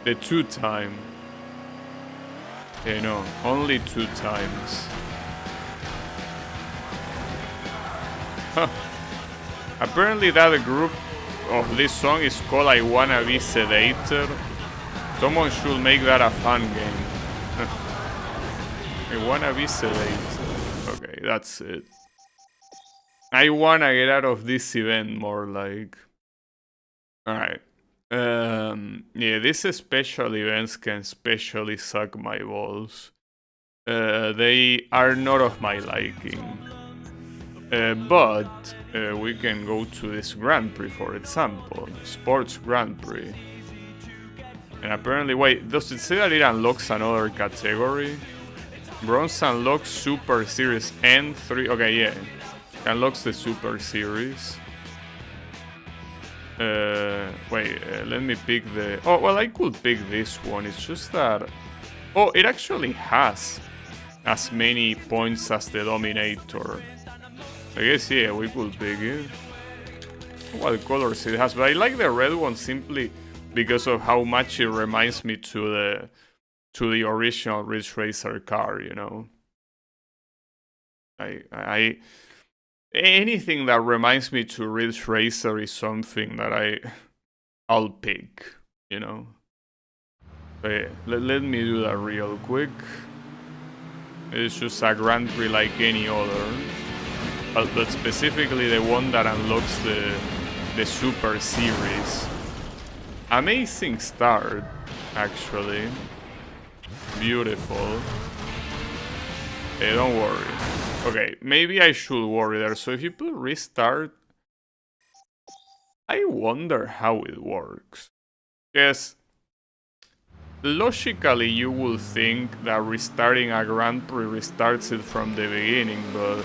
The 2 time. You know, only 2 times. Huh. Apparently that group of this song is called I Wanna Be Sedated. Someone should make that a fun game. I wanna be sedated. Okay, that's it. I wanna get out of this event more like. Alright. Yeah, these special events can especially suck my balls. They are not of my liking. But we can go to this Grand Prix, for example. Sports Grand Prix. And apparently, wait, does it say that it unlocks another category? Bronze unlocks Super Series N3. Okay, yeah. It unlocks the Super Series. Let me pick the... Oh, well, I could pick this one. It's just that... Oh, it actually has as many points as the Dominator. I guess, yeah, we could pick it. What colors it has, but I like the red one simply because of how much it reminds me to the original Ridge Racer car, you know. Anything that reminds me to Ridge Racer is something that I'll pick, you know. But yeah, let me do that real quick. It's just a Grand Prix like any other, but specifically the one that unlocks the Super Series. Amazing start, actually. Beautiful. Hey, don't worry. Okay, maybe I should worry there. So if you put restart, I wonder how it works. Yes, logically you would think that restarting a Grand Prix restarts it from the beginning, but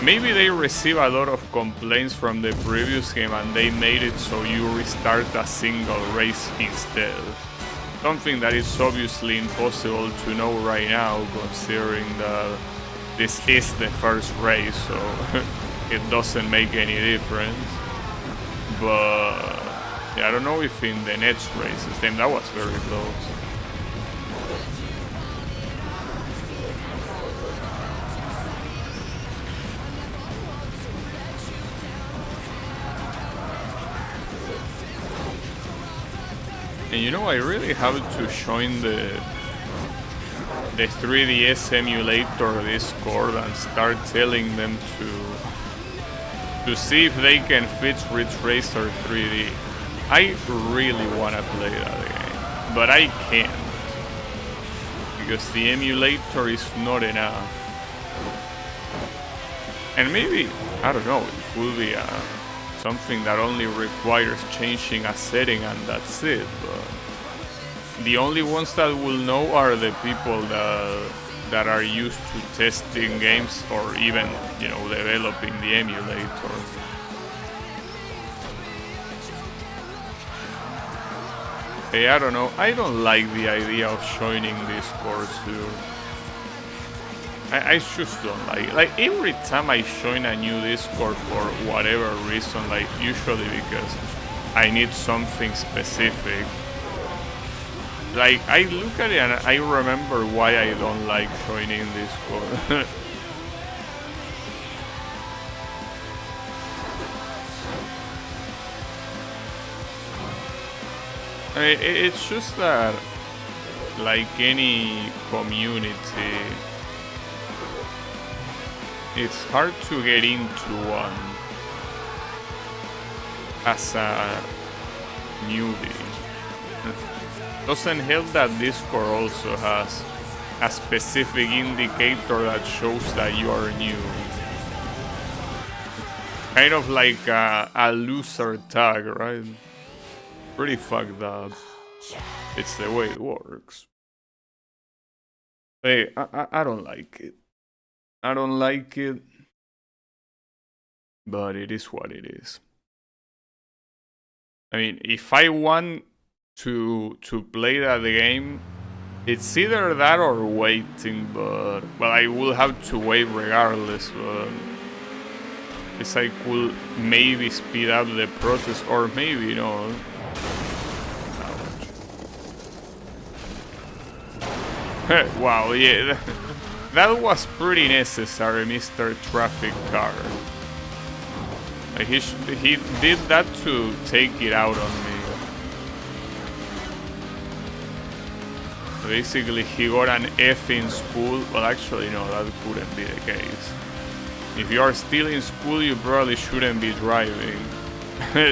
maybe they receive a lot of complaints from the previous game and they made it so you restart a single race instead. Something that is obviously impossible to know right now, considering that this is the first race, so it doesn't make any difference. But yeah, I don't know if in the next race, damn, that was very close. And you know, I really have to join the 3DS emulator Discord and start telling them to see if they can fit Ridge Racer 3D. I really want to play that game, but I can't, because the emulator is not enough. And maybe, I don't know, it could be something that only requires changing a setting and that's it, but the only ones that will know are the people that are used to testing games or even, you know, developing the emulator. Hey, I don't know, I don't like the idea of joining Discord too. I just don't like it. Like, every time I join a new Discord for whatever reason, like usually because I need something specific, like I look at it and I remember why I don't like joining Discord. It's just that, like any community, it's hard to get into one as a newbie. Doesn't help that Discord also has a specific indicator that shows that you are new. Kind of like a loser tag, right? Pretty fucked up. It's the way it works. Hey, I don't like it. I don't like it. But it is what it is. I mean, if I want to play that game, it's either that or waiting, but well, I will have to wait regardless, but guess I could maybe speed up the process, or maybe, you know. Wow, yeah, that was pretty necessary, Mr. Traffic Car. Like he did that to take it out on me. Basically, he got an F in school. Well, actually, no, that couldn't be the case. If you are still in school, you probably shouldn't be driving.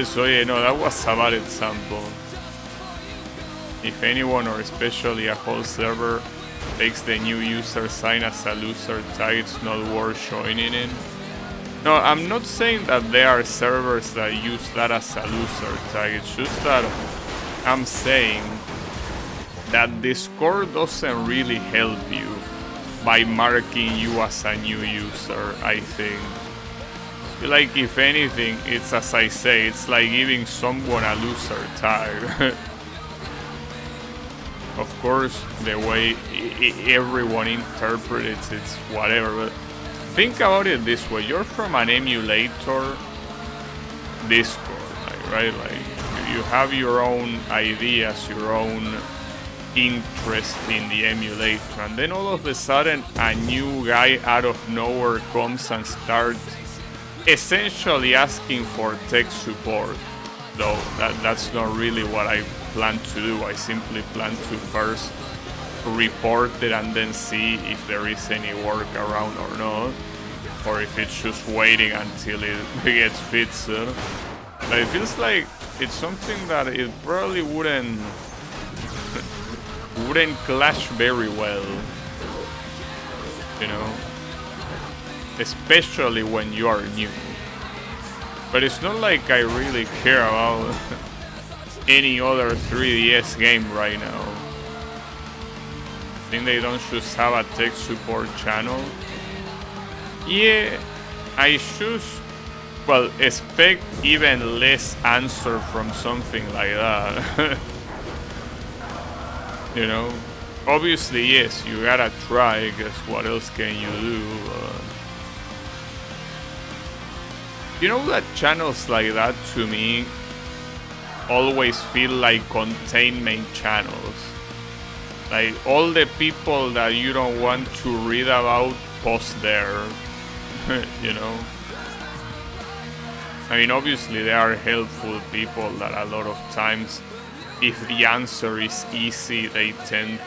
So yeah, no, that was a bad example. If anyone, or especially a whole server, takes the new user sign as a loser tag, it's not worth joining in. No, I'm not saying that there are servers that use that as a loser tag. It's just that I'm saying that Discord doesn't really help you by marking you as a new user, I think. Like, if anything, it's as I say, it's like giving someone a loser tag. Of course, the way everyone interprets it's whatever, but think about it this way. You're from an emulator Discord, right? Like, you have your own ideas, your own interest in the emulator, and then all of a sudden a new guy out of nowhere comes and starts essentially asking for tech support. Though that's not really what I plan to do. I simply plan to first report it and then see if there is any workaround or not, or if it's just waiting until it gets fixed. But it feels like it's something that it probably wouldn't clash very well, you know, especially when you are new. But it's not like I really care about any other 3DS game right now. I think they don't just have a tech support channel. Yeah, I should, well, expect even less answer from something like that. You know, obviously, yes, you gotta try, because what else can you do? You know that channels like that, to me, always feel like containment channels. Like, all the people that you don't want to read about, post there. You know? I mean, obviously, there are helpful people that a lot of times, if the answer is easy, they tend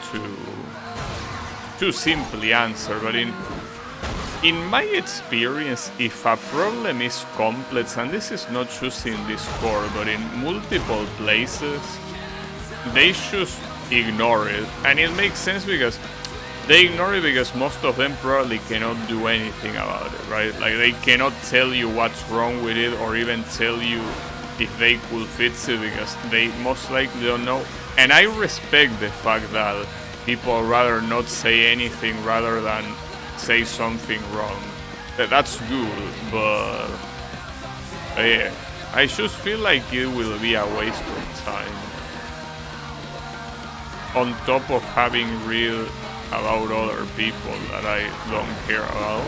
to simply answer. But in my experience, if a problem is complex, and this is not just in Discord, but in multiple places, they just ignore it. And it makes sense because they ignore it because most of them probably cannot do anything about it, right? Like, they cannot tell you what's wrong with it, or even tell you if they could fix it, because they most likely don't know. And I respect the fact that people rather not say anything rather than say something wrong. That's good, but yeah, I just feel like it will be a waste of time. On top of having real about other people that I don't care about.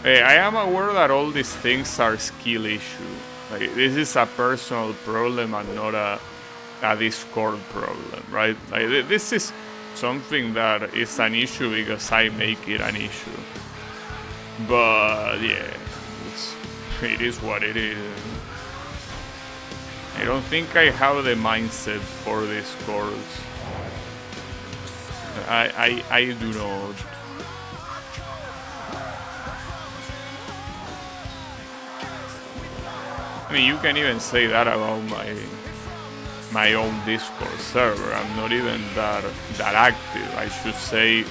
Hey, I am aware that all these things are skill issues. Like, this is a personal problem and not a Discord problem, right? Like, this is something that is an issue because I make it an issue. But yeah, it is what it is. I don't think I have the mindset for Discords. I do not. I mean, you can even say that about my own Discord server. I'm not even that active. I should say,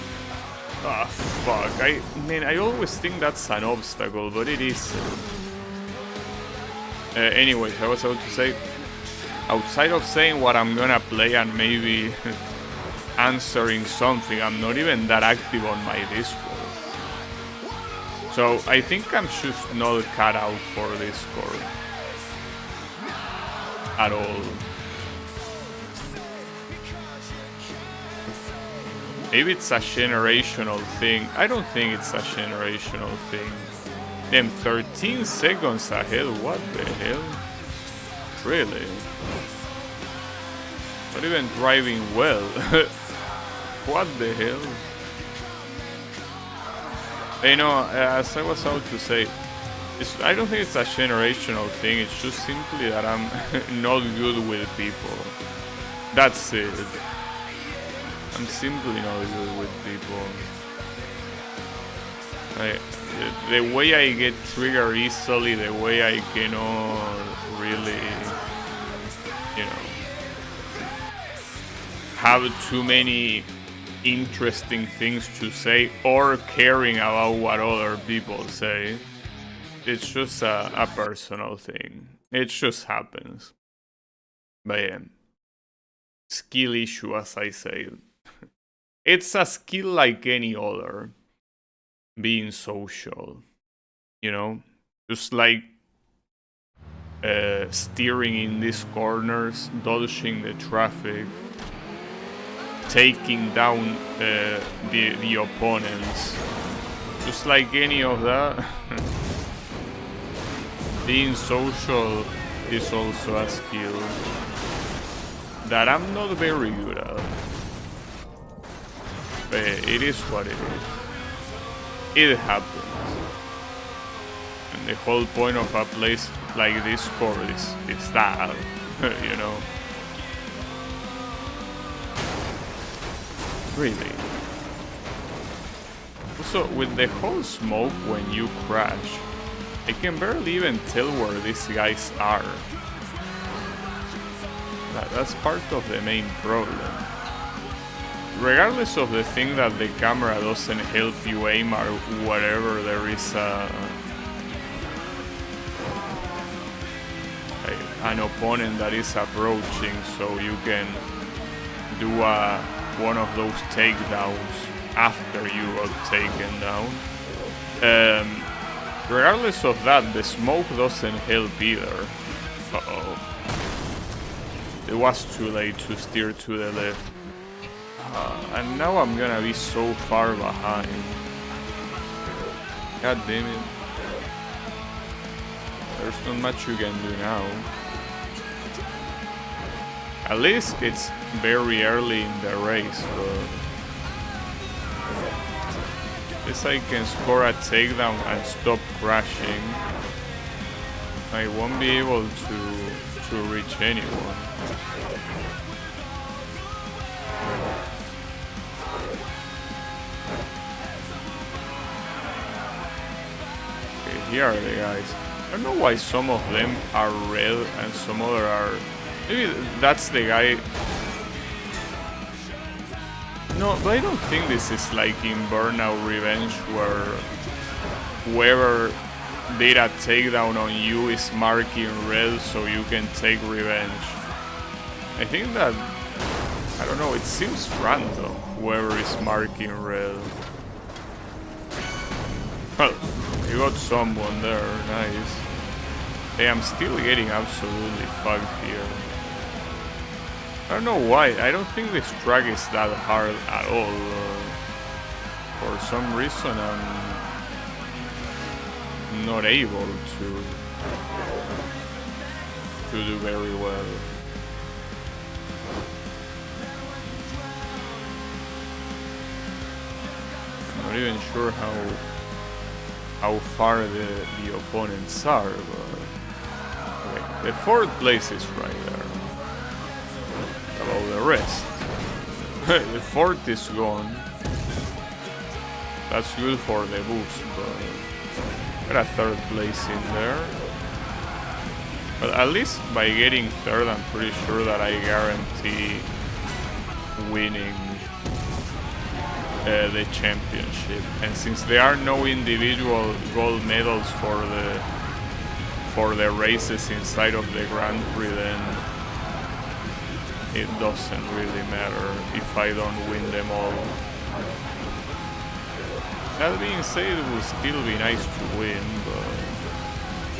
fuck. I mean, I always think that's an obstacle, but it isn't. Anyways, I was about to say, outside of saying what I'm gonna play and maybe answering something, I'm not even that active on my Discord. So I think I'm just not cut out for Discord at all. Maybe it's a generational thing. I don't think it's a generational thing. Damn, 13 seconds ahead, what the hell? Really? Not even driving well. What the hell? You know, as I was about to say, I don't think it's a generational thing. It's just simply that I'm not good with people. That's it. I'm simply not good with people. The way I get triggered easily, the way I cannot really, you know, have too many interesting things to say or caring about what other people say. It's just a personal thing. It just happens. But yeah, skill issue, as I say. It's a skill like any other. Being social, you know, just like steering in these corners, dodging the traffic, taking down the opponents, just like any of that. Being social is also a skill that I'm not very good at, but it is what it is. It happens. And the whole point of a place like Discord is that, you know. Really. Also, with the whole smoke when you crash, I can barely even tell where these guys are. That's part of the main problem. Regardless of the thing that the camera doesn't help you aim or whatever, there is an opponent that is approaching, so you can do one of those takedowns after you are taken down. Regardless of that, the smoke doesn't help either. Uh-oh. It was too late to steer to the left. And now I'm gonna be so far behind. God damn it. There's not much you can do now. At least it's very early in the race, but at least I can score a takedown and stop crashing. I won't be able to reach anyone. Here are the guys. I don't know why some of them are red and some other are... Maybe that's the guy... No, but I don't think this is like in Burnout Revenge where whoever did a takedown on you is marking red so you can take revenge. I think that... I don't know, it seems random, whoever is marking red. Well, you got someone there, nice. Hey, I'm still getting absolutely fucked here. I don't know why, I don't think this track is that hard at all. For some reason I'm not able to do very well. I'm not even sure how far the opponents are, but okay. The fourth place is right there. About the rest. The fourth is gone. That's good for the boost, but got a third place in there. But at least by getting third, I'm pretty sure that I guarantee winning the championship. And since there are no individual gold medals for the races inside of the Grand Prix, then it doesn't really matter if I don't win them all. That being said, it would still be nice to win, but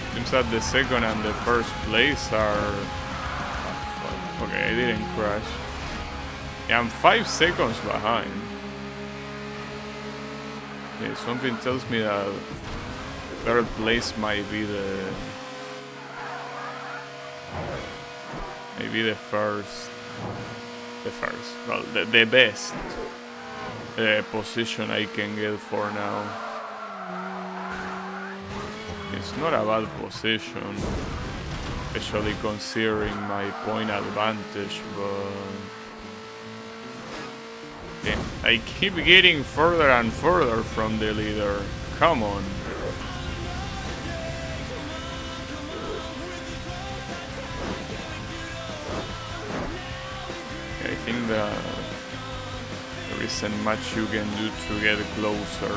it seems that the second and the first place are... Okay, I didn't crash. Yeah, I'm 5 seconds behind. Okay, something tells me that third place might be the first. Well, the best position I can get for now. It's not a bad position, especially considering my point advantage, but yeah, I keep getting further and further from the leader. Come on. I think that there isn't much you can do to get closer.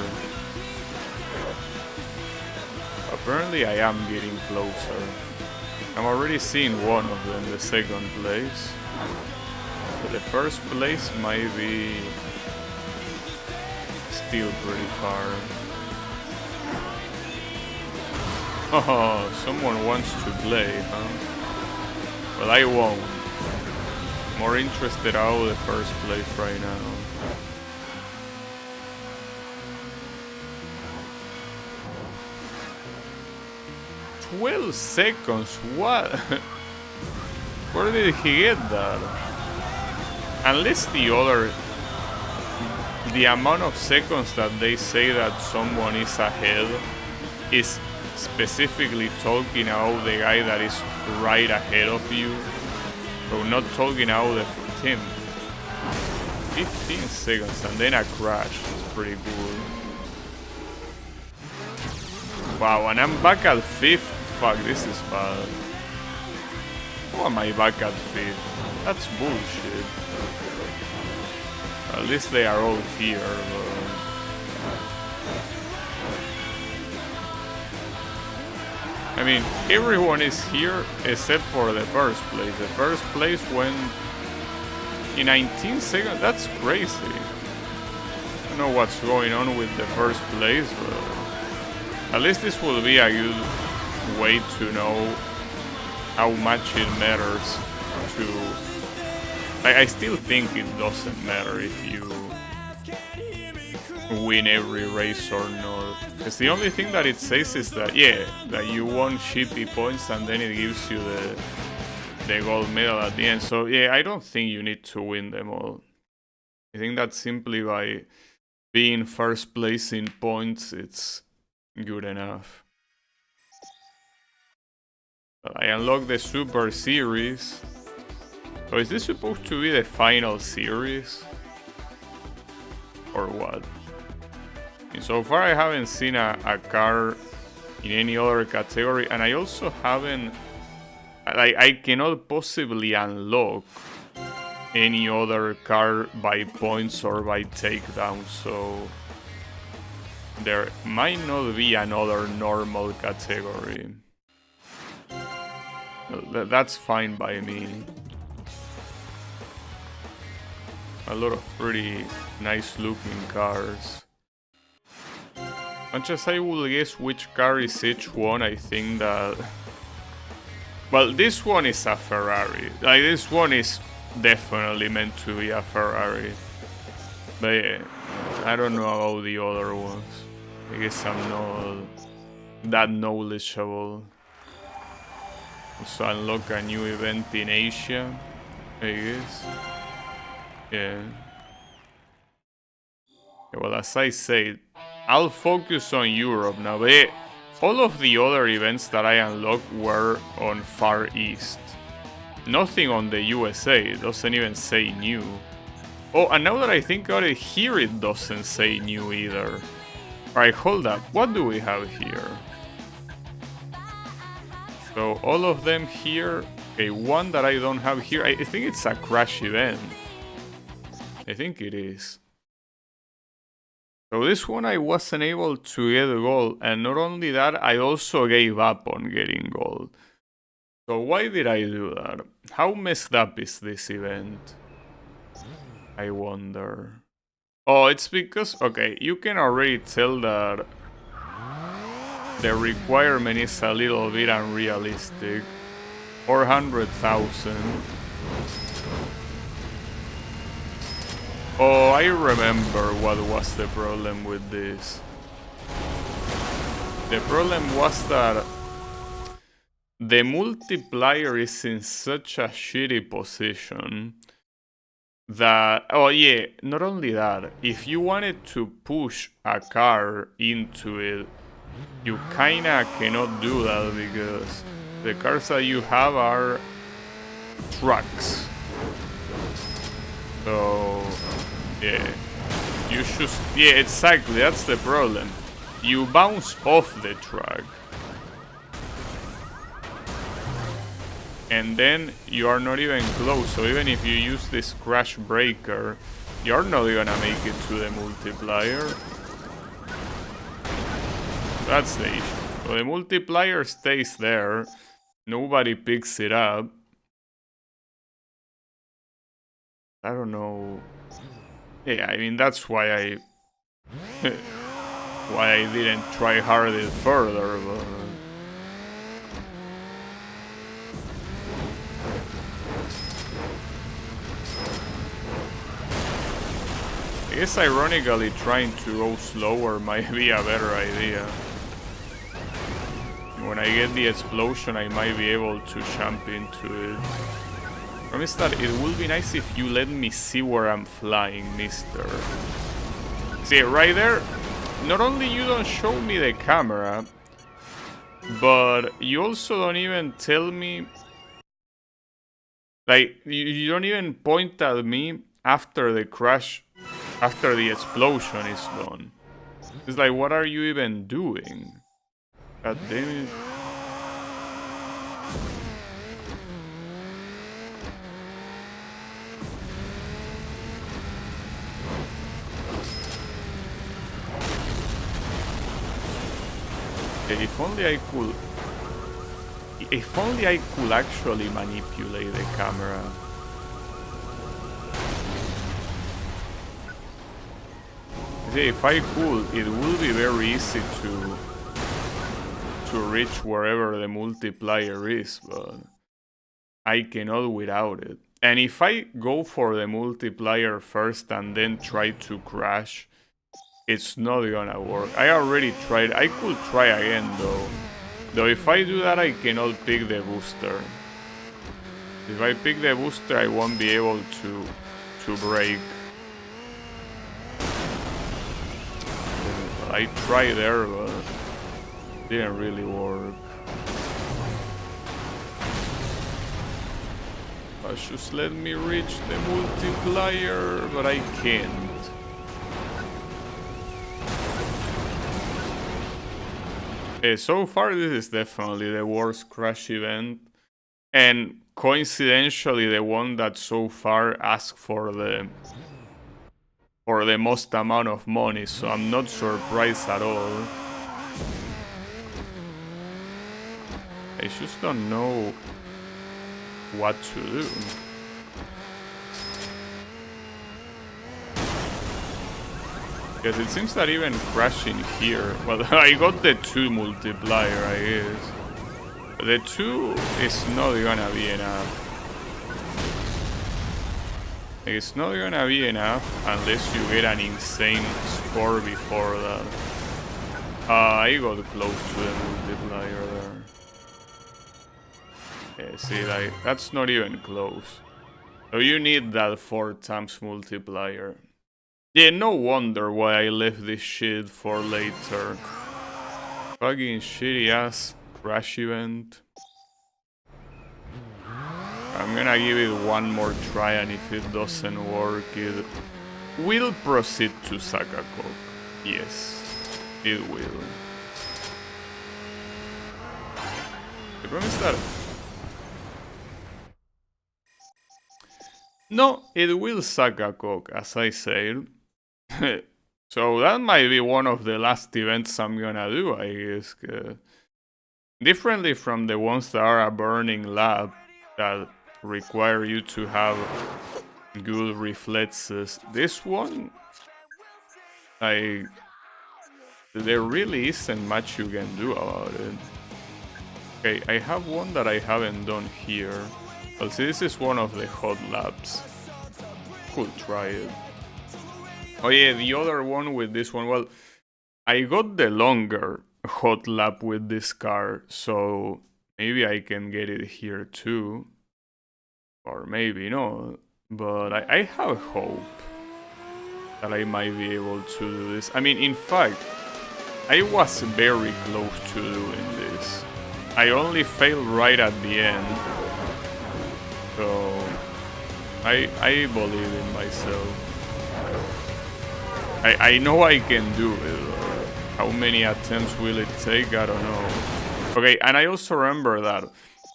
Apparently I am getting closer. I'm already seeing one of them, the second place. But the first place might be still pretty far. Oh, someone wants to play, huh? Well, I won't. More interested out of the first place right now. "12 seconds? What? Where did he get that? Unless the amount of seconds that they say that someone is ahead is specifically talking about the guy that is right ahead of you. So not talking about the team. 15 seconds and then a crash. It's pretty cool. Wow, and I'm back at 5th. Fuck, this is bad. How am I back at 5th? That's bullshit. At least they are all here, but... I mean, everyone is here except for the first place. The first place went in 19 seconds. That's crazy. I don't know what's going on with the first place, but at least this will be a good way to know how much it matters to... I still think it doesn't matter if you win every race or not. Because the only thing that it says is that, yeah, that you won shitty points and then it gives you the gold medal at the end. So, yeah, I don't think you need to win them all. I think that simply by being first place in points, it's good enough. I unlocked the Super Series. So is this supposed to be the final series? Or what? And so far I haven't seen a car in any other category, and I also haven't... I cannot possibly unlock any other car by points or by takedown, so... there might not be another normal category. That's fine by me. A lot of pretty nice looking cars. Much as I will guess which car is each one, I think that... well, this one is a Ferrari. Like, this one is definitely meant to be a Ferrari. But yeah, I don't know about the other ones. I guess I'm not that knowledgeable. Also unlock a new event in Asia, I guess. Yeah. Well, as I said, I'll focus on Europe now, but all of the other events that I unlocked were on Far East. Nothing on the USA, it doesn't even say new. Oh, and now that I think about it, here it doesn't say new either. Alright, hold up, what do we have here? So all of them here, okay, one that I don't have here, I think it's a crash event. I think it is. So this one I wasn't able to get gold, and not only that, I also gave up on getting gold. So why did I do that? How messed up is this event? I wonder. Oh, it's because, okay, you can already tell that the requirement is a little bit unrealistic. 400,000. Oh, I remember what was the problem with this. The problem was that the multiplier is in such a shitty position that... oh yeah, not only that, if you wanted to push a car into it, you kinda cannot do that because the cars that you have are trucks. So, yeah. You should... Yeah, exactly, that's the problem. You bounce off the truck. And then you are not even close. So even if you use this crash breaker, you're not gonna make it to the multiplier. That's the issue. So the multiplier stays there. Nobody picks it up. I don't know. Yeah, I mean, that's why I... why I didn't try harder further, but... I guess ironically trying to go slower might be a better idea. When I get the explosion I might be able to jump into it. Promise that it will be nice if you let me see where I'm flying, mister. See, right there, not only you don't show me the camera, but you also don't even tell me... Like, you don't even point at me after the crash, after the explosion is done. It's like, what are you even doing? God damn it. If only I could... If only I could actually manipulate the camera. See, if I could, it would be very easy to reach wherever the multiplier is, but I cannot without it. And if I go for the multiplier first and then try to crash, it's not gonna work. I already tried. I could try again though. Though if I do that, I cannot pick the booster. If I pick the booster, I won't be able to break. I tried there, but it didn't really work. Just let me reach the multiplier, but I can't. So far this is definitely the worst crash event, and coincidentally the one that so far asked for the most amount of money, so I'm not surprised at all. I just don't know what to do. Because it seems that even crashing here... Well, I got the 2 multiplier, I guess. The 2 is not gonna be enough. It's not gonna be enough unless you get an insane score before that. I got close to the multiplier there. Yeah, see, like, that's not even close. So you need that 4 times multiplier. Yeah, no wonder why I left this shit for later. Fucking shitty ass crash event. I'm gonna give it one more try, and if it doesn't work, it will proceed to Sakakok. Yes, it will. I promise that. No, it will Sakakok, as I said. So that might be one of the last events I'm gonna do, I guess. Differently from the ones that are a burning lab that require you to have good reflexes. This one, there really isn't much you can do about it. Okay, I have one that I haven't done here. Well, see, this is one of the hot labs. Could try it. Oh yeah, the other one with this one, well, I got the longer hot lap with this car, so maybe I can get it here too. Or maybe not, but I have hope that I might be able to do this. I mean, in fact, I was very close to doing this. I only failed right at the end. So I believe in myself. I know I can do it. How many attempts will it take? I don't know. Okay, and I also remember that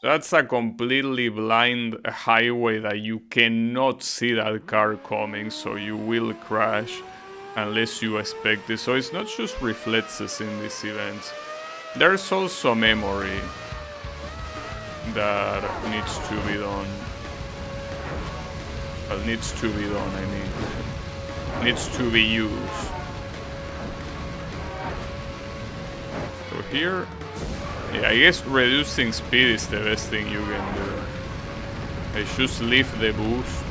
that's a completely blind highway that you cannot see that car coming, so you will crash unless you expect it. So it's not just reflexes in this event. There's also memory that needs to be done. Well, needs to be done, I mean. Needs to be used. So here, yeah, I guess reducing speed is the best thing you can do. I just leave the boost,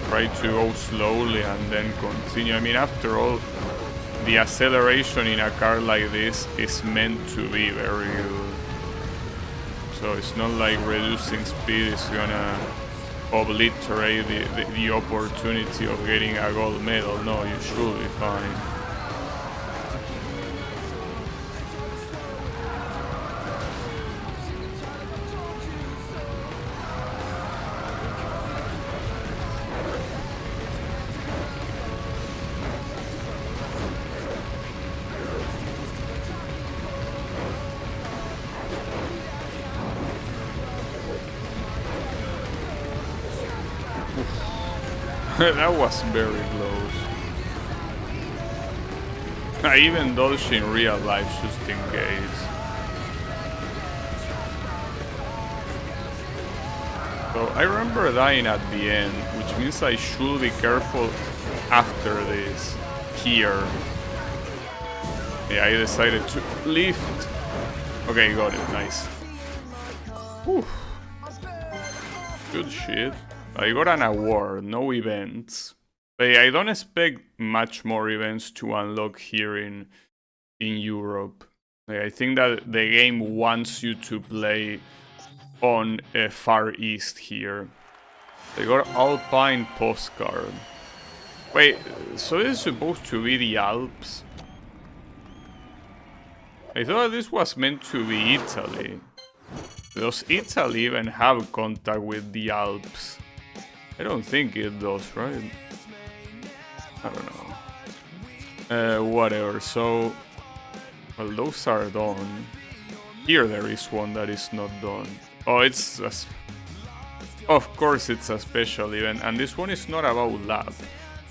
try to go slowly and then continue. I mean, after all, the acceleration in a car like this is meant to be very good. So it's not like reducing speed is gonna obliterate the opportunity of getting a gold medal. No, you should be fine. That was very close. I even dodged in real life just in case. So I remember dying at the end, which means I should be careful after this. Here. Yeah, I decided to lift. Okay, got it, nice. Whew. Good shit. I got an award, no events. I don't expect much more events to unlock here in Europe. I think that the game wants you to play on Far East here. I got Alpine postcard. Wait, so this is supposed to be the Alps? I thought this was meant to be Italy. Does Italy even have contact with the Alps? I don't think it does, right? I don't know. Whatever, so... Well, those are done. Here there is one that is not done. Oh, it's... Of course it's a special event, and this one is not about lap.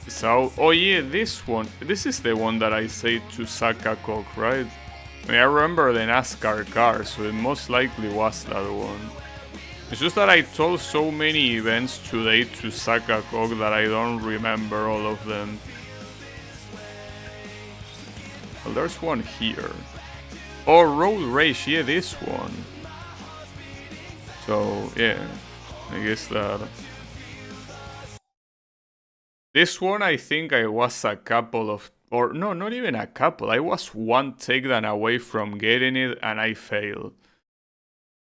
So, oh yeah, this one. This is the one that I say to suck a cock, right? I mean, I remember the NASCAR car, so it most likely was that one. It's just that I told so many events today to suck a cock that I don't remember all of them. Well, there's one here. Oh, road race, yeah, this one. So, yeah, I guess that... This one, I think I was a couple of... Or, no, not even a couple. I was one takedown away from getting it, and I failed.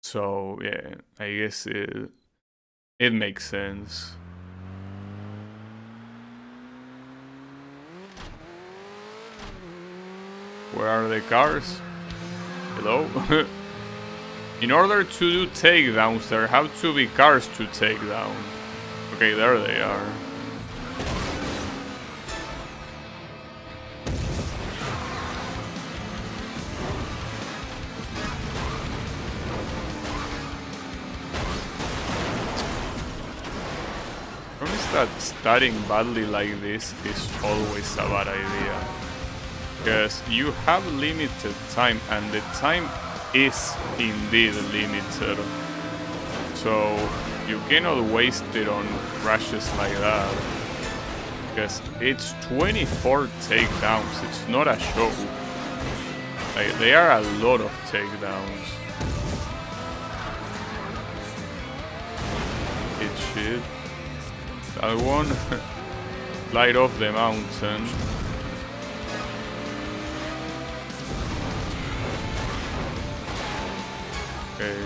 So, yeah, I guess it makes sense. Where are the cars? Hello? In order to do takedowns, there have to be cars to take down. Okay, there they are. That starting badly like this is always a bad idea, because you have limited time, and the time is indeed limited, so you cannot waste it on crashes like that, because it's 24 takedowns. It's not a show. Like, there are a lot of takedowns. It's shit. That one, light off the mountain. Okay.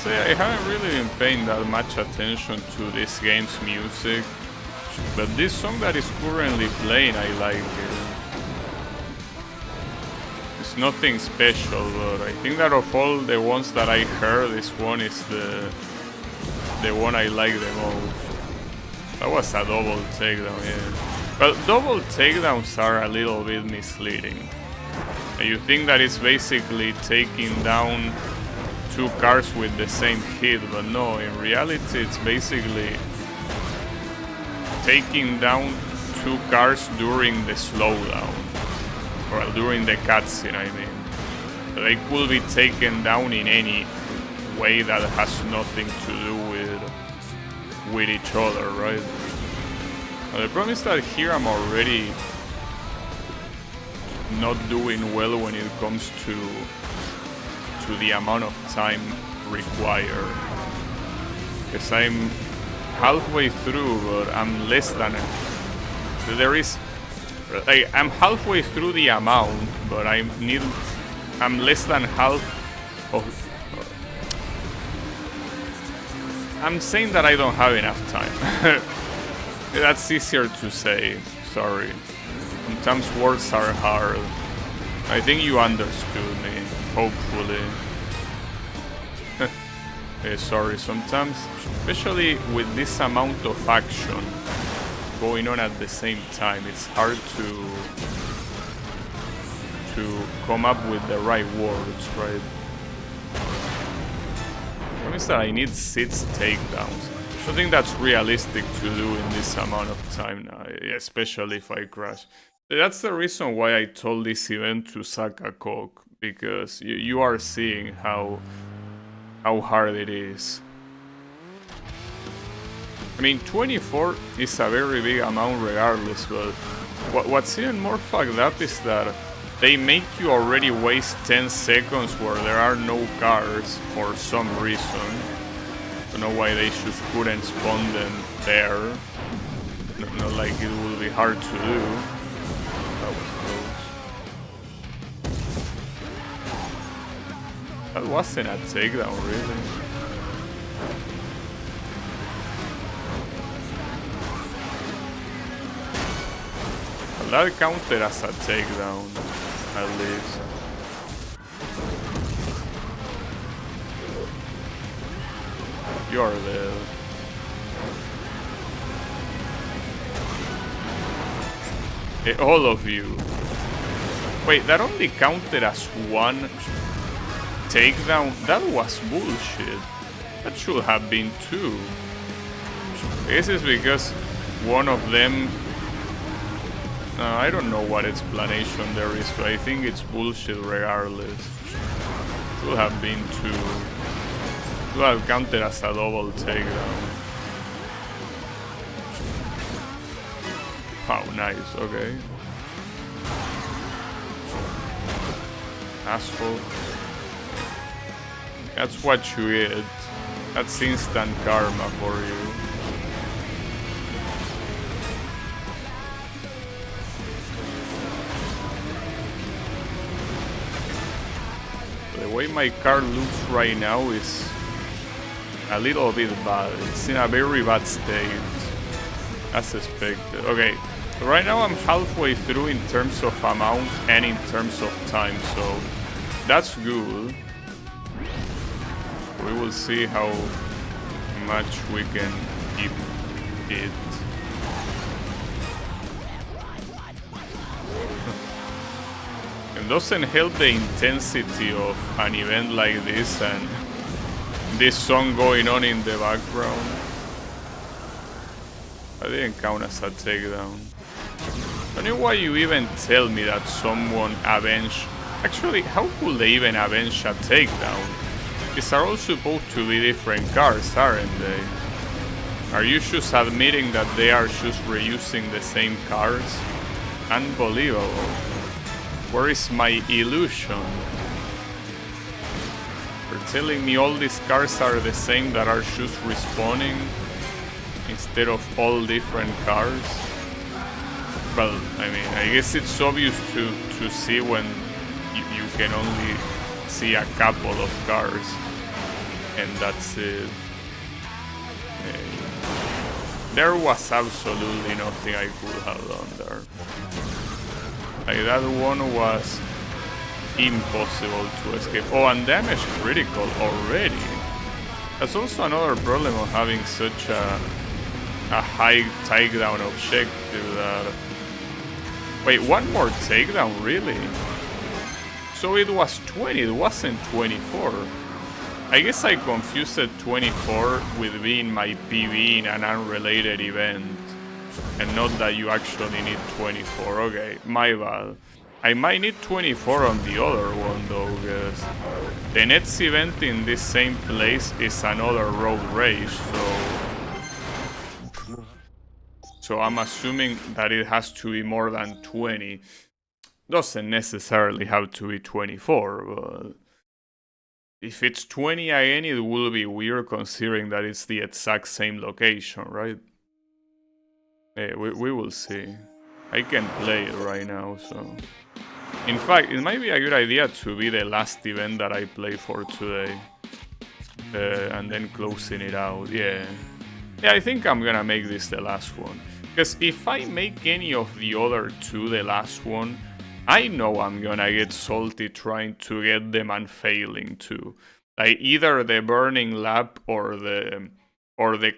I haven't really been paying that much attention to this game's music. But this song that is currently playing, I like it. It's nothing special, but I think that of all the ones that I heard, this one is the one I like the most. That was a double takedown, yeah. Well, double takedowns are a little bit misleading. You think that it's basically taking down two cars with the same hit, but no, in reality it's basically taking down two cars during the slowdown, or during the cutscene, I mean. They could be taken down in any way that has nothing to do with each other, right? Now, the problem is that here I'm already not doing well when it comes to the amount of time required. Because I'm halfway through, but I'm less than I'm halfway through the amount, but I'm less than half of. I'm saying that I don't have enough time. That's easier to say. Sorry. Sometimes words are hard. I think you understood me. Hopefully. Sorry. Sometimes, especially with this amount of action going on at the same time, it's hard to come up with the right words, right? What is that? I need 6 takedowns. I don't think that's realistic to do in this amount of time now, especially if I crash. That's the reason why I told this event to suck a cock, because you are seeing how hard it is. I mean, 24 is a very big amount regardless, but what's even more fucked up is that they make you already waste 10 seconds where there are no cars for some reason. I don't know why they just couldn't spawn them there. Not like it would be hard to do. That was close. That wasn't a takedown, really. Well, that counted as a takedown, at least. You're dead. All of you. Wait, that only counted as one takedown? That was bullshit. That should have been 2. I guess it's because one of them... I don't know what explanation there is, but I think it's bullshit regardless. Should have been 2. Should have counted as a double takedown. Wow, nice, okay. Asshole. That's what you get. That's instant karma for you. The way my car looks right now is a little bit bad. It's in a very bad state, as expected. Okay, so right now I'm halfway through in terms of amount and in terms of time, so that's good. We will see how much we can keep it. It doesn't help the intensity of an event like this and this song going on in the background. I didn't count as a takedown. I don't know why you even tell me that someone avenged. Actually, how could they even avenge a takedown? These are all supposed to be different cars, aren't they? Are you just admitting that they are just reusing the same cars? Unbelievable. Where is my illusion? You're telling me all these cars are the same that are just respawning instead of all different cars? Well, I mean, I guess it's obvious to see when you can only see a couple of cars and that's it. there was absolutely nothing I could have done there. Like, that one was impossible to escape. Oh, and damage critical already. That's also another problem of having such a high takedown objective that... Wait, one more takedown, really? So it was 20, it wasn't 24. I guess I confused 24 with being my PB in an unrelated event. And not that you actually need 24. Okay, my bad. I might need 24 on the other one though, because the next event in this same place is another road race, so I'm assuming that it has to be more than 20. Doesn't necessarily have to be 24, but if it's 20 again, it will be weird considering that it's the exact same location, right? Yeah, we will see. I can play it right now, so... In fact, it might be a good idea to be the last event that I play for today. And then closing it out, yeah. Yeah, I think I'm gonna make this the last one. Because if I make any of the other two the last one, I know I'm gonna get salty trying to get them and failing too. Like either the burning lap or the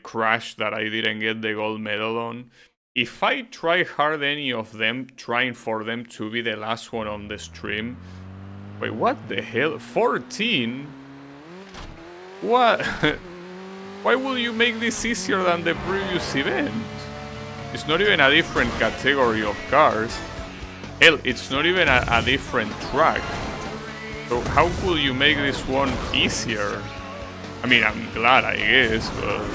crash that I didn't get the gold medal on. If I try hard any of them, trying for them to be the last one on the stream... Wait, what the hell? 14? What? Why will you make this easier than the previous event? It's not even a different category of cars. Hell, it's not even a different track. So how could you make this one easier? I mean, I'm glad, I guess, but...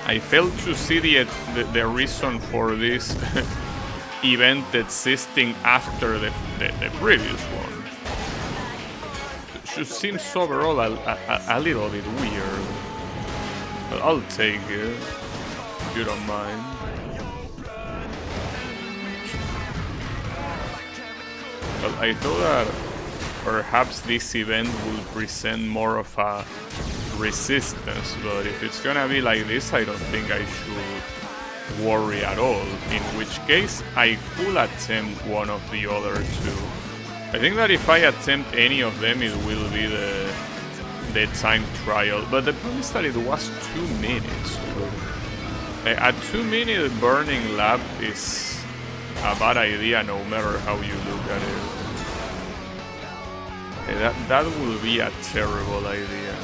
I failed to see the reason for this event existing after the previous one. It just seems overall a little bit weird. But I'll take it, if you don't mind. Well, I thought that perhaps this event will present more of a resistance, but if it's gonna be like this, I don't think I should worry at all, in which case I could attempt one of the other two. I think that if I attempt any of them, it will be the time trial, but the problem is that it was 2 minutes. A 2-minute burning lap is a bad idea no matter how you look at it. That will be a terrible idea.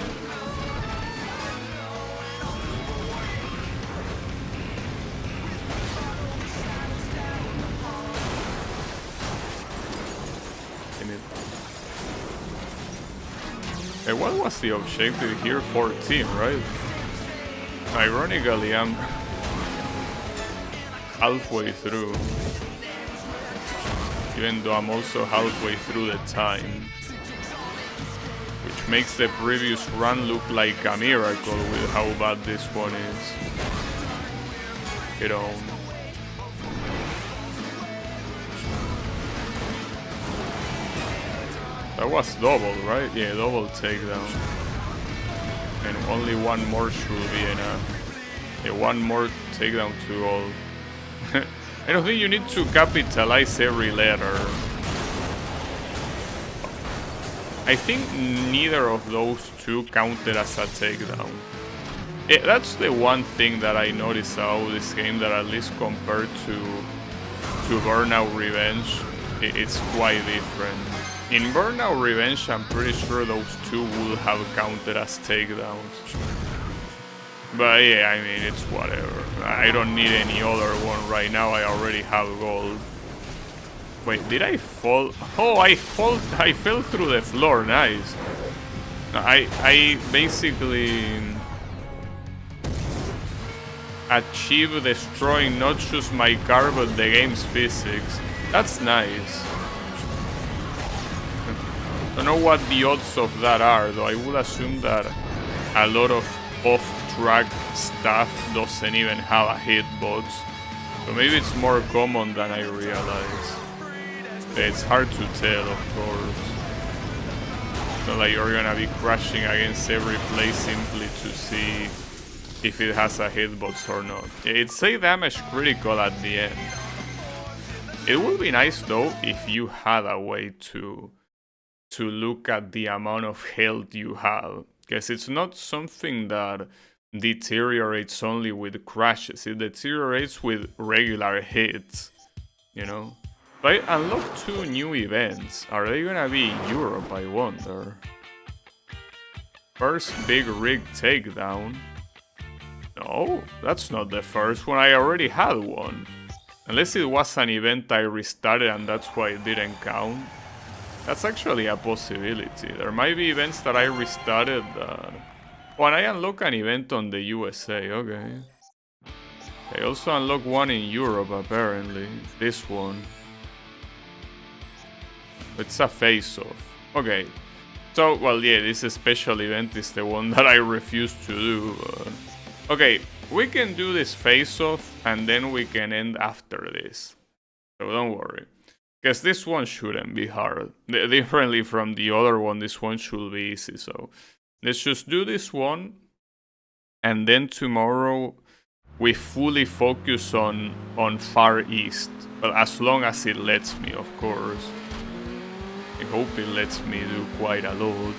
Hey, what was the objective here? 14, right? Ironically, I'm halfway through. Even though I'm also halfway through the time. Which makes the previous run look like a miracle with how bad this one is. Get on. That was double, right? Yeah, double takedown. And only one more should be enough. Yeah, one more takedown to all. I don't think you need to capitalize every letter. I think neither of those two counted as a takedown. Yeah, that's the one thing that I noticed about this game, that at least compared to Burnout Revenge, it's quite different. In Burnout Revenge, I'm pretty sure those two would have counted as takedowns. But yeah, I mean, it's whatever. I don't need any other one right now, I already have gold. Wait, did I fall? Oh, I fell through the floor, nice. I basically achieved destroying not just my car, but the game's physics. That's nice. I don't know what the odds of that are, though. I would assume that a lot of off-track stuff doesn't even have a hitbox. So maybe it's more common than I realize. It's hard to tell, of course. It's not like you're gonna be crashing against every place simply to see if it has a hitbox or not. It say damage critical at the end. It would be nice though if you had a way to look at the amount of health you have, because it's not something that deteriorates only with crashes. It deteriorates with regular hits, you know. But I unlocked 2 new events. Are they gonna be in Europe, I wonder? First big rig takedown. No, that's not the first one. I already had one. Unless it was an event I restarted and that's why it didn't count. That's actually a possibility. There might be events that I restarted that... Oh, and I unlock an event on the USA, okay. I also unlocked one in Europe, apparently. This one. It's a face-off. Okay. So, well, yeah, this special event is the one that I refuse to do. Okay, we can do this face-off, and then we can end after this. So don't worry. Because this one shouldn't be hard. Differently from the other one, this one should be easy. So let's just do this one. And then tomorrow we fully focus on Far East. Well, as long as it lets me, of course. I hope it lets me do quite a lot.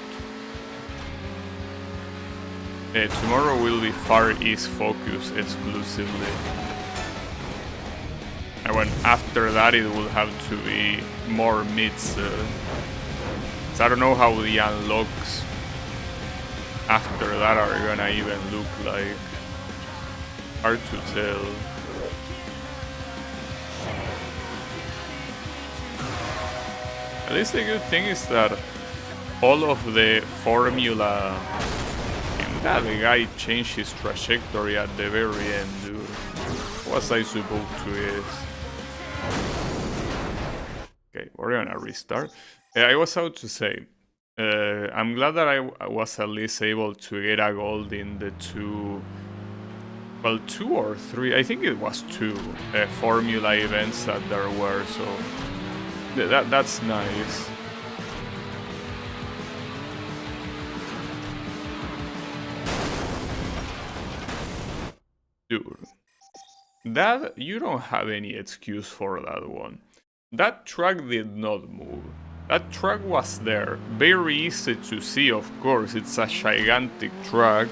Tomorrow will be Far East focus exclusively. And when after that it will have to be more mids. So I don't know how the unlocks after that are gonna even look like. Hard to tell. At least the good thing is that all of the formula... That the guy changed his trajectory at the very end, dude. What was I supposed to guess? Okay, we're gonna restart. I was about to say, I'm glad that I was at least able to get a gold in the 2... Well, 2 or 3, I think it was 2 formula events that there were, so... That's nice. Dude, that you don't have any excuse for that one. That truck did not move. That truck was there. Very easy to see, of course. It's a gigantic truck.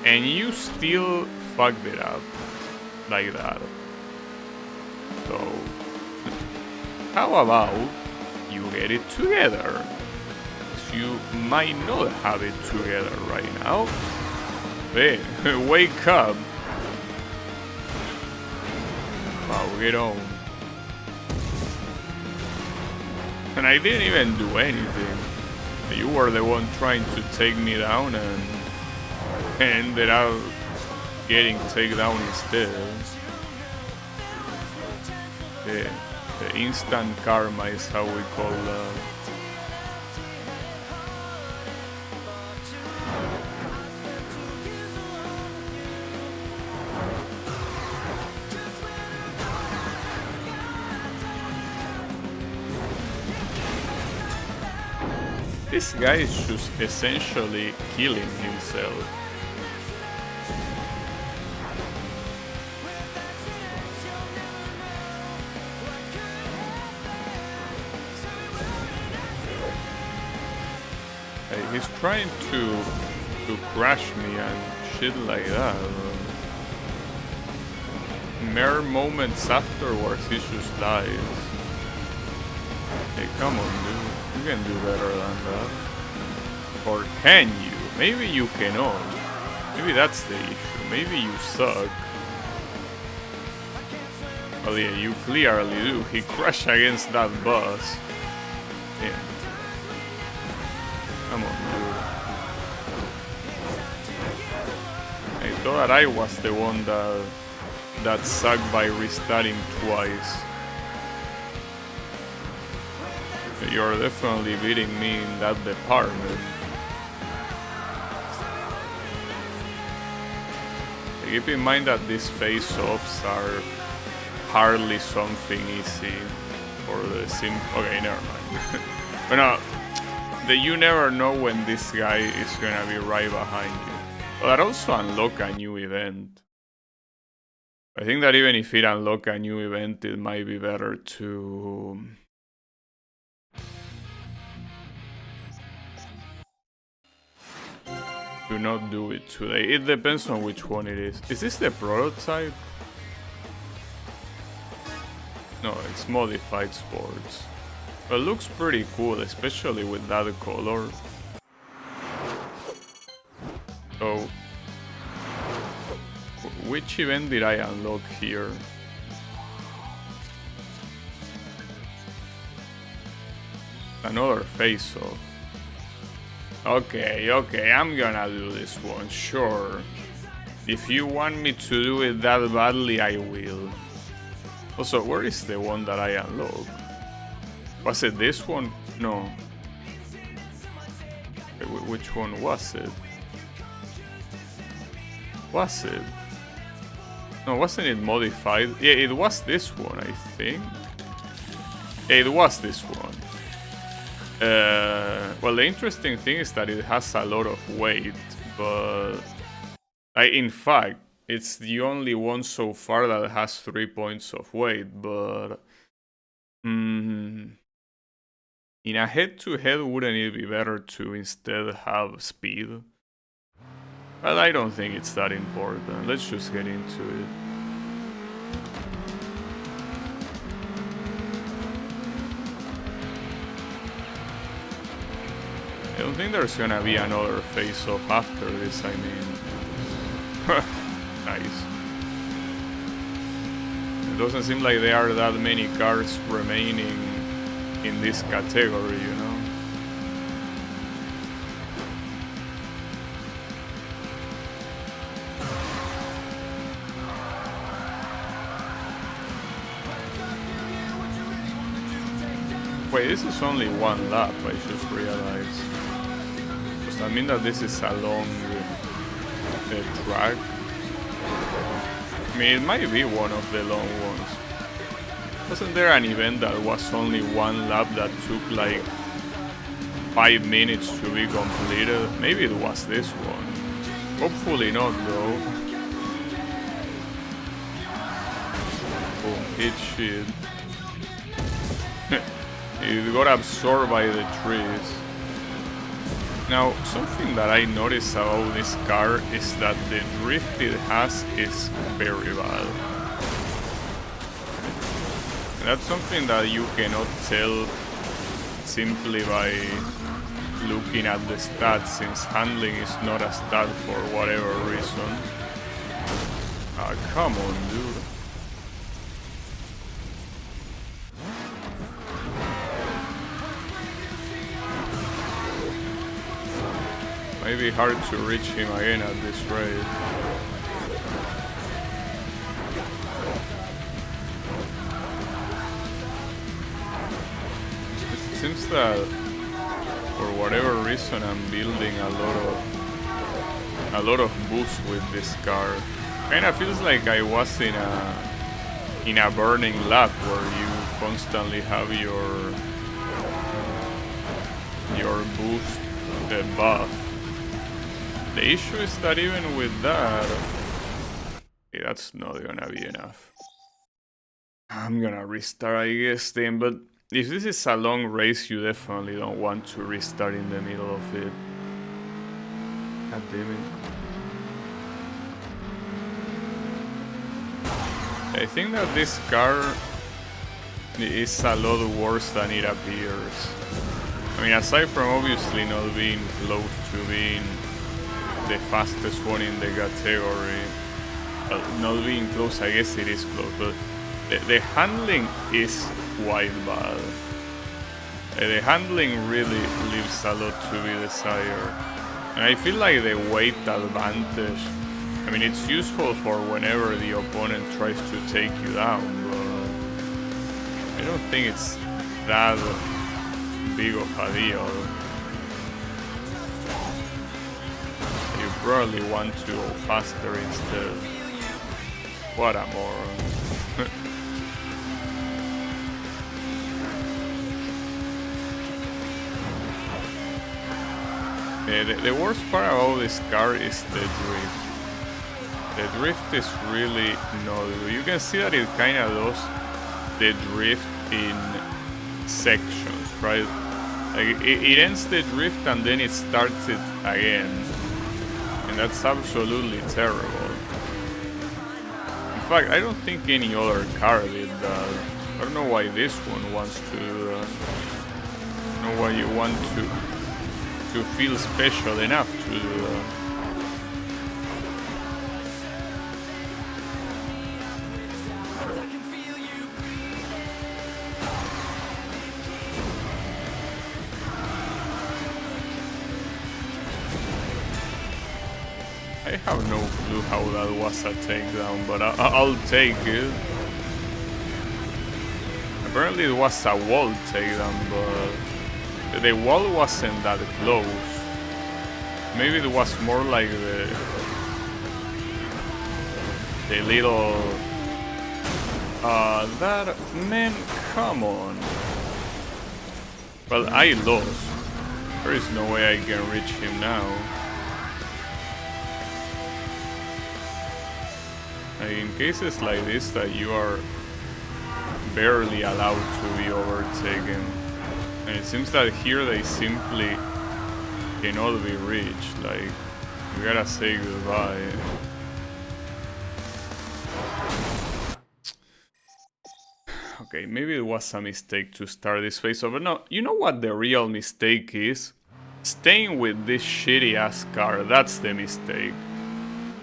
And you still fucked it up like that. So, how about you get it together? You might not have it together right now. Hey, wake up! Wow, get on. And I didn't even do anything. You were the one trying to take me down and ended up getting taken down instead. The instant karma is how we call that. This guy is just essentially killing himself. Hey, he's trying to crash me and shit like that. Mere moments afterwards, he just dies. Hey, come on, dude. You can do better than that. Or can you? Maybe you cannot. Maybe that's the issue. Maybe you suck. Well, yeah, you clearly do. He crashed against that bus. Yeah. Come on, dude. I thought that I was the one that sucked by restarting twice. You're definitely beating me in that department. Keep in mind that these face-offs are hardly something easy for the sim. Okay, never mind. But no, you never know when this guy is gonna be right behind you. That also unlock a new event. I think that even if it unlock a new event, it might be better to... do not do it today. It depends on which one it is. Is this the prototype? No, it's modified sports. But it looks pretty cool, especially with that color. So, which event did I unlock here? Another face-off. Okay, I'm gonna do this one, sure. If you want me to do it that badly, I will. Also, where is the one that I unlocked? Was it this one? No. Which one was it? Was it? No, wasn't it modified? Yeah, it was this one, I think. Yeah, it was this one. Well, the interesting thing is that it has a lot of weight, but... in fact, it's the only one so far that has 3 points of weight, but... in a head-to-head, wouldn't it be better to instead have speed? But I don't think it's that important. Let's just get into it. I don't think there's gonna be another face-off after this, I mean... Nice. It doesn't seem like there are that many cards remaining in this category, you know? Wait, this is only one lap, I just realized. Does that mean that this is a long track? I mean, it might be one of the long ones. Wasn't there an event that was only one lap that took like 5 minutes to be completed? Maybe it was this one. Hopefully not, though. Oh, hit shit. It got absorbed by the trees. Now, something that I noticed about this car is that the drift it has is very bad. And that's something that you cannot tell simply by looking at the stats, since handling is not a stat for whatever reason. Ah, come on, dude. Might be hard to reach him again at this rate. It seems that for whatever reason I'm building a lot of boost with this car. Kinda feels like I was in a burning lap where you constantly have your boost buff. The issue is that even with that, okay, that's not gonna be enough. I'm gonna restart, I guess, then, but if this is a long race, you definitely don't want to restart in the middle of it. God damn it. I think that this car is a lot worse than it appears. I mean, aside from obviously not being close to being the fastest one in the category, not being close, I guess it is close, but the handling is quite bad. The handling really leaves a lot to be desired, and I feel like the weight advantage, I mean, it's useful for whenever the opponent tries to take you down, but I don't think it's that big of a deal. You probably want to go faster instead. What a moron. The worst part about this car is the drift. The drift is really not good. You can see that it kind of does the drift in sections, right? Like it ends the drift and then it starts it again. And that's absolutely terrible. In fact, I don't think any other car did that. I don't know why this one wants to do that. I don't know why you want to feel special enough to do that. I have no clue how that was a takedown, but I'll take it. Apparently it was a wall takedown, but the wall wasn't that close. Maybe it was more like the little... that... man, come on. Well, I lost. There is no way I can reach him now. In cases like this that you are barely allowed to be overtaken, and it seems that here they simply cannot be reached, like you gotta say goodbye. Okay, maybe it was a mistake to start this phase over. No, you know what the real mistake is? Staying with this shitty ass car, that's the mistake.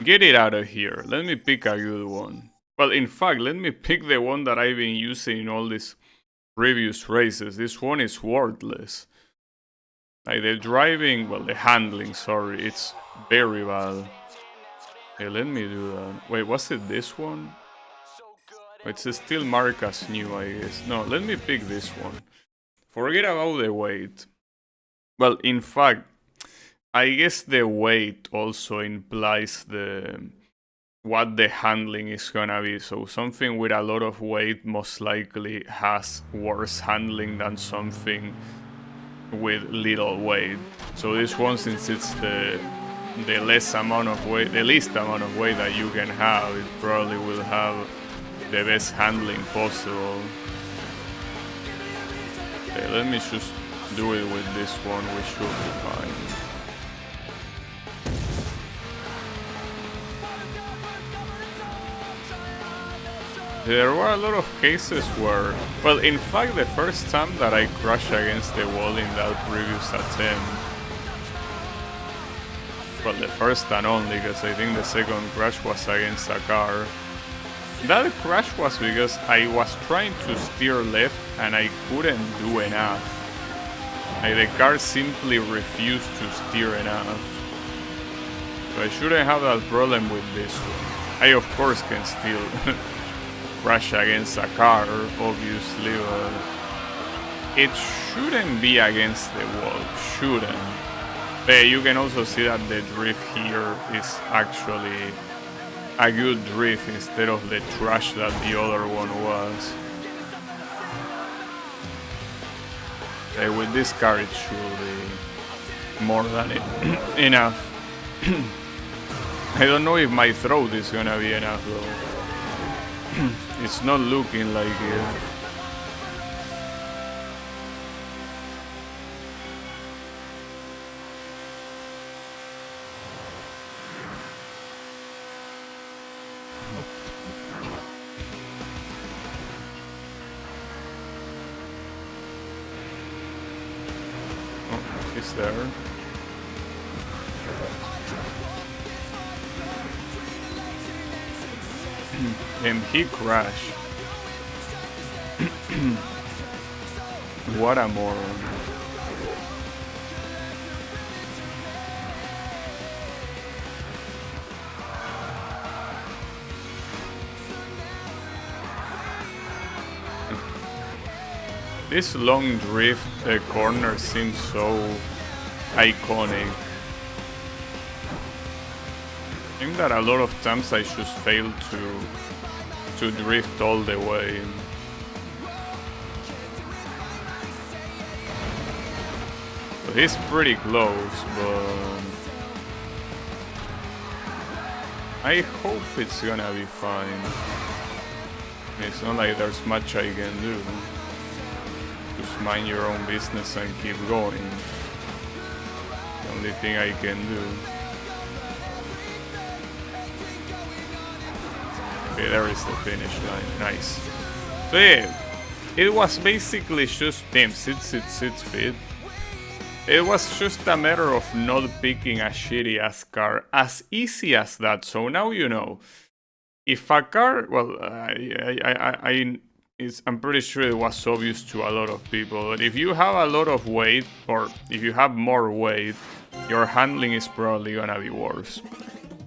Get it out of here. Let me pick a good one. Well, in fact, let me pick the one that I've been using in all these previous races. This one is worthless. Like the driving, well, the handling, sorry, it's very bad. Okay, let me do that. Wait, was it this one? It's still marked as new, I guess. No, let me pick this one. Forget about the weight. Well, in fact, I guess the weight also implies what the handling is gonna be. So something with a lot of weight most likely has worse handling than something with little weight. So this one, since it's the least amount of weight that you can have, it probably will have the best handling possible. Okay, let me just do it with this one. We should be fine. There were a lot of cases where, well, in fact, the first time that I crashed against the wall in that previous attempt, well, the first and only, because I think the second crash was against a car. That crash was because I was trying to steer left and I couldn't do enough. Like, the car simply refused to steer enough. So I shouldn't have that problem with this one. I, of course, can still crash against a car, obviously, but it shouldn't be against the wall, shouldn't. But you can also see that the drift here is actually a good drift instead of the trash that the other one was. With this car it should be more than enough. I don't know if my throat is gonna be enough though. It's not looking like it. Oh, he's there. And he crashed. What a moron. This long drift corner seems so iconic. I think that a lot of times I just fail to drift all the way. So he's pretty close, but I hope it's gonna be fine. It's not like there's much I can do. Just mind your own business and keep going. The only thing I can do. Okay, there is the finish line. Nice. So yeah, it was basically just damn sit, fit. It was just a matter of not picking a shitty ass car. As easy as that. So now you know. If a car, well, I'm pretty sure it was obvious to a lot of people. But if you have a lot of weight, or if you have more weight, your handling is probably gonna be worse.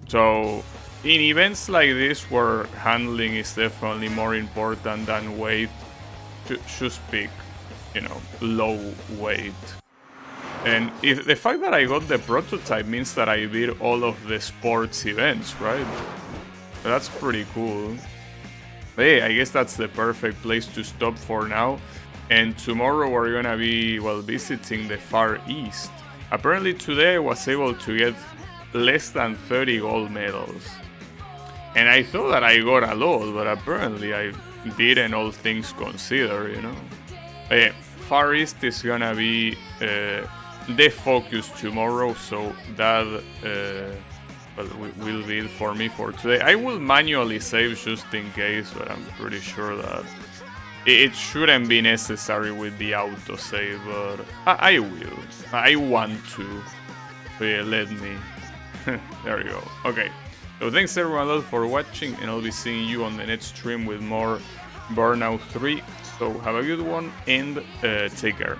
So in events like this, where handling is definitely more important than weight, just pick, you know, low weight. And if the fact that I got the prototype means that I beat all of the sports events, right? That's pretty cool. But yeah, I guess that's the perfect place to stop for now. And tomorrow we're gonna be, well, visiting the Far East. Apparently today I was able to get less than 30 gold medals. And I thought that I got a lot, but apparently I didn't, all things considered, you know. But yeah, Far East is gonna be the focus tomorrow, so that will be it for me for today. I will manually save just in case, but I'm pretty sure that it shouldn't be necessary with the autosave, but I will. I want to. But yeah, let me. There we go. Okay. So thanks everyone a lot for watching, and I'll be seeing you on the next stream with more Burnout 3. So have a good one, and take care.